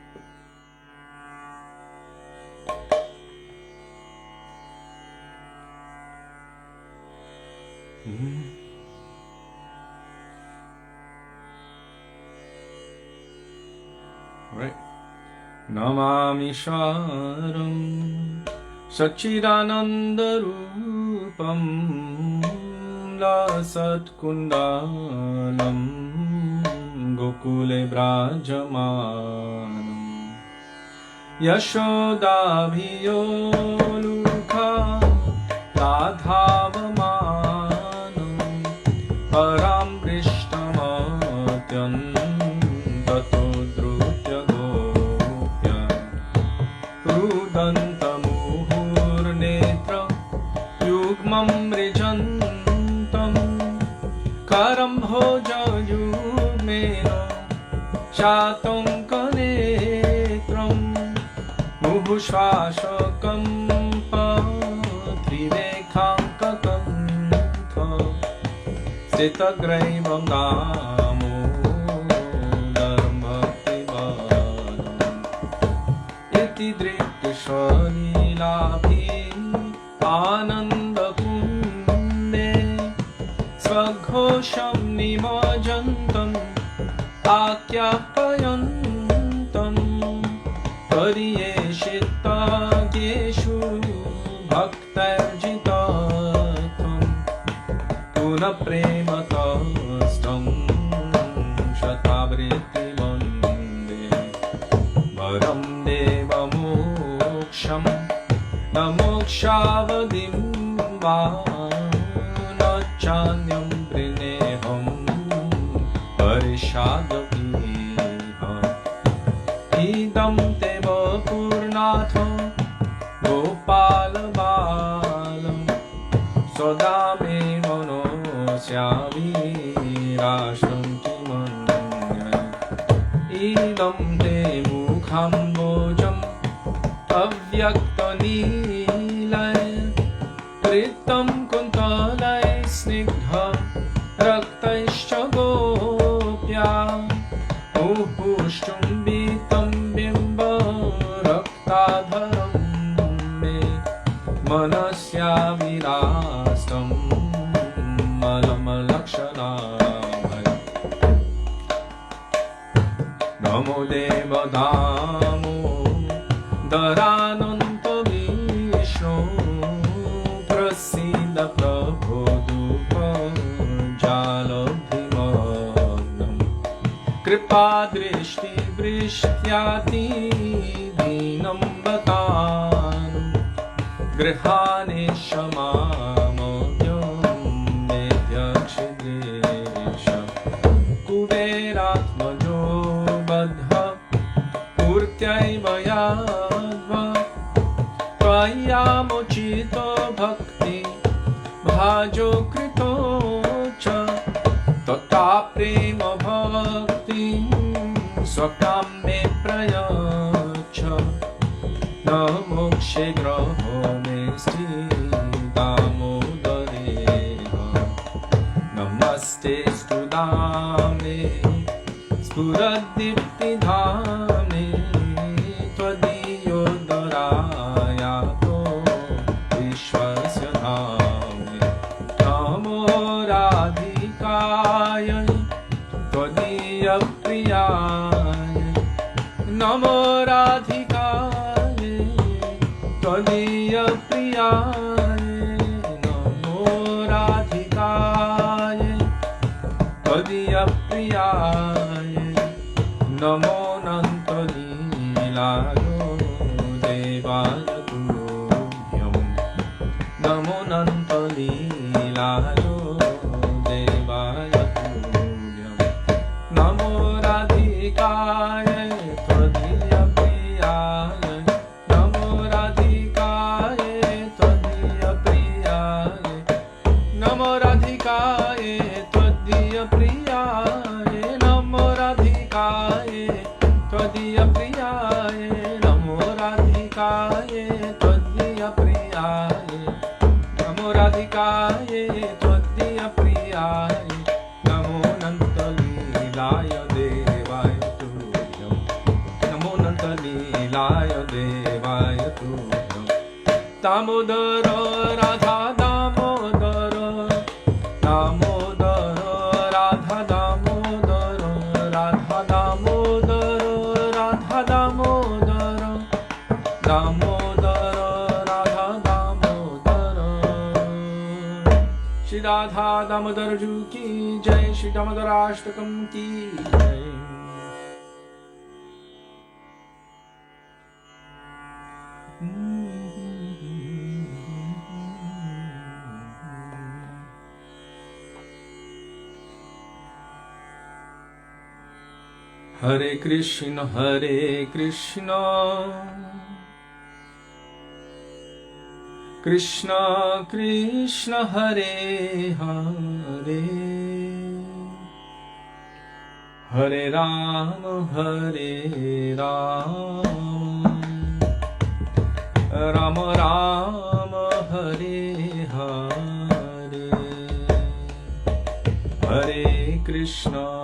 All right. Namami Shvaram Sachidanandarupam Lasat Kundalam Gokule Brajamanam Yashodabhiyolukha Radhavamanam Param Vrishtamatyan Tato Drutya Gopya तङ्कनेत्रं मुहुश्वासकं त्रिरेखाङ्ककण्ठ स्थितग्रैवं दामोदरं भक्तिवदम् इति दृष्टशलीलाभिः आनन्दकुन्दे स्वघोषं निमज्जन्तम् आख्यापयन्तं परियेषिताद्येषु भक्तर्जितार्थं पुनः प्रेमतस्तं शतावृत्तिवन्दे वरं देवमोक्षं न मोक्षावधिं वा न चान्यं प्रणेहं परिषादपीह इदं ते वपुर्नाथ गोपालबालं सदा मे मनोस्याविराशं किमन्य इदं ते मुखाम्बोजम् अव्यक्तनीलय कृतं कुन्तलय स्निग्ध रक्तैश्च गोप्या मुहुश्चुम्बितं बिम्ब रक्ताधरं मे मनस्याविरास्तं मलमलक्षणाभय नमो देवदामोदरानन्त विष्णो प्रसीद प्रभो दुःखजालधिमग्नं कृपादृष्टिवृष्ट्यातिदीनं बतानु गृहाणि क्षमामोद्यं नेत्यक्षिद्रेश कुबेरात्मजो बद्ध पूर्त्यैव याद्वा त्वय्यामुचितो भक्ति भाजो कृतो च तथा प्रेम भक्तिं स्वकां मे प्रयच्छ न मोक्षे ग्रहो मे श्री दामोदरेह नमस्ते स्तुदामे स्फुरद्दीप्तिधामे त्वदीयोदरायातो विश्वस्य धामे नमो राधिकाय त्वदीयप्रियाय नमो राधिकाय त्वदीयप्रियाय नमो राधिकाय त्वदीयप्रियाय नमो नन्तलीलायो देवाय तुभ्यं नमो नन्तलीलायो देवाय तुभ्यं नमो राधिकाय त्वदीयप्रियाय नमो राधिकाय त्वदीयप्रियाय नमो राधिकाय त्वदीयप्रियाय नमो राधिकाय त्वदीयप्रियाय नमो राधिकाय त्वदीयप्रियाय नमो राधिकाय त्वदीयप्रियाय नमो नन्तलीलाय देवाय तुभ्यं नमो नन्तलीलाय देवाय तुभ्यं दामोदर राधा दामोदर दामोदर राधा दामोदर राधा दामोदर राधा दामोदर दामोदर राधा दामोदर श्री राधा दामोदर जू की जय श्री दामोदराष्टकम की जय Hare Krishna Krishna Krishna Hare Hare Hare Rama Hare Rama Rama Rama Hare Hare Hare Krishna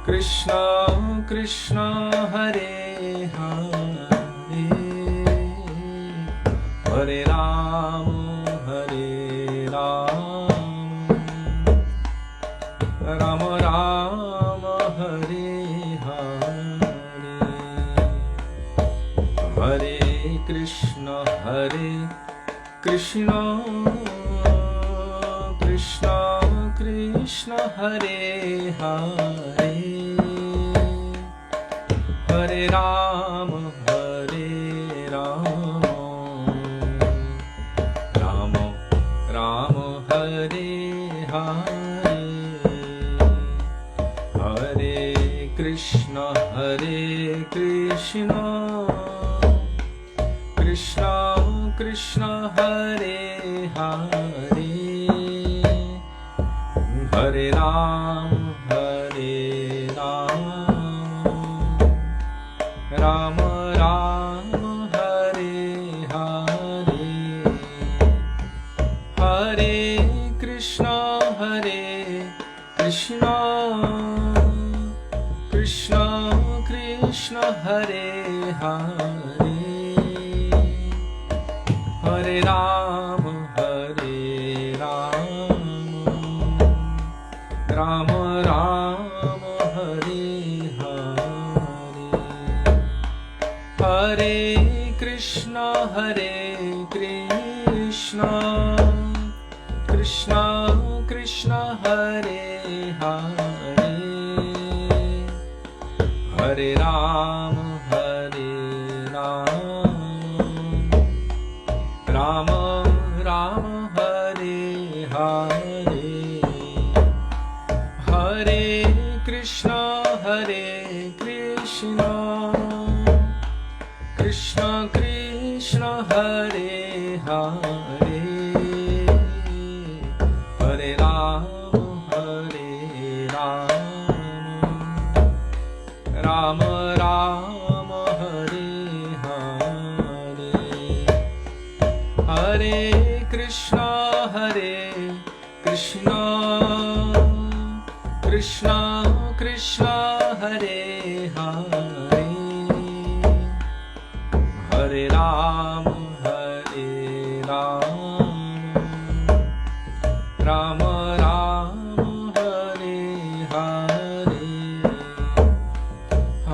Krishna Krishna Hare Hare Hare Rama Rama Rama Hare Hare Hare Krishna Krishna Krishna Hare Hare Hare Rama Rama Rama Hare Hare Hare Krishna Krishna Krishna Hare Hare Hare Rama Rama Rama Hare Hare Hare Krishna Krishna Krishna Hare Hare Hare Rama Rama Rama Hare Hare Hare Krishna Krishna Krishna Hare Hare Hare Rama Rama Rama Hare Hare Hare Krishna Krishna Krishna Hare Hare Hare Rama Rama Rama Hare Hare Hare Krishna Krishna Krishna Hare Hare Hare Rama Rama Rama Hare Hare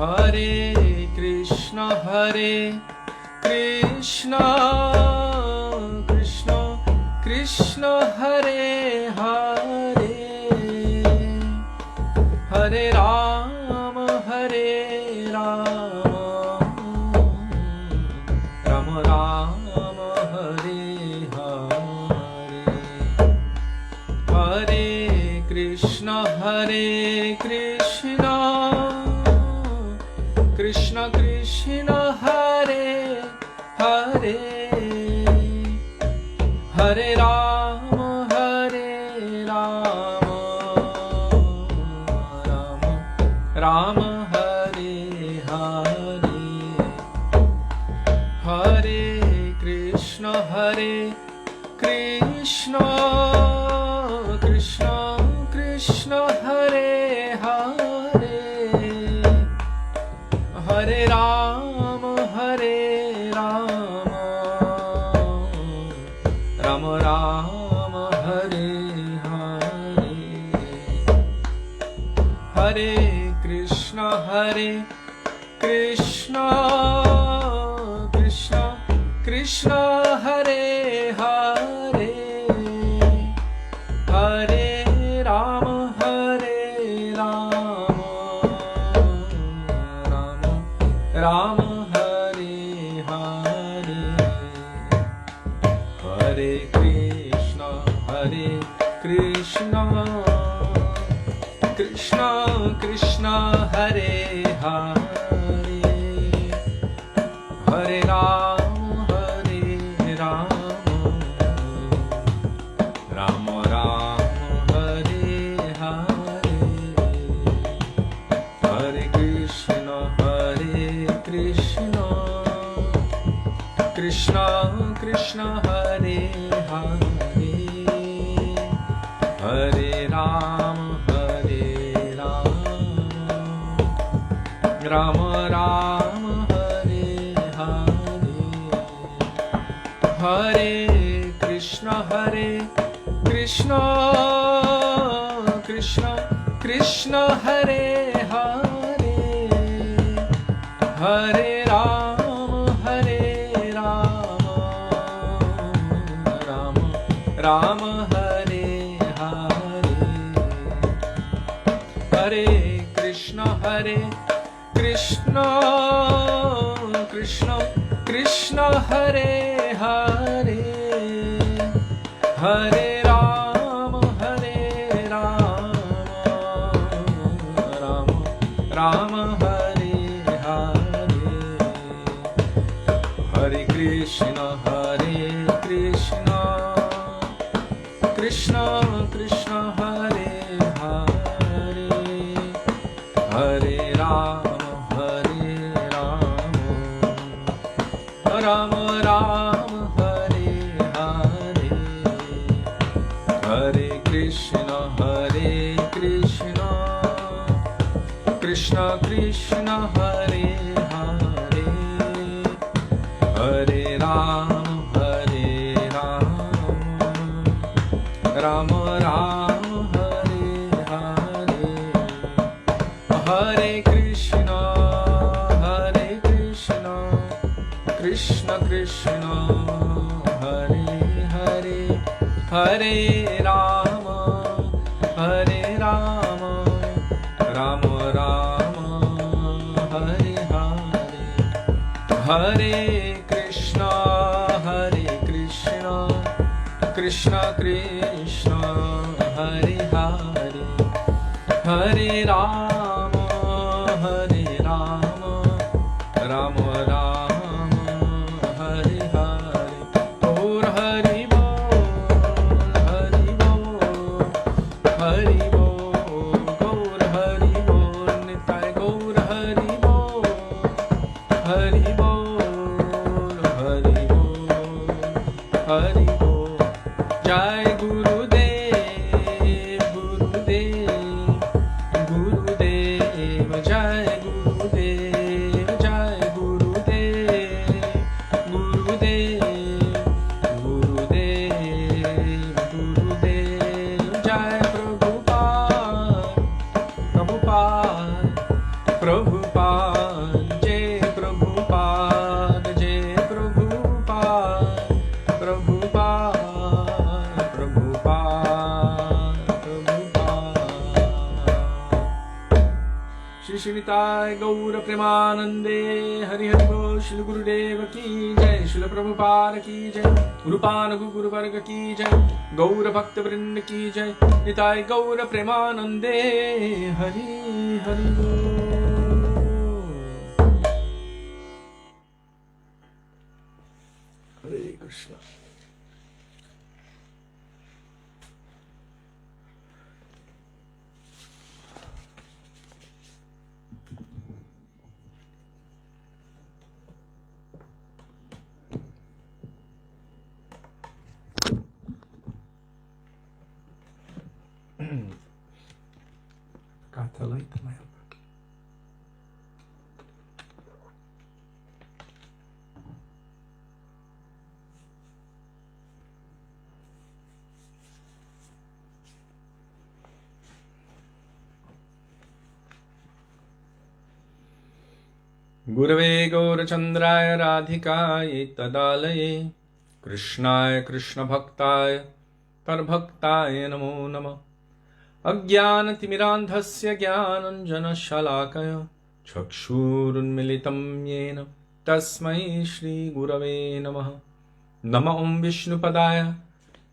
Hare Krishna Krishna Krishna Hare Hare Hare Rama Rama Rama Hare Hare Hare Krishna Krishna Krishna Hare Hare Hare Rama Rama Hare Hare Hare Krishna Krishna Krishna Hare Hare Hare Rama Rama Rama Hare Hare Hare Krishna Krishna Krishna Hare Hare Hare Rama Rama Hare Hare Hare Krishna Krishna Krishna Hare Hare Hare Rama Rama Rama Ram Ram Hare Hare, Hare Krishna Krishna Krishna Hare Hare, Hare Ram Ram Ram Hare Hare, Hare Krishna Krishna Krishna Hare Hare, Hare Ram Ram Hare Hare, Hare Krishna Krishna Krishna Hare Hare, Hare Ram Ram Ram Hare Hare, Hare Krishna Krishna Krishna Hare Hare, Hare Ram Ram Ram Hare Hare, Hare Krishna Krishna Krishna Hare Hare, Hare Ram Ram Ram Hare Hare, Hare Krishna Krishna Krishna Hare Hare, Hare Ram Ram Ram Hare Hare, Gaur Hari Bol, Hari Bol, Hari Bol, Gaur Hari Bol, Nitai Gaur Hari Bol, Hari Bol, Hari Bol, Hari Bol, Jai Gurudev, Gurudev, Gurudev, Jai Gurudev, Jai Gurudev, Gurudev, Gurudev, Gurudev, Jai Prabhupada, Prabhupada, Prabhupada, Jai Prabhupada, Jai Prabhupada, Prabhupada, Prabhupada, Prabhupada. Shri Shritai Gaura Premanande, Hari Hari Bol, Shri Gurudev ki jai, Shri Prabhupada ki jai, Gurupana Guru Varga ki jai, Gaura Bhakta Vrinda ki jai, Nitai Gaura Premanande, Hari Hari Bol. Hare Krishna. Got to light the lamp. Gurave Gaurachandraya Radhikāya Tadālaye Krishnāya Krishna Bhaktāya Tarbhaktāya Namo Namah Ajnānatimirandhasya Jnānanjana Shalakaya Chakshurunmilitam Yena Tasmai Shri Gurave Namah Nama Om Vishnupadaya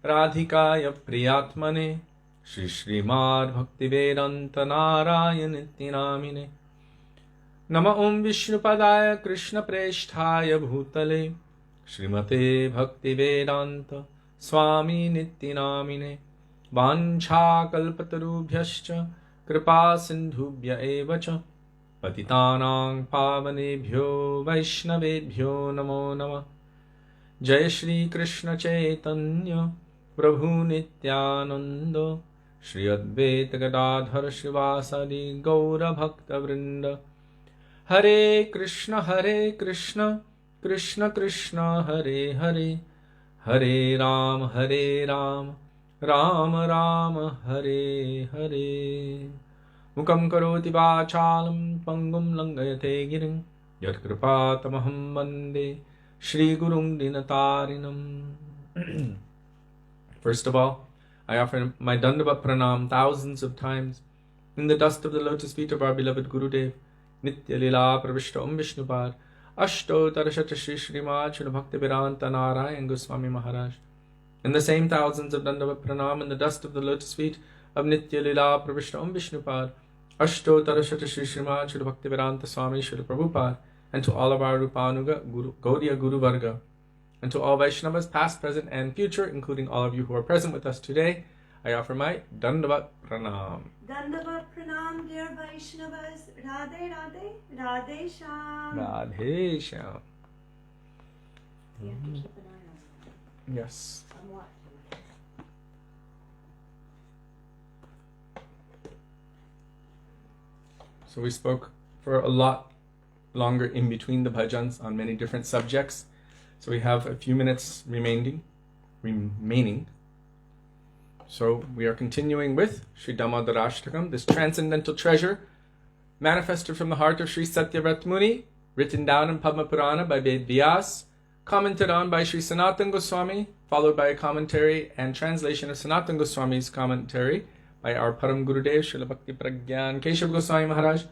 Radhikāya Priyatmane Shri Śrīmad Bhaktivedānta Nārāyaṇa Nityanamine Nama Om Vishnupadaya Krishna Preshthaya Bhutale Śrīmate Bhaktivedānta Swami Nityanamine Vancha kalpatarubhyascha kripa sindhubhya evacha patitanang pavanebhyo vaishnavebhyo namo namah. Jai Shri Krishna Chaitanya Prabhu Nityananda Shri Advaita Gadadhara Shivasadi Gaura Bhakta Vrinda Hare Krishna, Krishna Krishna, Hare Hare, Hare Ram, Ram Ram, Hare Hare. Mukam karoti vācālam pangum langayate girim yat kripatamaham vande Shri Gurum Dinatarinam. First of all, I offer my Dandavat Pranam thousands of times in the dust of the lotus feet of our beloved Gurudev, Nitya Lila Pravishta Vishnupad, Ashto Tarashata Shri Śrīmad Śrīla Bhaktivedānta Nārāyaṇa Gosvāmī Mahārāja. In the same thousands of Dandavat Pranam in the dust of the lotus feet of Nitya Lila Pravishta Vishnupad, Ashto Tarashata Shri Śrīmad Śrīla Bhaktivedānta Swami Śrīla Prabhupada, and to all of our Rupanuga Gaudiya Guru Varga, and to all Vaishnavas past, present and future, including all of you who are present with us today, I offer my Dandavat Pranam. Dandavat Pranam, dear Vaishnavas. Radhe Radhe, Radhe Shyam. Radhe Shyam. You have to keep an eye on Yes. what? So we spoke for a lot longer in between the bhajans on many different subjects. So we have a few minutes remaining. So we are continuing with Śrī Dāmodarāṣṭakam, this transcendental treasure manifested from the heart of Śrī Satyavrata Muni, written down in Padma Purana by Ved Vyas, commented on by Śrī Sanātana Gosvāmī, followed by a commentary and translation of Sanātana Gosvāmī's commentary by our Param Gurudev, Śrīla Bhakti Pragyan Keshav Goswami Maharaj,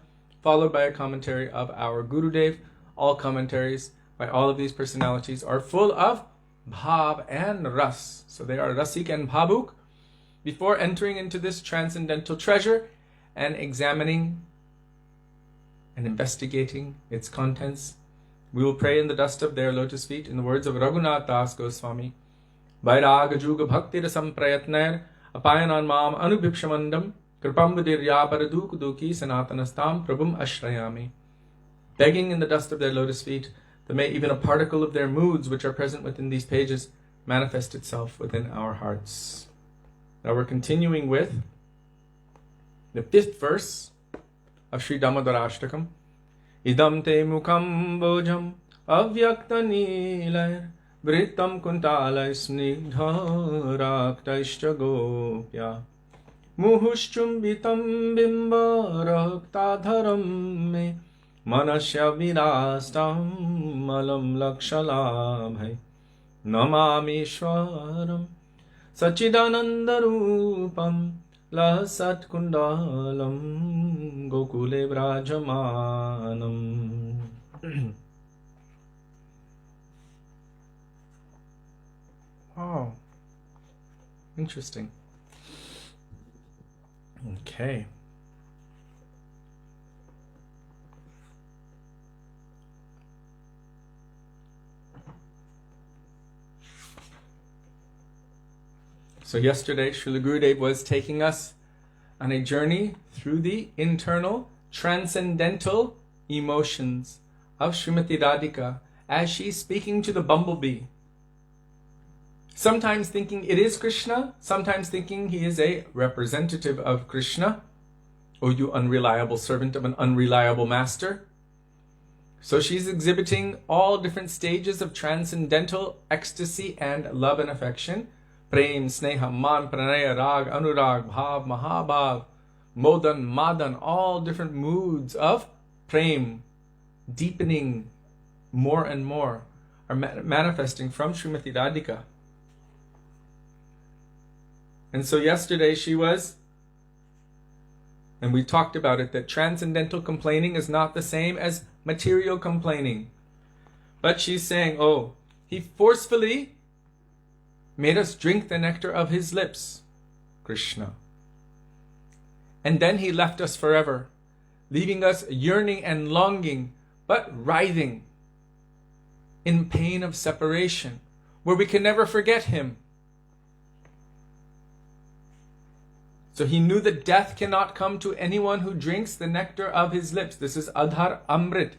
followed by a commentary of our Gurudev. All commentaries by all of these personalities are full of bhav and ras. So they are rasik and bhavuk. Before entering into this transcendental treasure and examining and investigating its contents, we will pray in the dust of their lotus feet in the words of Raghunath Das Goswami. Vairāga juga bhakti rasam prayatnair apayanan mam anubhipshamandam kripam vidirya paraduk duki sanatanastam prabhum ashrayami. Begging in the dust of their lotus feet that may even a particle of their moods which are present within these pages manifest itself within our hearts. Now we're continuing with the 5th verse of Śrī Dāmodarāṣṭakam. Idam te mukham bojam avyakta nilair vritam kuntalai snigdha raktaishcha gopya muhushchumbitam bimba raktadharam me manasya virastam malam lakshalabhai namamishwaram Sachidanandarupam lasat kundalam gokule vrajamanam. Oh, interesting. Okay. So yesterday, Srila Gurudev was taking us on a journey through the internal, transcendental emotions of Srimati Radhika as she's speaking to the bumblebee. Sometimes thinking it is Krishna, sometimes thinking he is a representative of Krishna. Oh, you unreliable servant of an unreliable master. So she's exhibiting all different stages of transcendental ecstasy and love and affection. Prem, Sneha, Man, Pranaya, Rag, Anurag, Bhav, Mahabhav, Modan, Madan, all different moods of Prem, deepening more and more, are manifesting from Srimati Radhika. And so yesterday she was, and we talked about it, that transcendental complaining is not the same as material complaining. But she's saying, oh, he forcefully made us drink the nectar of his lips, Krishna. And then he left us forever, leaving us yearning and longing, but writhing in pain of separation, where we can never forget him. So he knew that death cannot come to anyone who drinks the nectar of his lips. This is Adhar Amrit.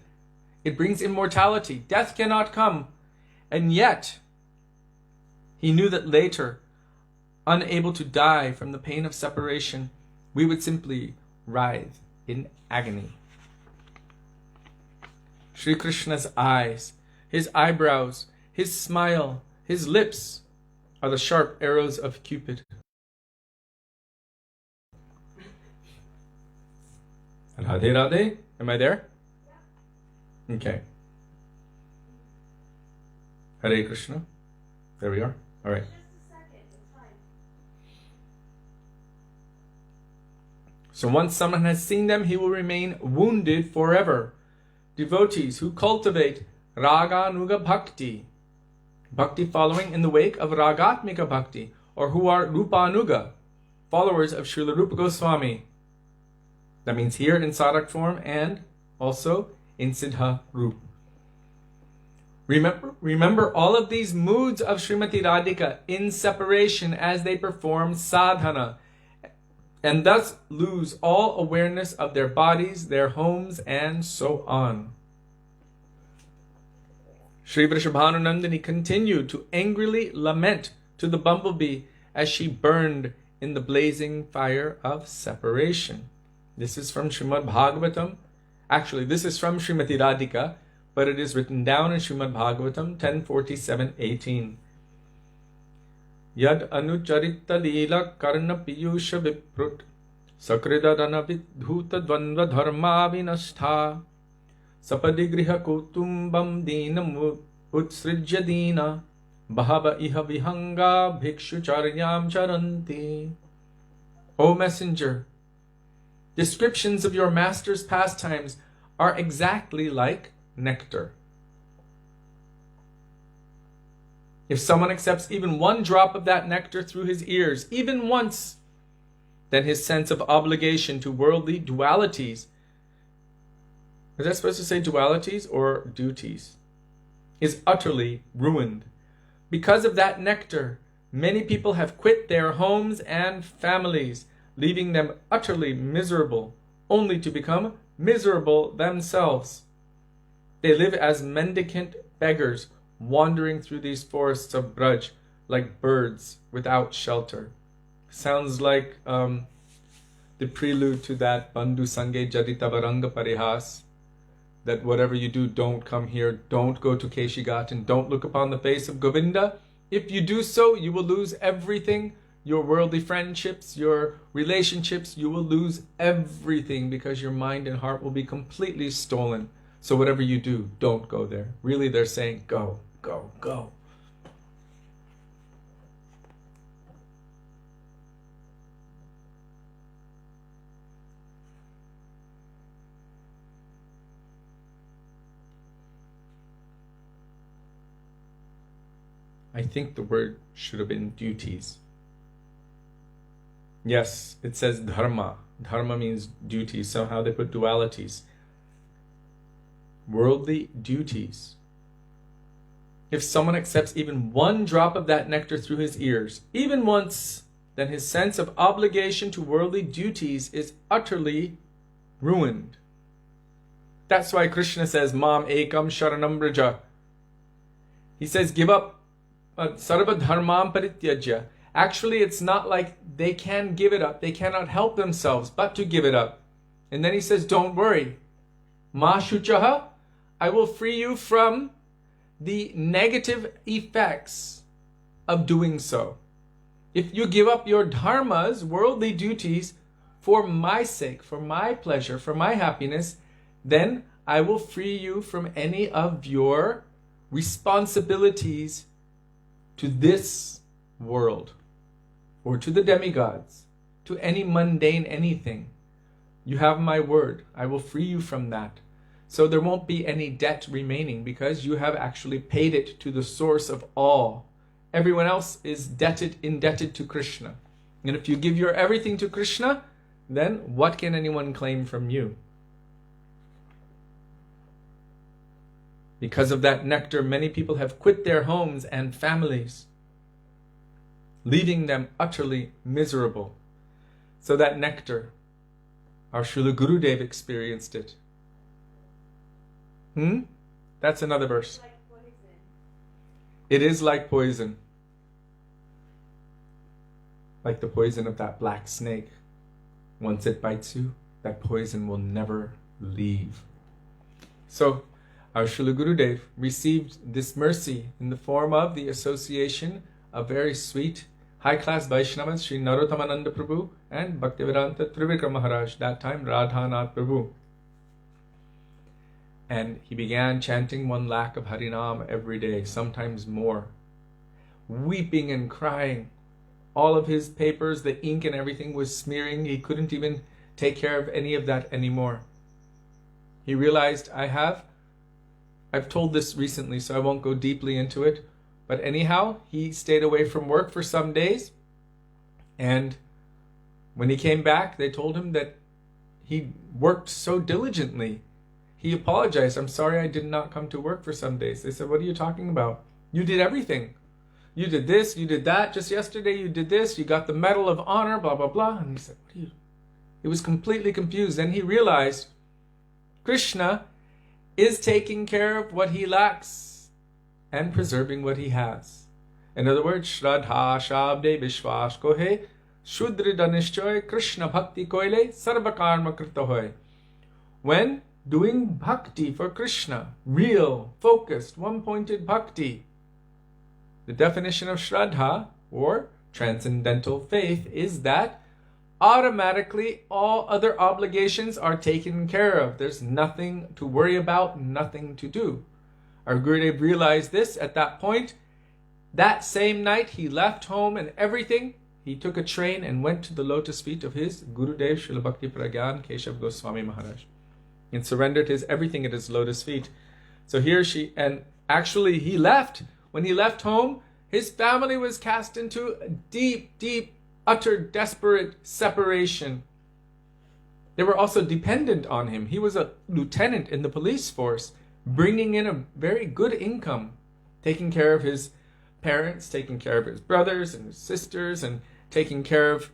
It brings immortality. Death cannot come. And yet, he knew that later, unable to die from the pain of separation, we would simply writhe in agony. Sri Krishna's eyes, his eyebrows, his smile, his lips are the sharp arrows of Cupid. Radhe Radhe, am I there? Okay. Hare Krishna. There we are. All right. So once someone has seen them, he will remain wounded forever. Devotees who cultivate Raganuga Bhakti, Bhakti following in the wake of Ragatmika Bhakti, or who are Rupanuga, followers of Śrīla Rupa Gosvāmī. That means here in Sadak form and also in Siddha Rup. Remember all of these moods of Srimati Radhika in separation as they perform sadhana, and thus lose all awareness of their bodies, their homes, and so on. Sri Vrishabhanunandini continued to angrily lament to the bumblebee as she burned in the blazing fire of separation. This is from Śrīmad Bhagavatam. Actually, this is from Srimati Radhika, but it is written down in Śrīmad Bhagavatam 10:47-18. Yad anucharita lila karna piyusha viprut sakridadana vidhuta dvandva dharma vinastha sapadigriha kutumbam dinam utsrijya dina bahava iha vihanga bhikshu charyam charanti. O Messenger, descriptions of your master's pastimes are exactly like nectar. If someone accepts even one drop of that nectar through his ears, even once, then his sense of obligation to worldly dualities, is that supposed to say dualities or duties, is utterly ruined. Because of that nectar, many people have quit their homes and families, leaving them utterly miserable, only to become miserable themselves. They live as mendicant beggars, wandering through these forests of Braj like birds without shelter. Sounds like the prelude to that Bandhu Sange Jadita Varanga Parihas, that whatever you do, don't come here, don't go to Keshigat, and don't look upon the face of Govinda. If you do so, you will lose everything. Your worldly friendships, your relationships, you will lose everything because your mind and heart will be completely stolen. So whatever you do, don't go there. Really, they're saying, go, go, go. I think the word should have been duties. Yes, it says dharma. Dharma means duties. Somehow they put dualities. Worldly duties. If someone accepts even one drop of that nectar through his ears, even once, then his sense of obligation to worldly duties is utterly ruined. That's why Krishna says, Mam ekam sharanam braja. He says, give up sarva dharmam parityajya. Actually, it's not like they can give it up. They cannot help themselves but to give it up. And then he says, don't worry. Ma shuchaha, I will free you from the negative effects of doing so. If you give up your dharmas, worldly duties, for my sake, for my pleasure, for my happiness, then I will free you from any of your responsibilities to this world, or to the demigods, to any mundane anything. You have my word. I will free you from that. So there won't be any debt remaining because you have actually paid it to the source of all. Everyone else is indebted to Krishna. And if you give your everything to Krishna, then what can anyone claim from you? Because of that nectar, many people have quit their homes and families, leaving them utterly miserable. So that nectar, our Srila Gurudev experienced it. That's another verse. Like poison. It is like poison. Like the poison of that black snake. Once it bites you, that poison will never leave. So, our Srila Gurudev received this mercy in the form of the association of very sweet, high-class Vaishnavas, Sri Narothamananda Prabhu and Bhaktivedānta Trivikram Mahārāja, that time Radhanath Prabhu. And he began chanting 1 lakh of Harinam every day, sometimes more, weeping and crying. All of his papers, the ink and everything was smearing. He couldn't even take care of any of that anymore. He realized, I've told this recently, so I won't go deeply into it. But anyhow, he stayed away from work for some days. And when he came back, they told him that he worked so diligently. He apologized. I'm sorry I did not come to work for some days. They said, what are you talking about? You did everything. You did this, you did that. Just yesterday you did this. You got the Medal of Honor, blah, blah, blah. And he said, what are you? He was completely confused. Then he realized Krishna is taking care of what he lacks and preserving what he has. In other words, Shraddha Shabde Vishwas Kohe Shudrida Nishchoy Krishna Bhakti Koile Sarva Karma Krita Hoy. When doing bhakti for Krishna, real, focused, one-pointed bhakti, the definition of Shraddha, or transcendental faith, is that automatically all other obligations are taken care of. There's nothing to worry about, nothing to do. Our Gurudev realized this at that point. That same night he left home and everything. He took a train and went to the lotus feet of his Gurudev Srila Bhakti Pragyan Keshav Goswami Maharaj and surrendered his everything at his lotus feet. So and actually he left. When he left home, his family was cast into a deep, deep, utter, desperate separation. They were also dependent on him. He was a lieutenant in the police force, bringing in a very good income, taking care of his parents, taking care of his brothers and his sisters, and taking care of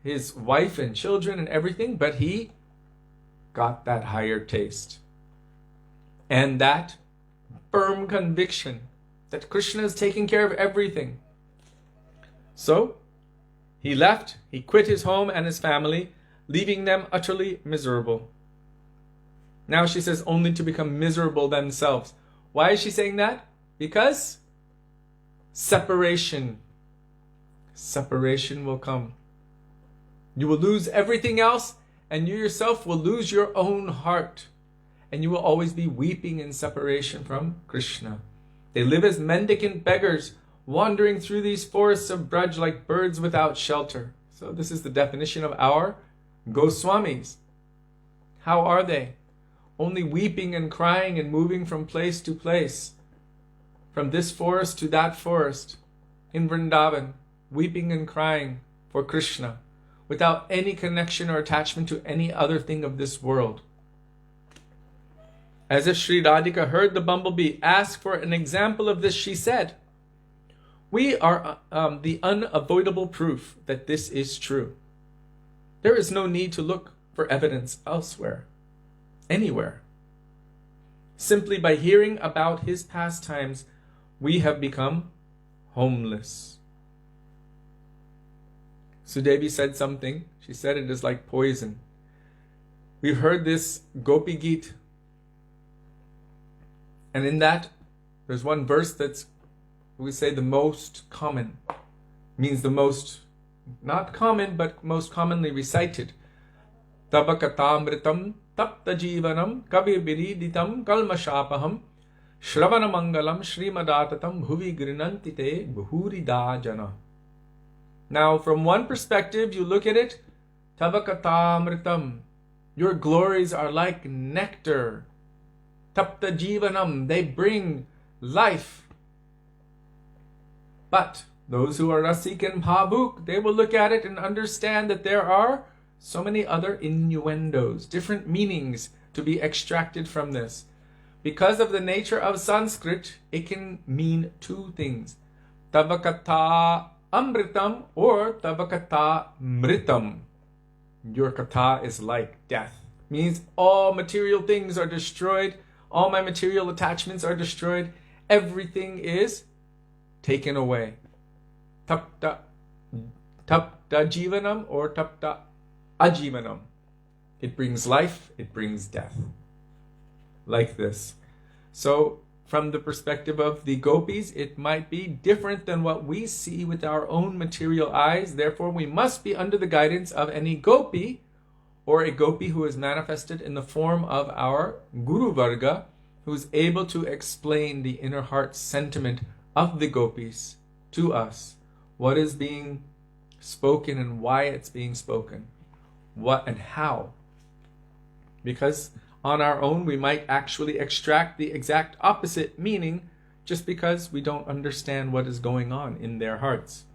his wife and children and everything. But he got that higher taste and that firm conviction that Krishna is taking care of everything. So he left, he quit his home and his family, leaving them utterly miserable. Now she says only to become miserable themselves. Why is she saying that? Because separation will come. You will lose everything else, and you yourself will lose your own heart, and you will always be weeping in separation from Krishna. They live as mendicant beggars, wandering through these forests of Braj like birds without shelter. So this is the definition of our Goswamis. How are they? Only weeping and crying and moving from place to place, from this forest to that forest, in Vrindavan, weeping and crying for Krishna, without any connection or attachment to any other thing of this world. As if Śrī Radhika heard the bumblebee ask for an example of this, she said, we are the unavoidable proof that this is true. There is no need to look for evidence elsewhere, anywhere. Simply by hearing about his pastimes, we have become homeless. Sudevi said something. She said it is like poison. We've heard this Gopi Geet. And in that, there's one verse that's, we say, the most common. Means the most, not common, but most commonly recited. Tava katamritam tapta jivanam kavi viriditam kalmashapaham shravana mangalam Śrīmad bhuvi grinantite bhurida jana. Now, from one perspective, you look at it, Tava katamritam, your glories are like nectar. Tapta jivanam, they bring life. But those who are rasik and bhavuk, they will look at it and understand that there are so many other innuendos, different meanings to be extracted from this. Because of the nature of Sanskrit, it can mean two things. Tavakata amritam or tavakata mritam. Your kata is like death. Means all material things are destroyed. All my material attachments are destroyed. Everything is taken away. Tapta jivanam or tapta ajivanam. It brings life, it brings death. Like this. So, from the perspective of the gopis, it might be different than what we see with our own material eyes. Therefore, we must be under the guidance of any gopi, or a gopi who is manifested in the form of our Guru Varga, who is able to explain the inner heart sentiment of the gopis to us. What is being spoken and why it's being spoken. What and how. Because on our own, we might actually extract the exact opposite meaning just because we don't understand what is going on in their hearts.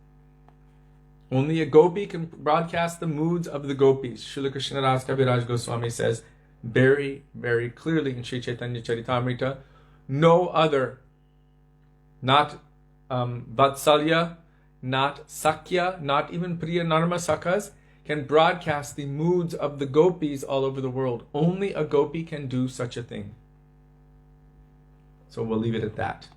Only a gopi can broadcast the moods of the gopis. Srila Krishnadas Kaviraj Goswami says very, very clearly in Sri Chaitanya Charitamrita, no other, not Vatsalya, not Sakya, not even Priya Narma Sakhas, can broadcast the moods of the gopis all over the world. Only a gopi can do such a thing. So we'll leave it at that.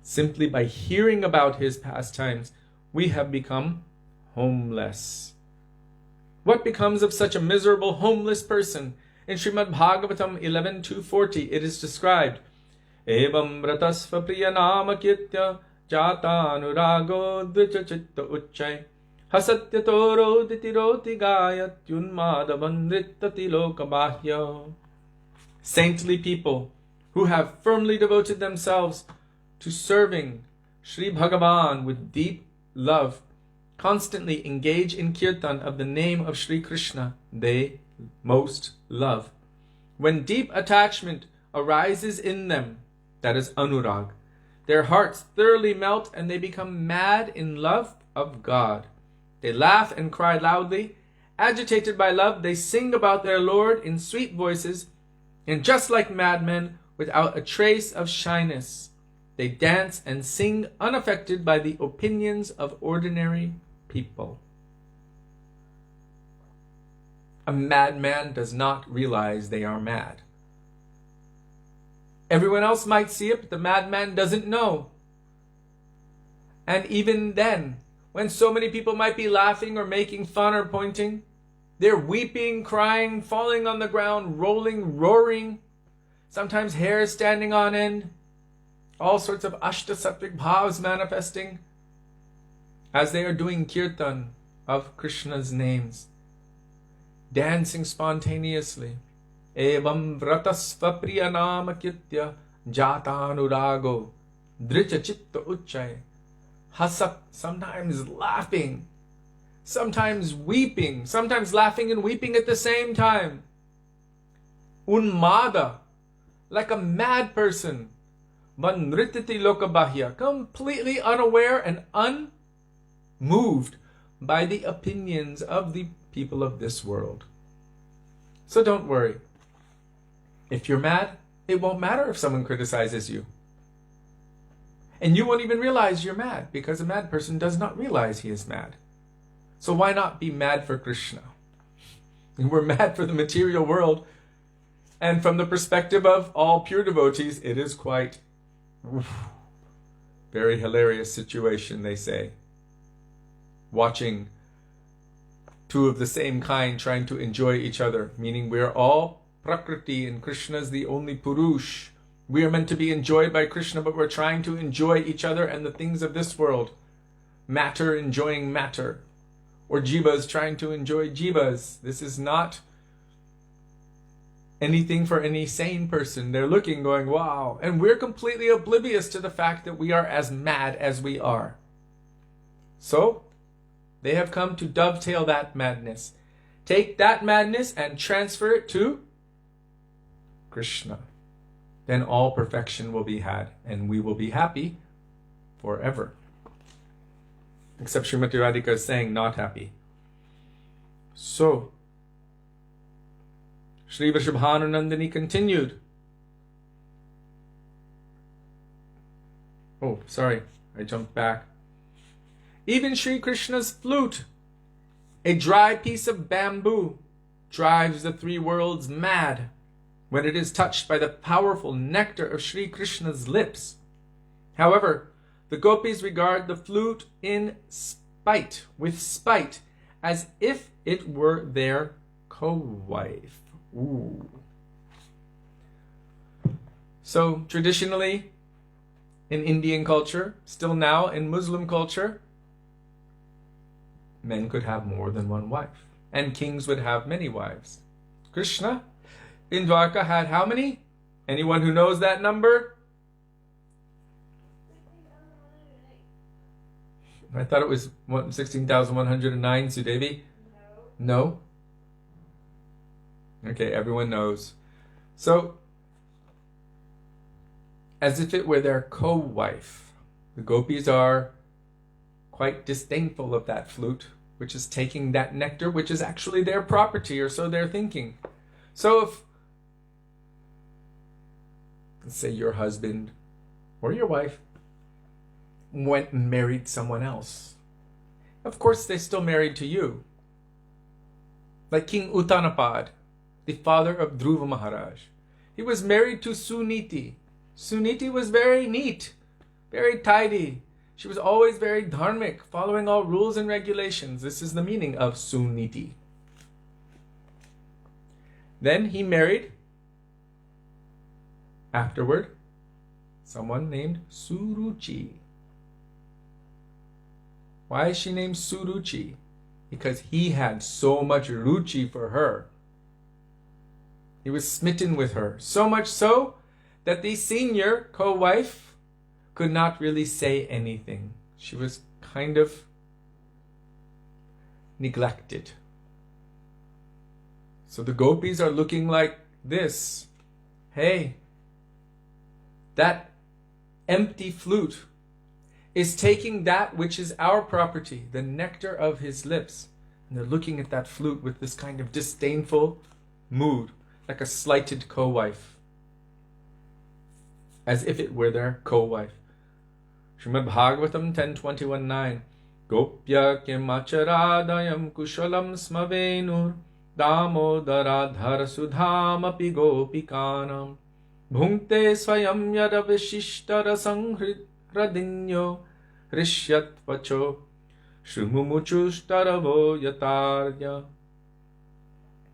Simply by hearing about his pastimes, we have become homeless. What becomes of such a miserable homeless person? In Śrīmad Bhagavatam 11.240, it is described, Evam vratasva priya nama kitya jata anurago dvicha chitta uchay hasatya toro ditiroti gayat yunmada bandritati lokabahya. Saintly people who have firmly devoted themselves to serving Sri Bhagavan with deep love, constantly engage in kirtan of the name of Sri Krishna, they most love. When deep attachment arises in them, that is anurag, their hearts thoroughly melt and they become mad in love of God. They laugh and cry loudly. Agitated by love, they sing about their Lord in sweet voices, and just like madmen, without a trace of shyness, they dance and sing unaffected by the opinions of ordinary people. A madman does not realize they are mad. Everyone else might see it, but the madman doesn't know. And even then, when so many people might be laughing or making fun or pointing, they're weeping, crying, falling on the ground, rolling, roaring, sometimes hair standing on end, all sorts of ashtasattvic bhavs manifesting as they are doing kirtan of Krishna's names, dancing spontaneously. Evam vratasva priyanama kitya jatanurago dricha chitta uchay. Hasak, sometimes laughing, sometimes weeping, sometimes laughing and weeping at the same time. Unmada, like a mad person. Vanritati lokabahya, completely unaware and unmoved by the opinions of the people of this world. So don't worry. If you're mad, it won't matter if someone criticizes you. And you won't even realize you're mad, because a mad person does not realize he is mad. So why not be mad for Krishna? We're mad for the material world. And from the perspective of all pure devotees, it is quite very hilarious situation, they say. Watching two of the same kind trying to enjoy each other, meaning we're all Prakriti and Krishna's the only Purush. We are meant to be enjoyed by Krishna, but we're trying to enjoy each other and the things of this world. Matter enjoying matter. Or jivas trying to enjoy jivas. This is not anything for any sane person. They're looking, going, wow. And we're completely oblivious to the fact that we are as mad as we are. So, they have come to dovetail that madness. Take that madness and transfer it to Krishna. Then all perfection will be had, and we will be happy forever. Except Srimati Radhika is saying not happy. So, Sri Vrishabhananandini continued. Oh, sorry, I jumped back. Even Sri Krishna's flute, a dry piece of bamboo, drives the three worlds mad when it is touched by the powerful nectar of Sri Krishna's lips. However, the gopis regard the flute with spite, as if it were their co-wife Ooh. So traditionally, in Indian culture, still now in Muslim culture, men could have more than one wife, and kings would have many wives. Krishna in Dwarka had how many? Anyone who knows that number? I thought it was 16,109, Sudevi? No? Okay, everyone knows. So, as if it were their co-wife, the gopis are quite disdainful of that flute, which is taking that nectar, which is actually their property, or so they're thinking. So if, let's say your husband or your wife went and married someone else, of course they're still married to you. Like King Uttanapad, the father of Dhruva Mahārāja. He was married to Suniti. Suniti was very neat, very tidy. She was always very dharmic, following all rules and regulations. This is the meaning of Suniti. Then he married, afterward, someone named Suruchi. Why is she named Suruchi? Because he had so much ruchi for her. He was smitten with her, so much so that the senior co-wife could not really say anything. She was kind of neglected. So the gopis are looking like this. Hey, that empty flute is taking that which is our property, the nectar of his lips. And they're looking at that flute with this kind of disdainful mood, like a slighted co-wife, as if it were their co-wife. Śrīmad Bhagavatam 10.21.9 Gopya kimacharadayam kushalam smavenur Damodarāṣṭakam sudhamapi gopikanam bhunkte swayam yadavishishtara sanghridinyo rishyat vacho shrumumuchushtaravo yatarya.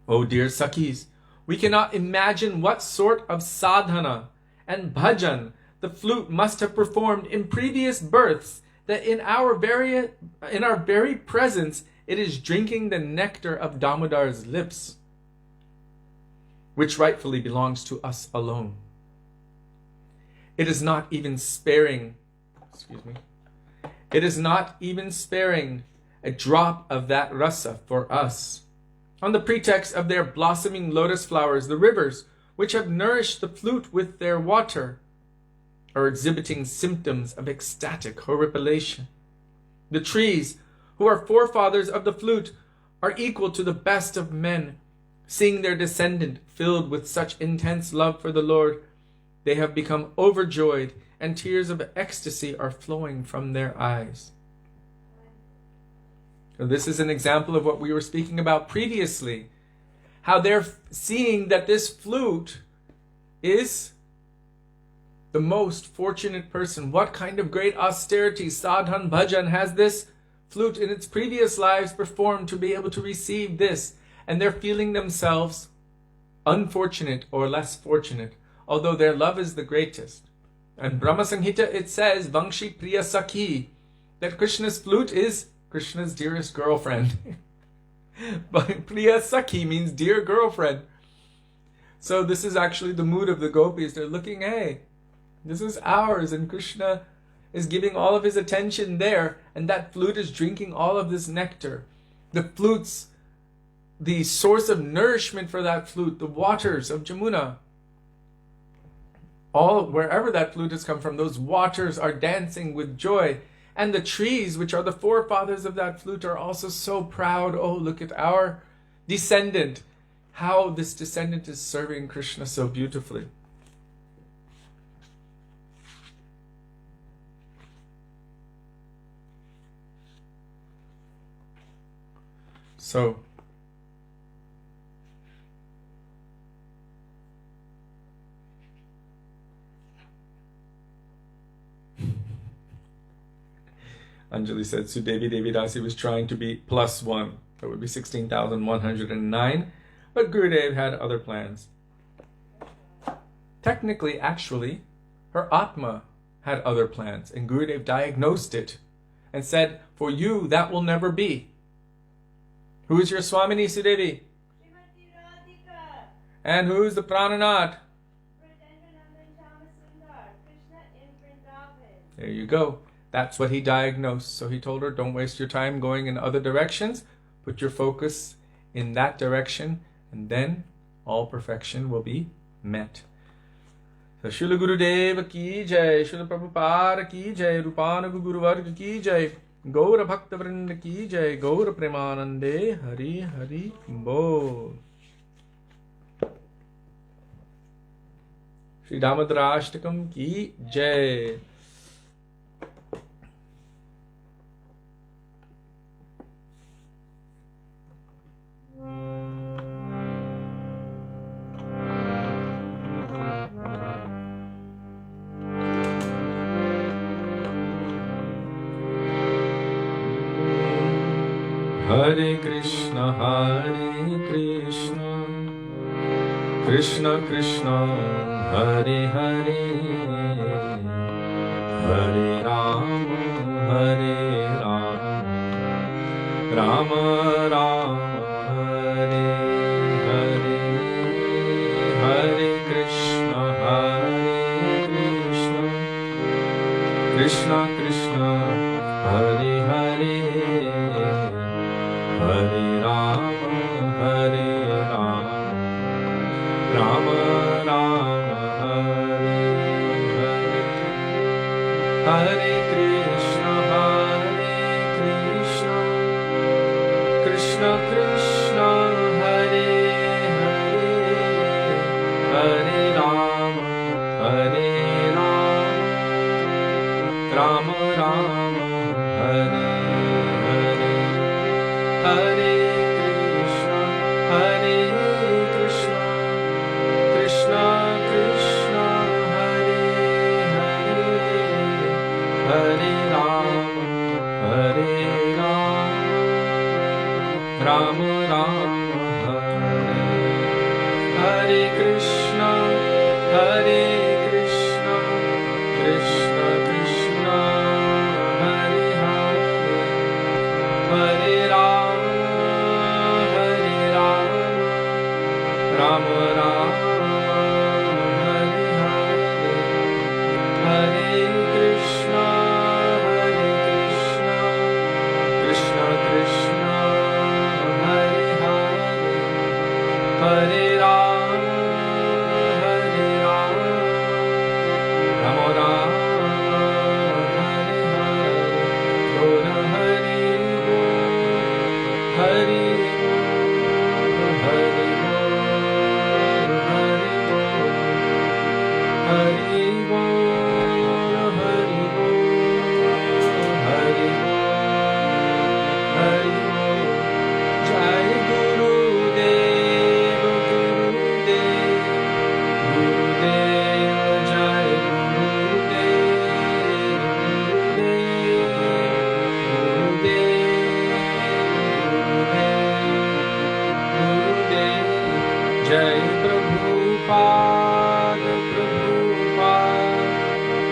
Oh dear Sakhis, we cannot imagine what sort of sadhana and bhajan the flute must have performed in previous births, that in our very presence it is drinking the nectar of Damodara's lips, which rightfully belongs to us alone. It is not even sparing, it is not even sparing a drop of that rasa for us. On the pretext of their blossoming lotus flowers, the rivers, which have nourished the flute with their water, are exhibiting symptoms of ecstatic horripilation. The trees, who are forefathers of the flute, are equal to the best of men. Seeing their descendant filled with such intense love for the Lord, they have become overjoyed, and tears of ecstasy are flowing from their eyes. So this is an example of what we were speaking about previously, how they're seeing that this flute is the most fortunate person. What kind of great austerity, sadhan, bhajan has this flute in its previous lives performed to be able to receive this? And they're feeling themselves unfortunate or less fortunate, although their love is the greatest. And Brahma Samhita, it says, Vangshi Priya Sakhi, that Krishna's flute is Krishna's dearest girlfriend. But Priya Sakhi means dear girlfriend. So this is actually the mood of the gopis. They're looking, hey, this is ours, and Krishna is giving all of his attention there, and that flute is drinking all of this nectar. The flute's the source of nourishment for that flute, the waters of Jamuna. Wherever that flute has come from, those waters are dancing with joy. And the trees, which are the forefathers of that flute, are also so proud. Oh, look at our descendant. How this descendant is serving Krishna so beautifully. So, Anjali said Sudevi Devi Dasi was trying to be +1. That would be 16,109. But Gurudev had other plans. Technically, actually, her Atma had other plans, and Gurudev diagnosed it and said, for you, that will never be. Who is your Swamini, Sudevi? Srimati Radhika. And who is the Prananath? Krishna in Vrindavan. There you go. That's what he diagnosed. So he told her, don't waste your time going in other directions. Put your focus in that direction, and then all perfection will be met. So Srila Gurudev ki jai, Srila Prabhupada ki jai, Rupanuga Guru Varga ki jai, Gaura Bhakta Vrinda ki jai, Gaura Premanande, Hari Hari Bol. Śrī Dāmodarāṣṭakam ki jai. Hare Krishna, Krishna Krishna, Hare Hare, Hare Rama, Rama Rama, Hare Hare, Hare Krishna, Krishna Krishna, Hare Hare, Hare Rama, Rama Rama, Hare Krishna, Krishna Krishna, Hare Hare, Hare Rama, Rama Rama, Hare Hare, Hare Krishna, Krishna Krishna, Hare Hare, Hare Rama, Rama Rama, Hare Krishna, Krishna Krishna, Hare Hare, Hare Rama, Rama Rama, Hare Hare, Hare Krishna, Krishna Krishna, Hare Hare, Hare Rama, Rama Rama, Hare Hare, Lord Hari Bol, Hari Jai Prabhupada,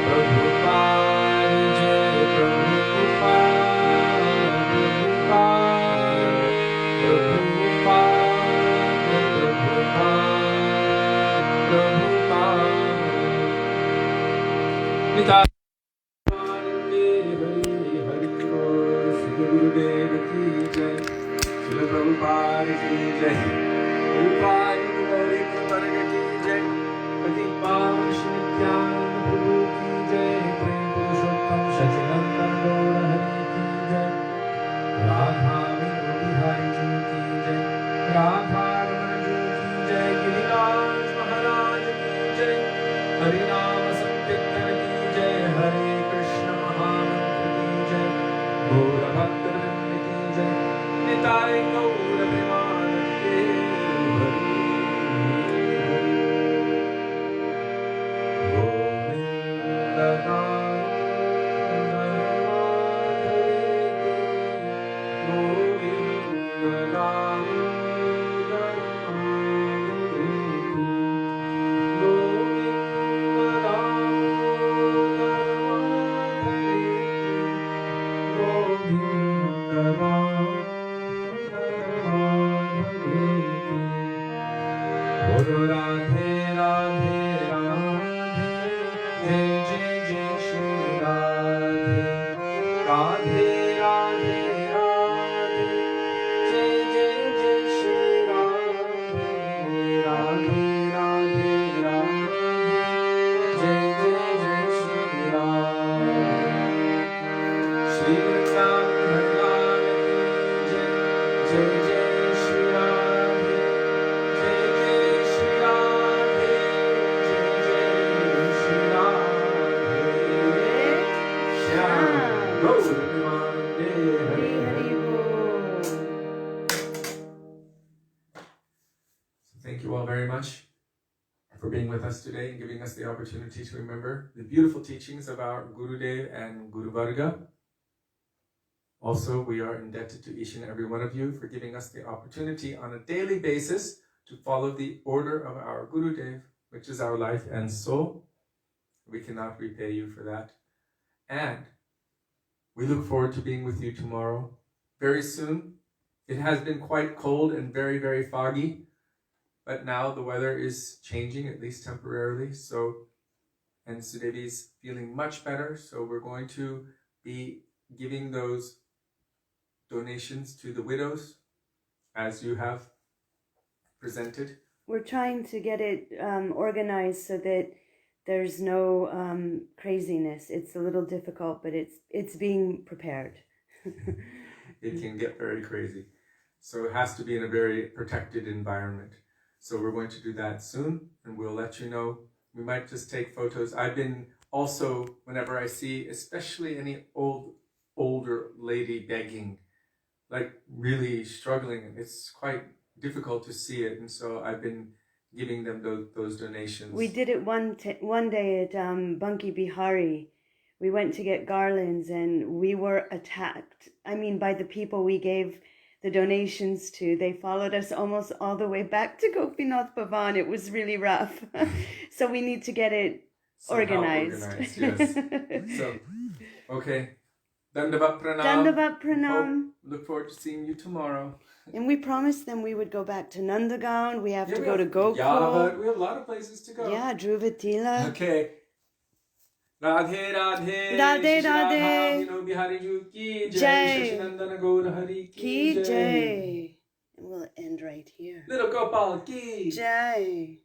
Prabhupada, Jai Prabhupada. Radhe Radhe Radhe, Jai Jai Jai Shri Radhe. Radhe Radhe Radhe, Jai Jai Jai Shri Radhe. Radhe Radhe Radhe, Jai Jai Jai Shri Radhe. Shri Satyavrata Muni, Jai Jai Shri Radhe. Jai Jai Shri Radhe, Jai Jai Shri Radhe. Shyam Gaurmande Hari. So thank you all very much for being with us today and giving us the opportunity to remember the beautiful teachings of our Gurudev and Guru Varga. Also, we are indebted to each and every one of you for giving us the opportunity on a daily basis to follow the order of our Gurudev, which is our life and soul. We cannot repay you for that. And we look forward to being with you tomorrow, very soon. It has been quite cold and very, very foggy, but now the weather is changing, at least temporarily. And Sudevi's feeling much better, so we're going to be giving those donations to the widows as you have presented. We're trying to get it organized so that there's no craziness. It's a little difficult, but it's being prepared. It can get very crazy. So it has to be in a very protected environment. So we're going to do that soon, and we'll let you know. We might just take photos. I've been also, whenever I see, especially any older lady begging, like really struggling, it's quite difficult to see it. And so I've been giving them those donations. We did it one day at Bunky Bihari. We went to get garlands and we were attacked. I mean, by the people we gave the donations to. They followed us almost all the way back to Gopinath Bhavan. It was really rough. So we need to get it organized. Yes. So, okay. Dandavat Pranam. Dandavat Pranam. Look forward to seeing you tomorrow. And we promised them we would go back to Nandagaon. We have to go to Gokul. Yeah, we have a lot of places to go. Yeah, Dhruvatila. Okay. Radhe Radhe. Radhe Radhe. Bihari Ju ki Jai. Jai. Shashinandana Gaur Hari Ki Jai. And we'll end right here. Little Gopal ki Jai.